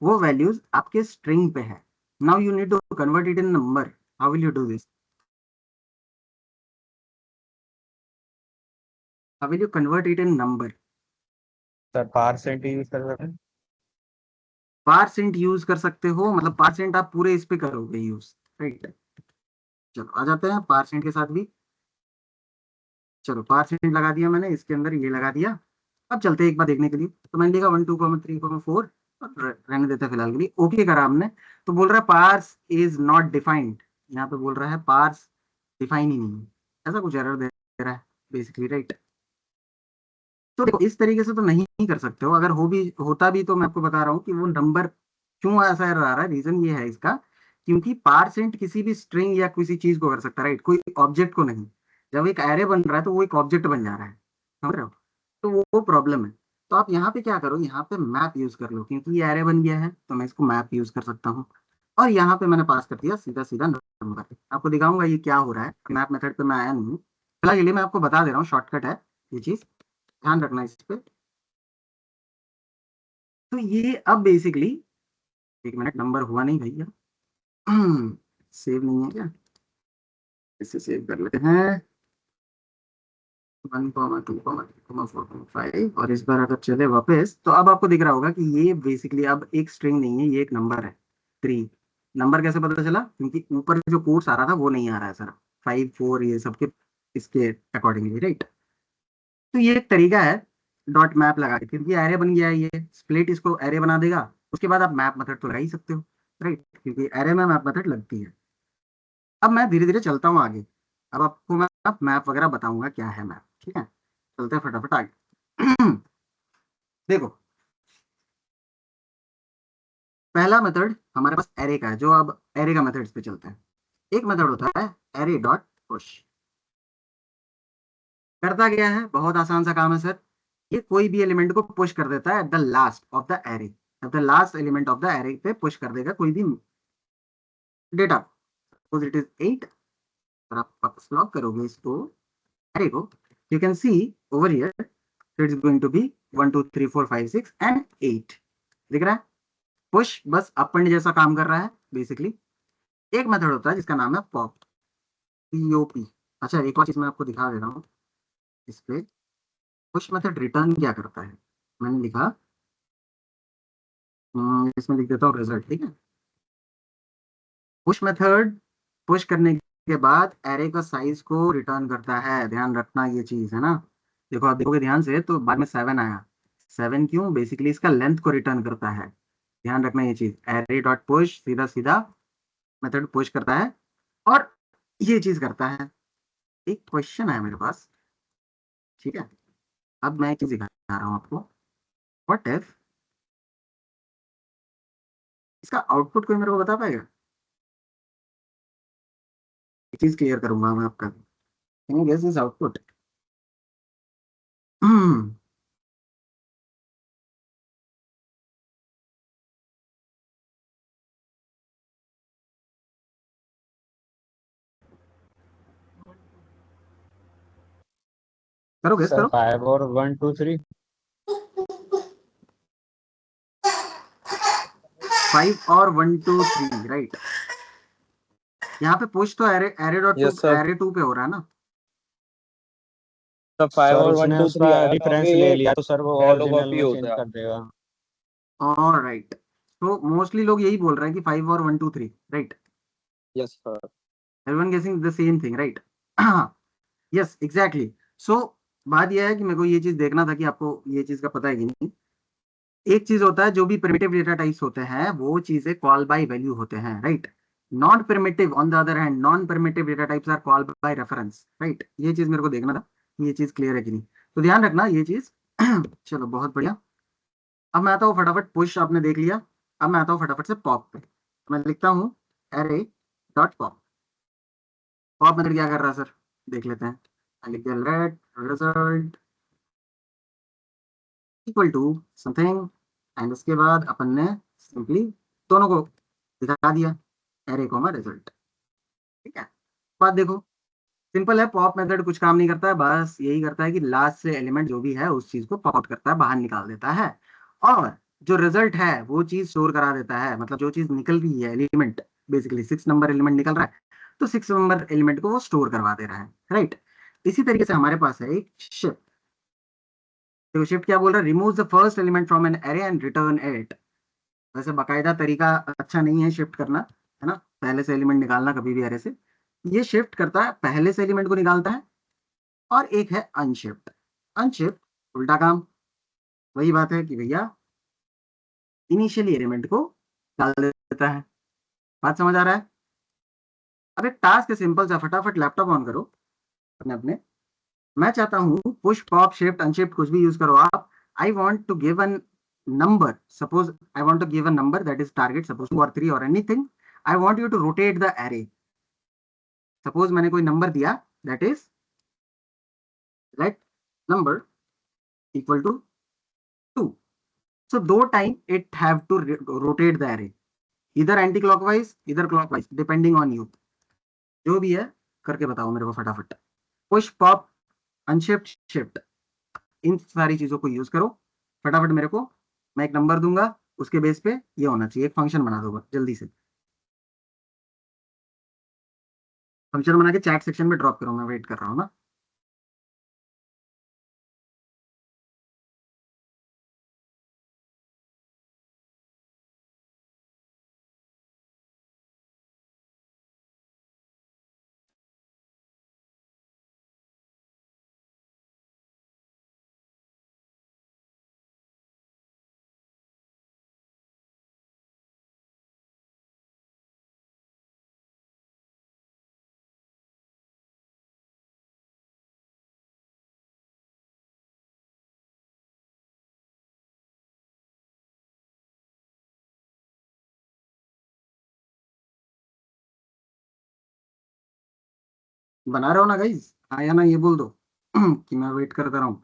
वो वैल्यूज आपके स्ट्रिंग पे है। Now you need to convert it in number. How will you do this? How will you convert it in number? Sir percent use कर सकते हैं। परसेंट यूज कर सकते हो, मतलब परसेंट आप पूरे इस पे करोगे यूज, राइट। चलो आ जाते हैं परसेंट के साथ भी। चलो परसेंट लगा दिया मैंने, इसके अंदर ये लगा दिया। अब चलते हैं एक बार देखने के लिए। तो मैंने लिखा 1 2 3 4 रहने देते हैं फिलहाल के लिए। ओके करा हमने, तो बोल रहा है पार्स इज नॉट डिफाइंड। यहाँ पे बोल रहा है पार्स डिफाइन ही नहीं है, ऐसा कुछ एरर दे रहा है बेसिकली, राइट। तो देखो इस तरीके से तो नहीं कर सकते हो। अगर होता भी तो मैं आपको बता रहा हूँ कि वो नंबर क्यों ऐसा एरर आ रहा है। रीजन ये है इसका, क्योंकि परसेंट किसी भी स्ट्रिंग या किसी चीज को कर सकता है, राइट, कोई ऑब्जेक्ट को नहीं। जब एक एरे बन रहा है तो वो एक ऑब्जेक्ट बन जा रहा है, समझ रहे हो, तो वो प्रॉब्लम है। तो आप यहाँ पे क्या करो, यहाँ पे मैप यूज कर लो, क्योंकि ये एरे बन गया है तो मैं इसको मैप यूज कर सकता हूँ। और यहाँ पे मैंने पास कर दिया सीधा सीधा नंबर। आपको दिखाऊंगा ये क्या हो रहा है। मैप मेथड पे मैं आया नहीं हूँ फिलहाल के लिए, मैं आपको बता दे रहा हूँ, शॉर्टकट है ये चीज, ध्यान रखना इस पे। तो ये अब बेसिकली, एक मिनट, नंबर हुआ नहीं भैया, सेव नहीं है क्या, इसे सेव कर लेते हैं। 1 2 3 4 5, और इस बार अगर चले वापस तो अब आपको दिख रहा होगा कि ये बेसिकली अब एक स्ट्रिंग नहीं है, ये एक नंबर है 3। नंबर कैसे पता चला? क्योंकि ऊपर जो कोर्स आ रहा था वो नहीं आ रहा है सर, 5 4 ये सबके इसके अकॉर्डिंगली, राइट। तो ये एक तरीका है डॉट मैप लगा के, क्योंकि एरे बन गया है ये, स्प्लिट इसको एरे बना देगा, उसके बाद आप मैप मेथड तो लगा ही सकते हो, राइट, क्योंकि एरे में मैप मेथड लगती है। अब मैं धीरे धीरे चलता हूँ आगे, अब आपको मैं मैप वगैरह बताऊंगा क्या है मैप, ठीक है। चलते हैं फटाफट आगे। देखो पहला मेथड हमारे पास एरे का है, जो अब एरे का मेथड्स पे चलते हैं। एक मेथड होता है एरे डॉट पुश। करता गया है, बहुत आसान सा काम है सर। ये कोई भी एलिमेंट को पुश कर देता है at the last of the array, at the last element of the array पे पुश कर देगा कोई भी डेटा। सपोज इट इज 8, और आप वापस लॉक करोगे इसको, एरे को, you can see over here it's going to be 1 2 3 4 5 6 and 8, दिख रहा है। पुश बस अपेंड जैसा काम कर रहा है बेसिकली। एक मेथड होता है जिसका नाम है पॉप, पीओपी। अच्छा एक और चीज मैं आपको दिखा दे रहा हूँ इस पे। पुश मेथड रिटर्न क्या करता है, मैंने लिखा, इसमें लिख देता हूँ रिजल्ट, ठीक है। पुश मेथड पुश करने के बाद एरे का साइज को रिटर्न करता है, ध्यान रखना ये चीज है ना। देखो आप देखोगे ध्यान से तो बाद में 7 आया, 7 क्यों? बेसिकली इसका लेंथ को रिटर्न करता है, ध्यान रखना ये चीज। एरे डॉट पुश सीधा सीधा मेथड पुश करता है और ये चीज करता है। एक क्वेश्चन है मेरे पास, ठीक है, अब मैं एक चीज दिखा रहा हूँ आपको। व्हाट इफ इसका आउटपुट कोई मेरे को बता पाएगा? एक चीज क्लियर करूंगा मैं आपका, can you guess this output? करो गेस सर करो। 5 और 1 2 3। 5 और 1 2 3, राइट। यहाँ पे पुश तो array dot Yes, sir. Array 2 पे हो रहा है ना। सर 5 सर और 1 उसने 2 3 उसका आया था, रेफरेंस ये ले लिया तो सर वो shadow ओरिजिनल copy में होता चेंज है। कर देगा। ऑलराइट, तो मोस्टली लोग यही बोल रहे हैं कि 5 और 1 2 3, राइट। Yes, sir. Everyone guessing the same thing, right. Yes exactly. सो बात यह है कि मेरे को ये चीज देखना था कि आपको ये चीज का पता है कि नहीं। एक चीज होता है जो भी प्रिमिटिव डेटा टाइप्स होते हैं वो चीजें कॉल बाय वैल्यू होते हैं, right. Non primitive on the other hand, non primitive data types are called by reference, right. ये चीज मेरे को देखना था, ये चीज क्लियर है कि नहीं, तो ध्यान रखना ये चीज। चलो बहुत बढ़िया। अब मैं आता हूँ फटाफट, पुश आपने देख लिया, अब मैं आता हूँ फटाफट से पॉप पे। मैं लिखता हूँ array dot pop. Pop method क्या कर रहा है सर, देख लेते हैं। मैं लिख दिया let result equal to something, and उसके बाद अपन ने सिंपली दोनों को दिखा दिया, एरे कॉमा रिजल्ट, ठीक है। बात देखो सिंपल है, पॉप मेथड कुछ काम नहीं करता है, बस यही करता है कि लास्ट से एलिमेंट जो भी है उस चीज को पॉप आउट करता है, बाहर निकाल देता है, और जो रिजल्ट है वो चीज स्टोर करा देता है। मतलब जो चीज निकल रही है एलिमेंट, बेसिकली 6 नंबर एलिमेंट निकल रहा है, तो 6 नंबर एलिमेंट को वो स्टोर करवा दे रहा है, राइट। इसी तरीके से हमारे पास है एक शिफ्ट। तो शिफ्ट क्या बोल रहा है, remove the first element from an array and return it. वैसे बाकायदा तरीका अच्छा नहीं है शिफ्ट करना, है ना, पहले से एलिमेंट निकालना कभी भी एरे से। ये शिफ्ट करता है, पहले से एलिमेंट को निकालता है, और एक है अनशिफ्ट। अनशिफ्ट उल्टा काम, वही बात है कि भैया इनिशियली एलिमेंट को डाल देता है। बात समझ आ रहा है। अब एक टास्क है सिंपल सा, फटाफट लैपटॉप ऑन करो अपने अपने। मैं चाहता हूं पुश पॉप शिफ्ट अनशिफ्ट कुछ भी यूज करो आप। I want to give an number, suppose I want to give a number that is target, suppose 2 और 3 और anything. I want you to rotate the array. Suppose मैंने कोई नंबर दिया that is let number equal to 2। So दो time it have to rotate the array, either anti clockwise either clockwise depending on you। जो भी है करके बताओ मेरे को फटाफट। पुश पॉप अनशिफ्ट शिफ्ट, इन सारी चीजों को यूज करो फटाफट मेरे को। मैं एक नंबर दूंगा, उसके बेस पे ये होना चाहिए, एक फंक्शन बना दो जल्दी से। फंक्शन बना के चैट सेक्शन में ड्रॉप करो, मैं वेट कर रहा हूँ ना। बना रहे हो ना गाइज, आया ना ये बोल दो कि मैं वेट करता रहा हूँ।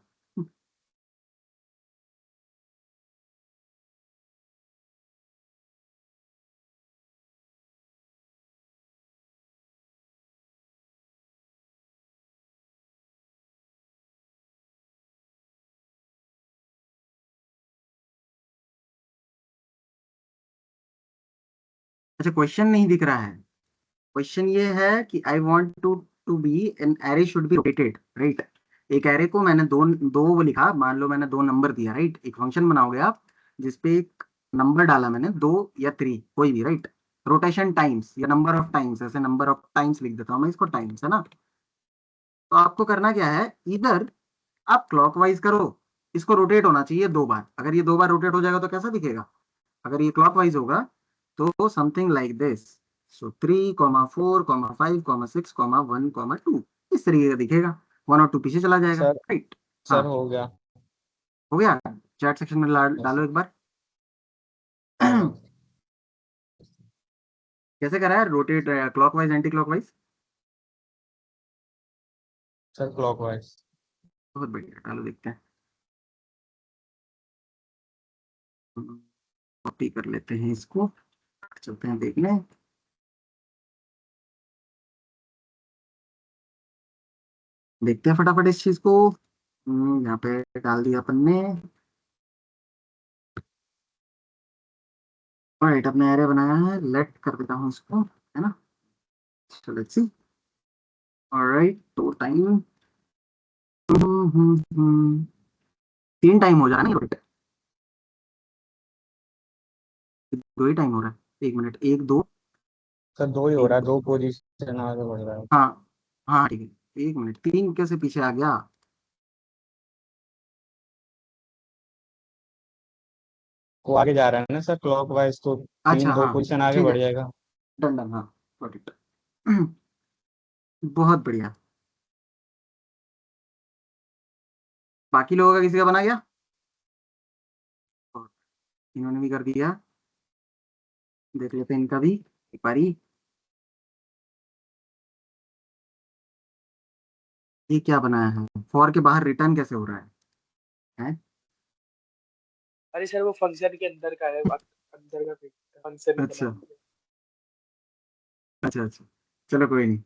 अच्छा क्वेश्चन नहीं दिख रहा है। क्वेश्चन ये है कि I want to be an array should be rotated, right. एक एरे को मैंने दो दो वो लिखा, मान लो मैंने 2 नंबर दिया, राइट। एक फंक्शन बनाओगे आप जिसपे एक नंबर डाला मैंने 2 या 3 कोई भी, राइट। रोटेशन टाइम्स या नंबर ऑफ टाइम्स, ऐसे नंबर ऑफ टाइम्स लिख देता हूँ मैं इसको, टाइम्स है ना। तो आपको करना क्या है, इधर आप क्लॉकवाइज करो, इसको रोटेट होना चाहिए 2 बार। अगर ये 2 बार रोटेट हो जाएगा तो कैसा दिखेगा, अगर ये क्लॉकवाइज होगा तो समथिंग लाइक दिस। सो 3,4,5,6,1,2 इस तरीके का दिखेगा, 1 और 2 पीछे चला जाएगा, सर राइट। सर हाँ हो गया। हो गया, चैट सेक्शन में यस डालो एक बार। सर। कैसे करा है rotate, clockwise anti clockwise. Sir clockwise. बहुत बढ़िया, डालो देखते हैं। कॉपी कर लेते हैं इसको, चलते हैं देखने। देखते हैं फटाफट इस चीज को। यहाँ पे डाल दिया अपन ने, राइट। अपने एरे बनाया है, लेट कर देता हूँ इसको, है ना। चलो let's see, alright. 2 time, 3 time हो जाना, राइट। 2 ही टाइम हो रहा है, 1 मिनट, 1 2 सर 2 ही हो 3। रहा है, 2 पोजीशन आगे बढ़ रहा है। हाँ हाँ ठीक है, 1 मिनट, 3 कैसे पीछे आ गया। वो आगे जा रहा है ना सर क्लॉकवाइज, तो 3 अच्छा 2 हाँ पोजीशन आगे ठीक है, बढ़ जाएगा। डन डन, हाँ गॉट इट। बहुत बढ़िया। बाकी लोगों का किसी का बना गया? इन्होंने भी कर दिया, देख लेते हैं इनका भी एक बारी। ये क्या बनाया है? फॉर के बाहर रिटर्न कैसे हो रहा है? अरे सर वो फंक्शन के अंदर का है, अंदर का फंक्शन अच्छा बना दिया। अच्छा अच्छा, चलो कोई नहीं।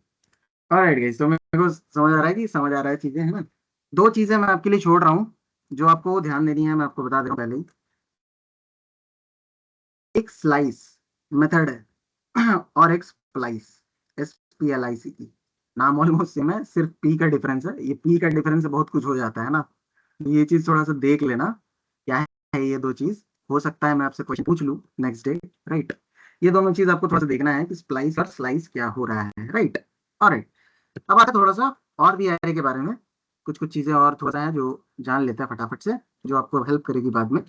ऑलराइट गाइस, तो मेरे को समझ आ रहा है कि समझ आ रहा है चीजें, है ना। दो चीजें मैं आपके लिए छोड़ रहा हूँ जो आपको ध्यान देनी है, मैं आपको बता दे रहा हूँ पहले ही। एक स्लाइस मेथड है और एक स्प्लाइस, SPLIC की। नाम ऑलमोस्ट सेम है, सिर्फ पी का डिफरेंस है। ये पी का डिफरेंस से बहुत कुछ हो जाता है ना, ये चीज थोड़ा सा देख लेना क्या है ये दो चीज। हो सकता है मैं आपसे क्वेश्चन पूछ लूँ नेक्स्ट डे, राइट। ये दोनों चीज आपको थोड़ा सा देखना है कि स्प्लाइस और स्लाइस क्या हो रहा है, राइट। ऑलराइट, अब आता है थोड़ा सा और भी एरे के बारे में। कुछ कुछ चीजें और थोड़ा सा है जो जान लेते हैं फटाफट से, जो आपको हेल्प करेगी बाद में।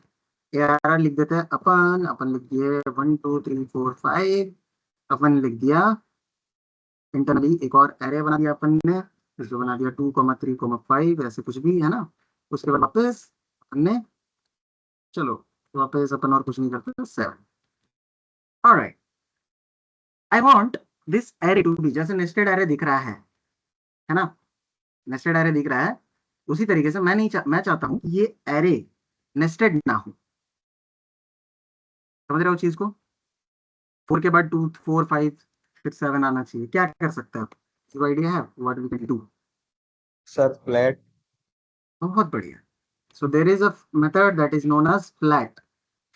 ARR लिख देते हैं अपन, अपन लिख दिए 1 2 3 4 5। अपन लिख दिया इंटरनली एक और एरे बना दिया अपन ने, इसको बना दिया 2,3,5, ऐसे कुछ भी है ना। उसके बाद वापस अपन ने, चलो वापस अपन और कुछ नहीं करते, 7। Alright, I want this array to be, जैसे नेस्टेड एरे दिख रहा है ना, नेस्टेड एरे दिख रहा है, उसी तरीके से मैं चाहता हूं कि ये एरे नेस्टेड ना हो। समझ रहे हो चीज को? 4 के बाद 2 4 5 फिर 7 आना चाहिए। क्या कर सकते हैं आप? कोई आइडिया है what we can do? Sir flat. बहुत बढ़िया। So there is a method that is known as flat.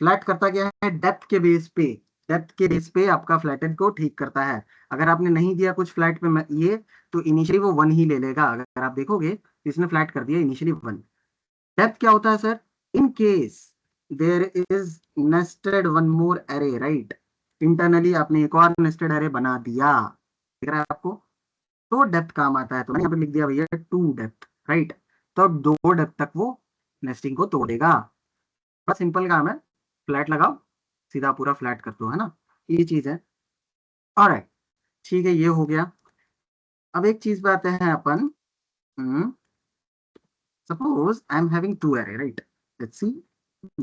Flat करता क्या है? डेप्थ के बेस पे, डेप्थ के बेस पे आपका फ्लैटेड को ठीक करता है। अगर आपने नहीं दिया कुछ फ्लैट पे ये, तो इनिशियली वो 1 ही ले लेगा। अगर आप देखोगे तो इसने फ्लैट कर दिया इनिशियली 1। डेप्थ क्या होता है sir? In case there is nested one more array, right. Internally आपने एक और नेस्टेड एरे बना दिया, दिख रहा है आपको? तो डेप्थ काम आता है, तो मैंने यहाँ पे लिख दिया भैया 2 डेप्थ, राइट। तो अब 2 डेप्थ तक वो नेस्टिंग को तोड़ेगा। बड़ा सिंपल काम है, फ्लैट लगाओ, सीधा पूरा फ्लैट कर दो, है ना। ये चीज है। ऑलराइट, ठीक है, ये हो गया। अब एक चीज पे आते हैं अपन। Suppose I am having 2 array, right? Let's see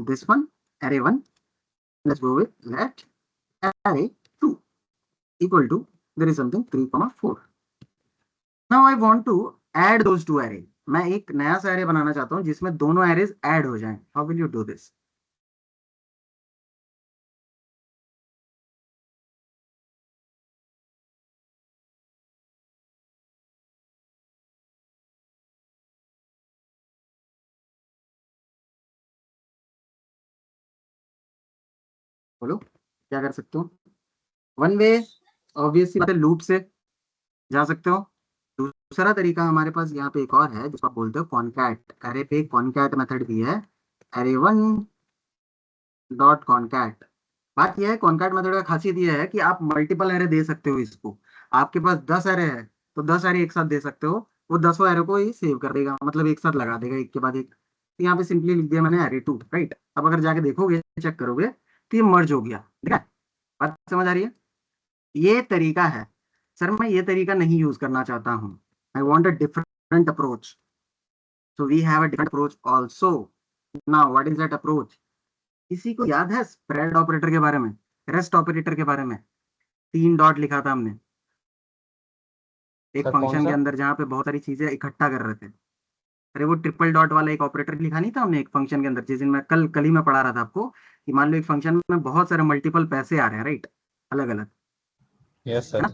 this one, array 1. Let's go with let array 2 equal to, there is something 3,4. Now I want to add those two array. मैं एक नया सा array बनाना चाहता हूँ जिसमें दोनों arrays add हो जाएं. How will you do this? बोलो क्या कर सकते हो? वन वे ऑब्वियसली बात है, लूप से जा सकते हो। दूसरा तरीका हमारे पास यहाँ पे एक और है जिसको आप बोलते हो कॉनकैट। एरे पे कॉनकैट मेथड भी है, array1 डॉट कॉनकैट। बात यह है, कॉनकैट मेथड का खासियत यह है कि आप मल्टीपल एरे दे सकते हो इसको। आपके पास 10 एरे है तो 10 एरे एक साथ दे सकते हो, वो 10 एरे को ही सेव कर देगा, मतलब एक साथ लगा देगा एक के बाद एक। तो यहाँ पे सिंपली लिख दिया मैंने array2, राइट। अब अगर जाके देखोगे, चेक करोगे तो ये मर्ज हो गया, ठीक है। बात समझ आ रही है? ये तरीका है। सर मैं ये तरीका नहीं यूज करना चाहता हूँ, I want a different approach. So we have a different approach also. Now what is that approach? किसी को याद है स्प्रेड ऑपरेटर के बारे में, रेस्ट ऑपरेटर के बारे में? 3 डॉट लिखा था हमने एक सर कौन फंक्शन के सा? अंदर जहां पे बहुत सारी चीजें इकट्ठा कर रहे थे। अरे वो ट्रिपल डॉट वाला एक ऑपरेटर लिखा नहीं था हमने एक फंक्शन के अंदर, जिस दिन मैं कल ही मैं पढ़ा रहा था आपको, कि मान लो एक फंक्शन में बहुत सारे मल्टीपल पैसे आ रहे हैं, राइट, अलग अलग, यस है सर। ना।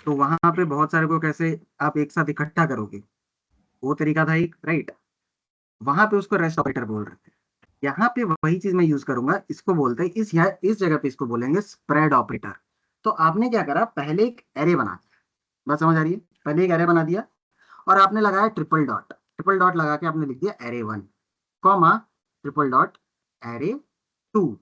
तो वहां पे बहुत सारे को कैसे आप एक साथ इकट्ठा करोगे, वो तरीका था एक, राइट। वहां पे उसको रेस्ट ऑपरेटर बोल रहे थे। यहाँ पे वही चीज मैं यूज करूंगा, इसको बोलते हैं इस जगह पे इसको बोलेंगे स्प्रेड ऑपरेटर। तो आपने क्या करा, पहले एक एरे बना दिया, बात समझ आ रही है? पहले एक एरे बना दिया और आपने लगाया ट्रिपल डॉट लगा के आपने लिख दिया array1 comma triple dot array2।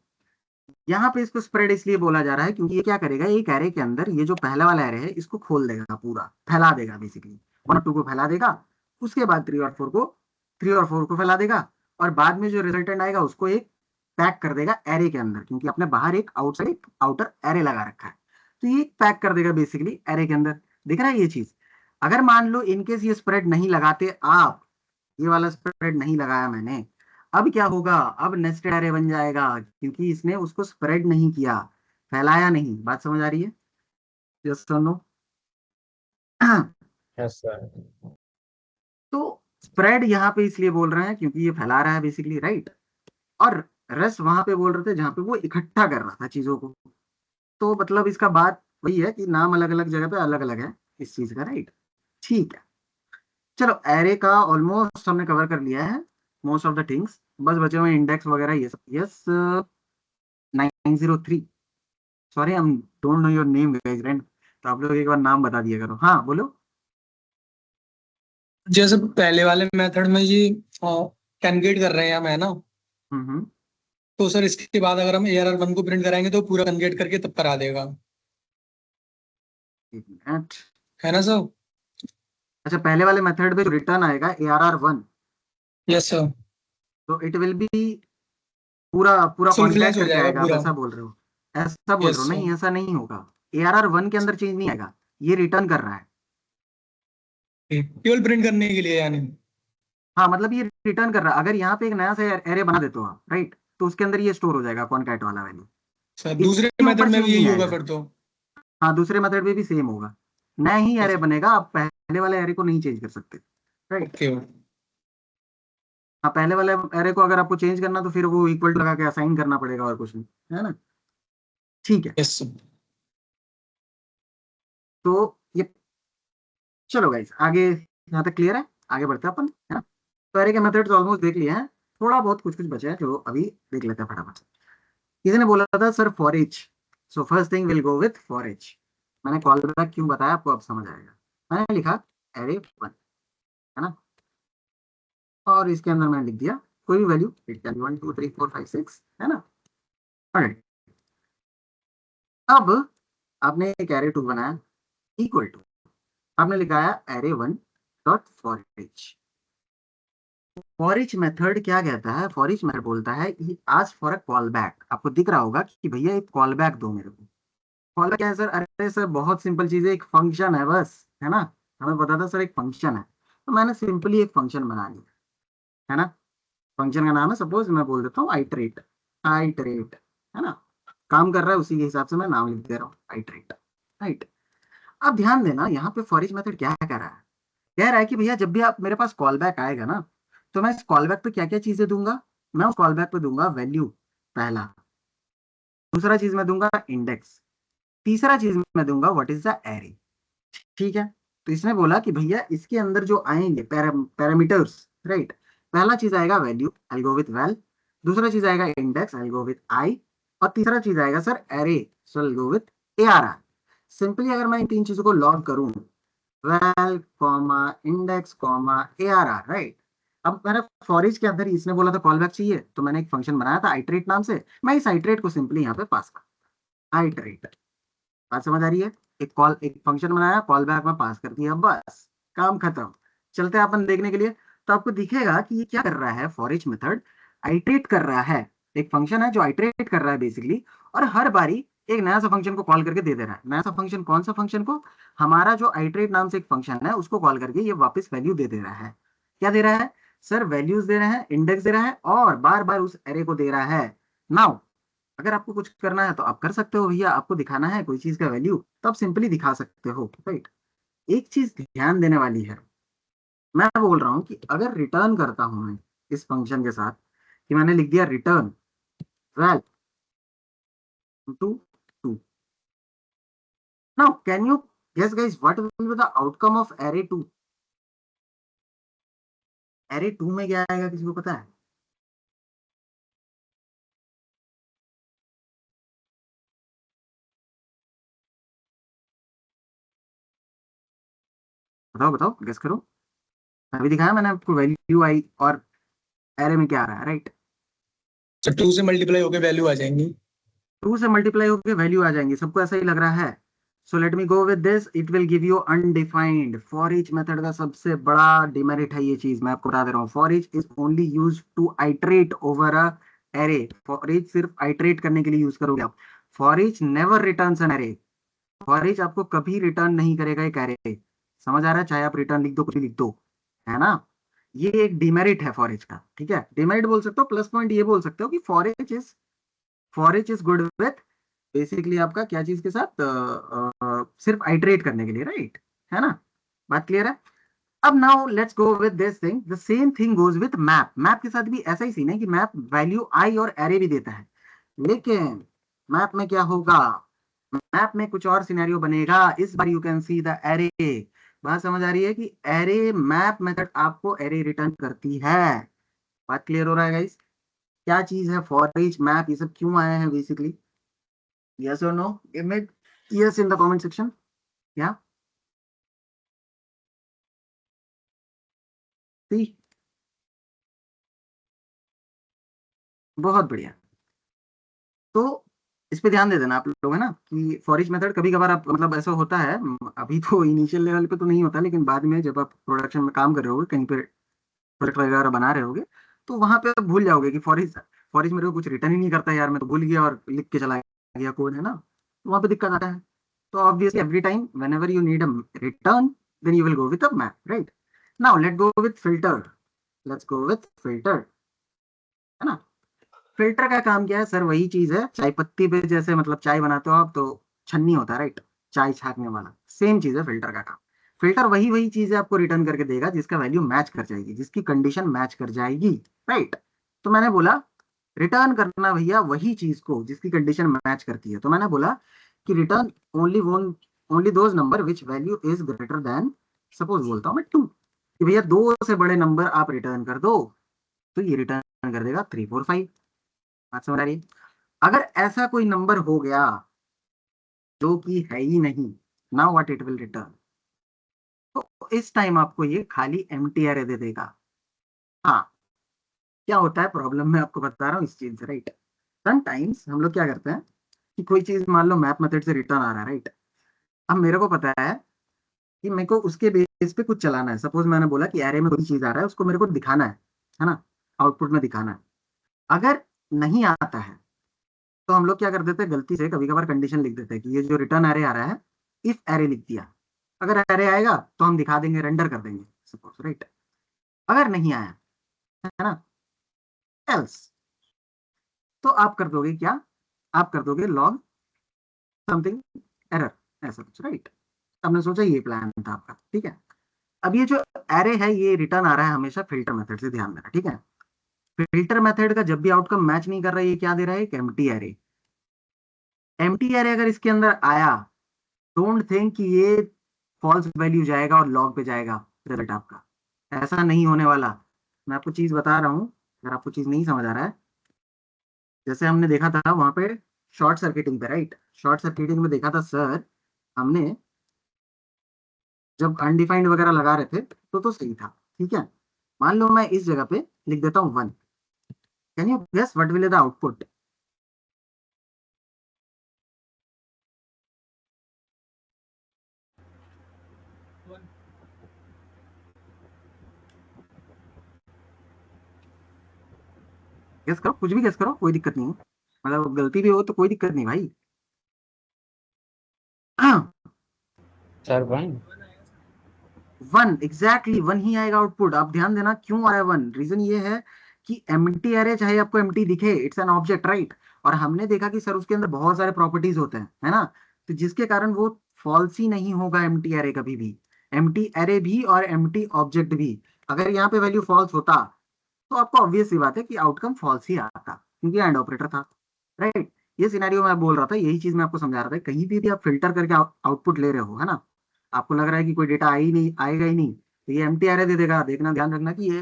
यहाँ पे इसको स्प्रेड इसलिए बोला जा रहा है क्योंकि ये क्या करेगा, एक एरे के अंदर ये जो पहला वाला एरे है इसको खोल देगा, पूरा फैला देगा, बेसिकली 1 और 2 को फैला देगा। उसके बाद 3 और 4 को फैला देगा, और बाद में जो रिजल्टेंट आएगा उसको एक पैक कर देगा एरे के अंदर, क्योंकि आपने बाहर एक आउटसाइड आउटर एरे लगा रखा है। तो ये पैक कर देगा बेसिकली एरे के अंदर। दिख रहा है ये चीज। अगर मान लो इनकेस ये स्प्रेड नहीं लगाते आप, ये वाला स्प्रेड नहीं लगाया मैंने, अब क्या होगा, अब नेस्टेड एरे बन जाएगा, क्योंकि इसने उसको स्प्रेड नहीं किया, फैलाया नहीं। बात समझ आ रही है? यस और नो? Yes sir. तो स्प्रेड यहाँ पे इसलिए बोल रहे हैं क्योंकि ये फैला रहा है बेसिकली, राइट। और रेस्ट वहां पे बोल रहे थे जहां पे वो इकट्ठा कर रहा था चीजों को। तो मतलब इसका बात वही है कि नाम अलग अलग जगह पे अलग अलग है इस चीज का, राइट। ठीक है, चलो एरे का ऑलमोस्ट हमने कवर कर लिया है, मोस्ट ऑफ द थिंग्स। बस बचे हुए इंडेक्स वगैरह ये सब। Yes 903, sorry I don't know your name guys, right. तो आप लोग एक बार नाम बता दिया करो। हाँ बोलो। जैसे पहले वाले मेथड में ये कन्गेट कर रहे हैं हम, है ना? हम्म। तो सर इसके बाद अगर हम ARR1 को प्रिंट कराएंगे तो पूरा कन्गेट करके तब करा देगा, एक मिनट। है ना सर? अच्छा, पहले वाले मेथड में जो रिटर्न आएगा ARR1, यस सर। तो इट विल बी पूरा पूरा फुल कॉन्कैट फ्लैश हो करके जाएगा आएगा, आप पूरा। ऐसा बोल रहे हो? ऐसा बोल रहे हो? यस नहीं, सर। ऐसा नहीं होगा। ARR1 के अंदर चेंज नहीं आएगा, ये रिटर्न कर रहा है। केवल प्रिंट करने के लिए यानी? हाँ, मतलब ये रिटर्न कर रहा है। अगर यहाँ पे एक नया सा एरे बना देते हो आप, राइट, तो उसके अंदर ये स्टोर हो जाएगा कॉन्कैट वाला वैल्यू। सर दूसरे इसके मेथड ऊपर में चेंज भी यही नहीं होगा आएगा। फिर तो? हाँ, दूसरे मेथड में भी सेम होगा, नया ही एरे यस। बनेगा। आप पहले वाले एरे को नहीं चेंज कर सकते, राइट। ओके। हाँ, पहले वाले एरे को अगर आपको चेंज करना तो फिर वो इक्वल टू लगा के असाइन करना पड़ेगा, और कुछ नहीं, है ना। ठीक है, यस सर। तो ये, चलो गाइस आगे यहाँ तक क्लियर है, आगे बढ़ते हैं अपन, है ना। तो एरे के मेथड्स ऑलमोस्ट देख लिए हैं, थोड़ा बहुत कुछ कुछ बचा है जो अभी देख लेते हैं फटाफट। किसी ने बोला था sir for each, so first thing will go with for each. मैंने कॉल बैक क्यों बताया आपको अब समझ आएगा। मैंने लिखा एरे 1, है ना, और इसके अंदर मैंने लिख दिया कोई भी वैल्यू, 1 2 3 4 5 6, है ना। ऑलराइट, अब आपने एक एरे 2 बनाया इक्वल टू, आपने लिखाया array 1 dot for each. For each method क्या कहता है? फॉर ईच मेथड बोलता है ask for a call back. आपको दिख रहा होगा कि भैया एक कॉल बैक दो मेरे को। कॉल बैक क्या है सर? अरे सर बहुत सिंपल चीज है, एक फंक्शन है बस, है ना। हमें पता था सर एक फंक्शन है, तो मैंने सिंपली एक फंक्शन बना लिया, है ना। फंक्शन का नाम है, सपोज मैं बोल देता हूँ आइटरेट। आइटरेट, है ना, काम कर रहा है उसी के हिसाब से मैं नाम लिख दे रहा हूँ, आइटरेट, राइट। अब ध्यान देना, यहाँ पे फॉर ईच मेथड क्या कह रहा है? कह रहा है कि भैया जब भी आप मेरे पास कॉल बैक आएगा ना, तो मैं इस कॉल बैक पे क्या क्या चीजें दूंगा? मैं उस कॉल बैक पे दूंगा वैल्यू, पहला। दूसरा चीज मैं दूंगा इंडेक्स। तीसरा चीज मैं दूंगा व्हाट इज द एरे। ठीक है, तो इसने बोला कि भैया इसके अंदर जो आएंगे पैरामीटर्स, राइट, पहला चीज आएगा value, I go with val. दूसरा चीज आएगा index, I go with I. और तीसरा चीज आएगा sir array, so I go with ARR। Simply अगर मैं इन तीन चीजों को लॉग करूं, val comma index comma ARR, right. अब मैंने फॉर ईच के अंदर इसने बोला था कॉल बैक चाहिए, तो मैंने एक फंक्शन बनाया था आइटरेट नाम से। मैं इस आइटरेट को सिंपली यहाँ पे पास कर, आइटरेट। बात समझ आ रही है? एक फंक्शन बनाया, कॉल बैक में पास कर दिया, बस काम खत्म। चलते हैं अपन देखने के लिए। तो आपको दिखेगा कि ये क्या कर रहा है, फॉर ईच मेथड आइटरेट कर रहा है। एक फंक्शन है जो आइटरेट कर रहा है बेसिकली, और हर बारी एक नया सा फंक्शन को कॉल करके दे रहा है। नया सा फंक्शन कौन सा फंक्शन को? हमारा जो आइटरेट नाम से एक फंक्शन है उसको कॉल करके ये वापस वैल्यू दे रहा है। क्या दे रहा है सर? वैल्यूज दे रहा है, इंडेक्स दे रहा है, और बार बार उस एरे को दे रहा है। नाउ अगर आपको कुछ करना है तो आप कर सकते हो भैया, आपको दिखाना है कोई चीज का वैल्यू तो आप सिंपली दिखा सकते हो, राइट। एक चीज ध्यान देने वाली है, मैं बोल रहा हूं कि अगर रिटर्न करता हूं मैं इस फंक्शन के साथ, कि मैंने लिख दिया return val to 2। Now can you guess guys what will be the outcome of array 2? Array 2 में क्या आएगा, किसी को पता है? बताओ बताओ, गेस करो। अभी दिखाया मैंने आपको वैल्यू आई, और एरे में क्या आ रहा है, राइट। सर 2 से मल्टीप्लाई होकर वैल्यू आ जाएंगी। 2 से मल्टीप्लाई होकर वैल्यू आ जाएंगी, सबको ऐसा ही लग रहा है। So let me go with this, it will give you undefined. For each method का सबसे बड़ा डिमेरिट है ये चीज, मैं आपको बता दे रहा हूँ। For each is only use to iterate over a array. For each सिर्फ आइटरेट करने के लिए यूज करोगे आप। For each never returns an array. For each आपको कभी रिटर्न नहीं करेगा एक एरे, समझ आ रहा है, चाहे आप रिटर्न लिख दो कुछ भी लिख दो, है ना। ये एक डिमेरिट है फॉर ईच का, ठीक है, डिमेरिट बोल सकते हो, प्लस पॉइंट ये बोल सकते हो कि for each is good with basically आपका क्या चीज के साथ, सिर्फ आइटरेट करने के लिए, राइट, है ना, बात क्लियर है। अब now let's go with this thing, the same thing goes with map. Map के साथ भी ऐसा ही सीन है कि मैप वैल्यू आई और एरे भी देता है, लेकिन मैप में क्या होगा, मैप में कुछ और सिनेरियो बनेगा। इस बार you can see the array, बात समझ आ रही है कि एरे मैप मेथड आपको एरे रिटर्न करती है। बात क्लियर हो रहा है गाइस, क्या चीज है फॉर ईच, मैप, ये सब क्यों आए हैं बेसिकली, यस और no, give me yes in the comment section. या सी, बहुत बढ़िया। तो इस पे ध्यान दे देना आप लोग, है ना, कि फॉर ईच मेथड कभी कभार आप मतलब ऐसा होता है, अभी तो इनिशियल लेवल पे तो नहीं होता, लेकिन बाद में जब आप प्रोडक्शन में काम कर रहे होगे, कहीं पे प्रोडक्ट वगैरह बना रहे होगे, तो वहां पे आप भूल जाओगे कि फॉर ईच मेरे को कुछ रिटर्न ही नहीं करता यार, मैं तो भूल गया और लिख के चला गया कोड, है ना, तो वहां पे दिक्कत आता है। तो obviously every time whenever you need a return then you will go with a map, right. Now let go with filter, let's go with filter, है ना। फिल्टर का काम क्या है सर, वही चीज है चाय पत्ती पे, जैसे मतलब चाय बनाते हो आप तो छन्नी होता है, राइट, चाय छाकने वाला, सेम चीज है फिल्टर का काम। फिल्टर वही वही चीज है आपको रिटर्न करके देगा जिसका वैल्यू मैच कर जाएगी, जिसकी कंडीशन मैच कर जाएगी, राइट। तो मैंने बोला रिटर्न करना भैया वही चीज को जिसकी कंडीशन मैच करती है, तो मैंने बोला कि return only one, only those number which value is greater than, suppose बोलता हूँ मैं 2, कि भैया 2 से बड़े नंबर आप रिटर्न कर दो, तो ये रिटर्न कर देगा 3 4 5। बात समझ आ रही है। अगर ऐसा कोई नंबर हो गया जो कि है ही नहीं, now what it will return, तो इस टाइम आपको ये खाली एम्प्टी एरे दे देगा। हाँ, क्या होता है प्रॉब्लम, मैं आपको बता रहा हूँ इस चीज से, राइट। समटाइम्स हम लोग क्या करते हैं कि कोई चीज मान लो मैप मेथड से रिटर्न आ रहा है, राइट। अब मेरे को पता है कि मेरे को उसके बेस पे कुछ चलाना है, सपोज मैंने बोला कि एरे में कोई चीज आ रहा है, उसको मेरे को दिखाना है ना, आउटपुट में दिखाना है। अगर नहीं आता है तो हम लोग क्या कर देते हैं गलती से, कभी कभार कंडीशन लिख देते हैं कि ये जो रिटर्न एरे आ रहा है, इफ एरे लिख दिया, अगर एरे आएगा तो हम दिखा देंगे, रेंडर कर देंगे सपोज, राइट। अगर नहीं आया, है ना, एल्स, तो आप कर दोगे क्या, आप कर दोगे लॉग समथिंग एरर, ऐसा कुछ, राइट। हमने सोचा ये प्लान था आपका, ठीक है। अब ये जो एरे है ये रिटर्न आ रहा है हमेशा फिल्टर मेथड से, ध्यान देना, ठीक है। फिल्टर मेथड का जब भी आउटकम मैच नहीं कर रहा है, ये क्या दे रहा है, एक एम्प्टी एरे। एम्प्टी एरे अगर इसके अंदर आया, डोंट थिंक कि ये फॉल्स वैल्यू जाएगा और लॉग पे जाएगा रिजल्ट आपका, ऐसा नहीं होने वाला। मैं आपको चीज बता रहा हूँ, अगर आपको चीज नहीं समझ आ रहा है, जैसे हमने देखा था वहां पे शॉर्ट सर्किटिंग पे, राइट, शॉर्ट सर्किटिंग में देखा था सर हमने, जब अनडिफाइंड वगैरह लगा रहे थे तो सही था, ठीक है। मान लो मैं इस जगह पे लिख देता हूँ 1, can you guess what will the output, guess करो, कुछ भी गेस करो, कोई दिक्कत नहीं है, मतलब गलती भी हो तो कोई दिक्कत नहीं भाई। सर भाई 1, एग्जैक्टली 1 ही आएगा आउटपुट। आप ध्यान देना क्यों आया 1, रीजन ये है कि एम्प्टी एरे चाहे आपको एम्प्टी दिखे, इट्स एन ऑब्जेक्ट, राइट। और हमने देखा कि सर उसके अंदर बहुत सारे प्रॉपर्टीज होते हैं, है ना, तो जिसके कारण वो फॉल्स ही नहीं होगा एम्प्टी एरे कभी भी, एम्प्टी एरे भी और एम्प्टी ऑब्जेक्ट भी। अगर यहाँ पे वैल्यू फॉल्स होता तो आपको ऑब्वियस सी बात है कि आउटकम फॉल्स ही आता, क्योंकि एंड ऑपरेटर था, राइट। ये सिनेरियो मैं बोल रहा था, यही चीज मैं आपको समझा रहा था, कहीं भी आप फिल्टर करके आउटपुट ले रहे हो, है ना, आपको लग रहा है कि कोई डेटा आई नहीं, आएगा ही नहीं, तो ये एम्प्टी एरे दे देगा, देखना ध्यान रखना कि ये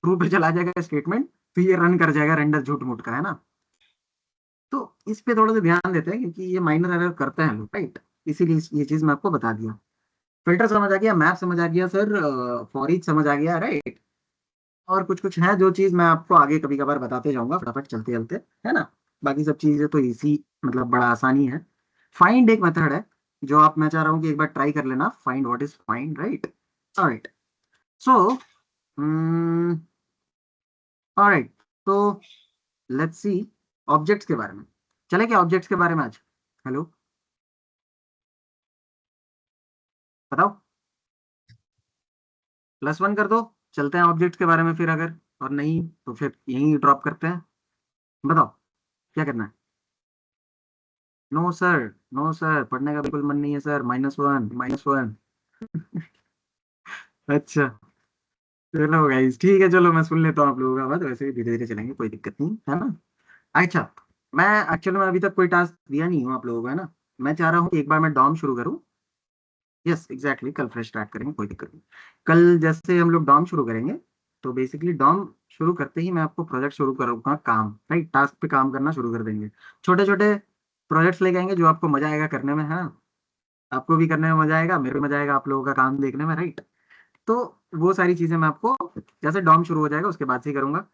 ट्रू पे चला जाएगा स्टेटमेंट, तो ये रन कर जाएगा रेंडर झूठ मूठ का, है ना। तो इस पे थोड़ा सा ध्यान देते हैं क्योंकि ये माइनर एरर करते हैं लोग, राइट, इसीलिए ये चीज मैं आपको बता दिया। फिल्टर समझ आ गया, मैप समझ आ गया सर, फॉर ईच समझ आ गया, राइट। और कुछ कुछ है जो चीज मैं आपको आगे कभी कभार बताते जाऊंगा फटाफट चलते चलते, है ना। बाकी सब चीजें तो इसी मतलब बड़ा आसानी है। फाइंड एक मेथड है जो आप, मैं चाह रहा हूँ कि एक बार ट्राई कर लेना, find, what is find, right. Alright, so alright, तो लेट्स सी ऑब्जेक्ट्स के बारे में, चले क्या ऑब्जेक्ट्स के बारे में आज, हेलो। बताओ, +1 कर दो, चलते हैं ऑब्जेक्ट्स के बारे में फिर, अगर और नहीं तो फिर यहीं ड्रॉप करते हैं। बताओ क्या करना है। नो सर, नो सर, पढ़ने का बिल्कुल मन नहीं है सर, -1 -1। अच्छा, चलो गाइस ठीक है, चलो मैं सुन लेता हूँ आप लोगों का बात, वैसे भी धीरे धीरे चलेंगे, कोई दिक्कत नहीं है ना। अच्छा, मैं एक्चुअली में अभी तक कोई टास्क दिया नहीं हूँ आप लोगों को, है ना। मैं चाह रहा हूँ कि एक बार मैं डॉम शुरू करूँ। यस एग्जैक्टली, कल फ्रेश स्टार्ट करेंगे, कोई दिक्कत नहीं। कल जैसे हम लोग डॉम शुरू करेंगे, तो बेसिकली डॉम शुरू करते ही मैं आपको प्रोजेक्ट शुरू करूँगा, काम राइट, टास्क पे काम करना शुरू कर देंगे। छोटे छोटे प्रोजेक्ट्स लेके आएंगे जो आपको मजा आएगा करने में, है ना। आपको भी करने में मजा आएगा, मेरे को मजा आएगा आप लोगों का काम देखने में, राइट। तो वो सारी चीजें मैं आपको जैसे डॉम शुरू हो जाएगा उसके बाद से ही करूंगा।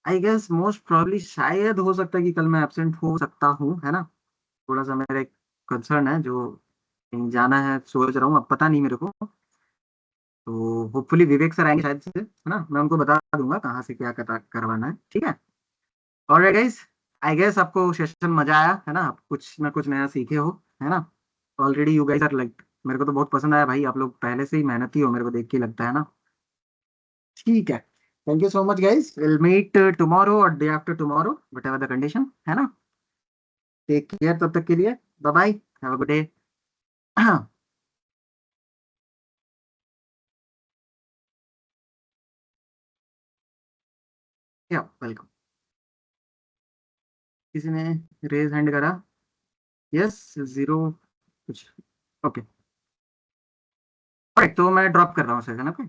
आई गेस मोस्ट प्रॉब्ली शायद हो सकता है कि कल मैं एब्सेंट हो सकता हूँ, है ना। थोड़ा सा मेरा एक कंसर्न है जो कहीं जाना है, सोच रहा हूँ, अब पता नहीं मेरे को। तो होपफुली विवेक सर आएंगे शायद से, है ना, मैं उनको बता दूंगा कहाँ से क्या करवाना है, ठीक है। और गाइस, आई गेस आपको सेशन मजा आया, है ना, आप कुछ ना कुछ नया सीखे हो, है ना। Already you guys are like, मेरे को तो बहुत पसंद आया भाई, आप लोग पहले से ही मेहनती हो, मेरे को देख के लगता है ना। ठीक है, thank you so much guys, will meet tomorrow और day after tomorrow, whatever the condition, है ना। टेक केयर तब तक के लिए, bye bye, have a good day. या वेलकम। किसी ने रेज हैंड करा, यस 0 कुछ, ओके। तो मैं ड्रॉप कर रहा हूँ सेशन, ओके।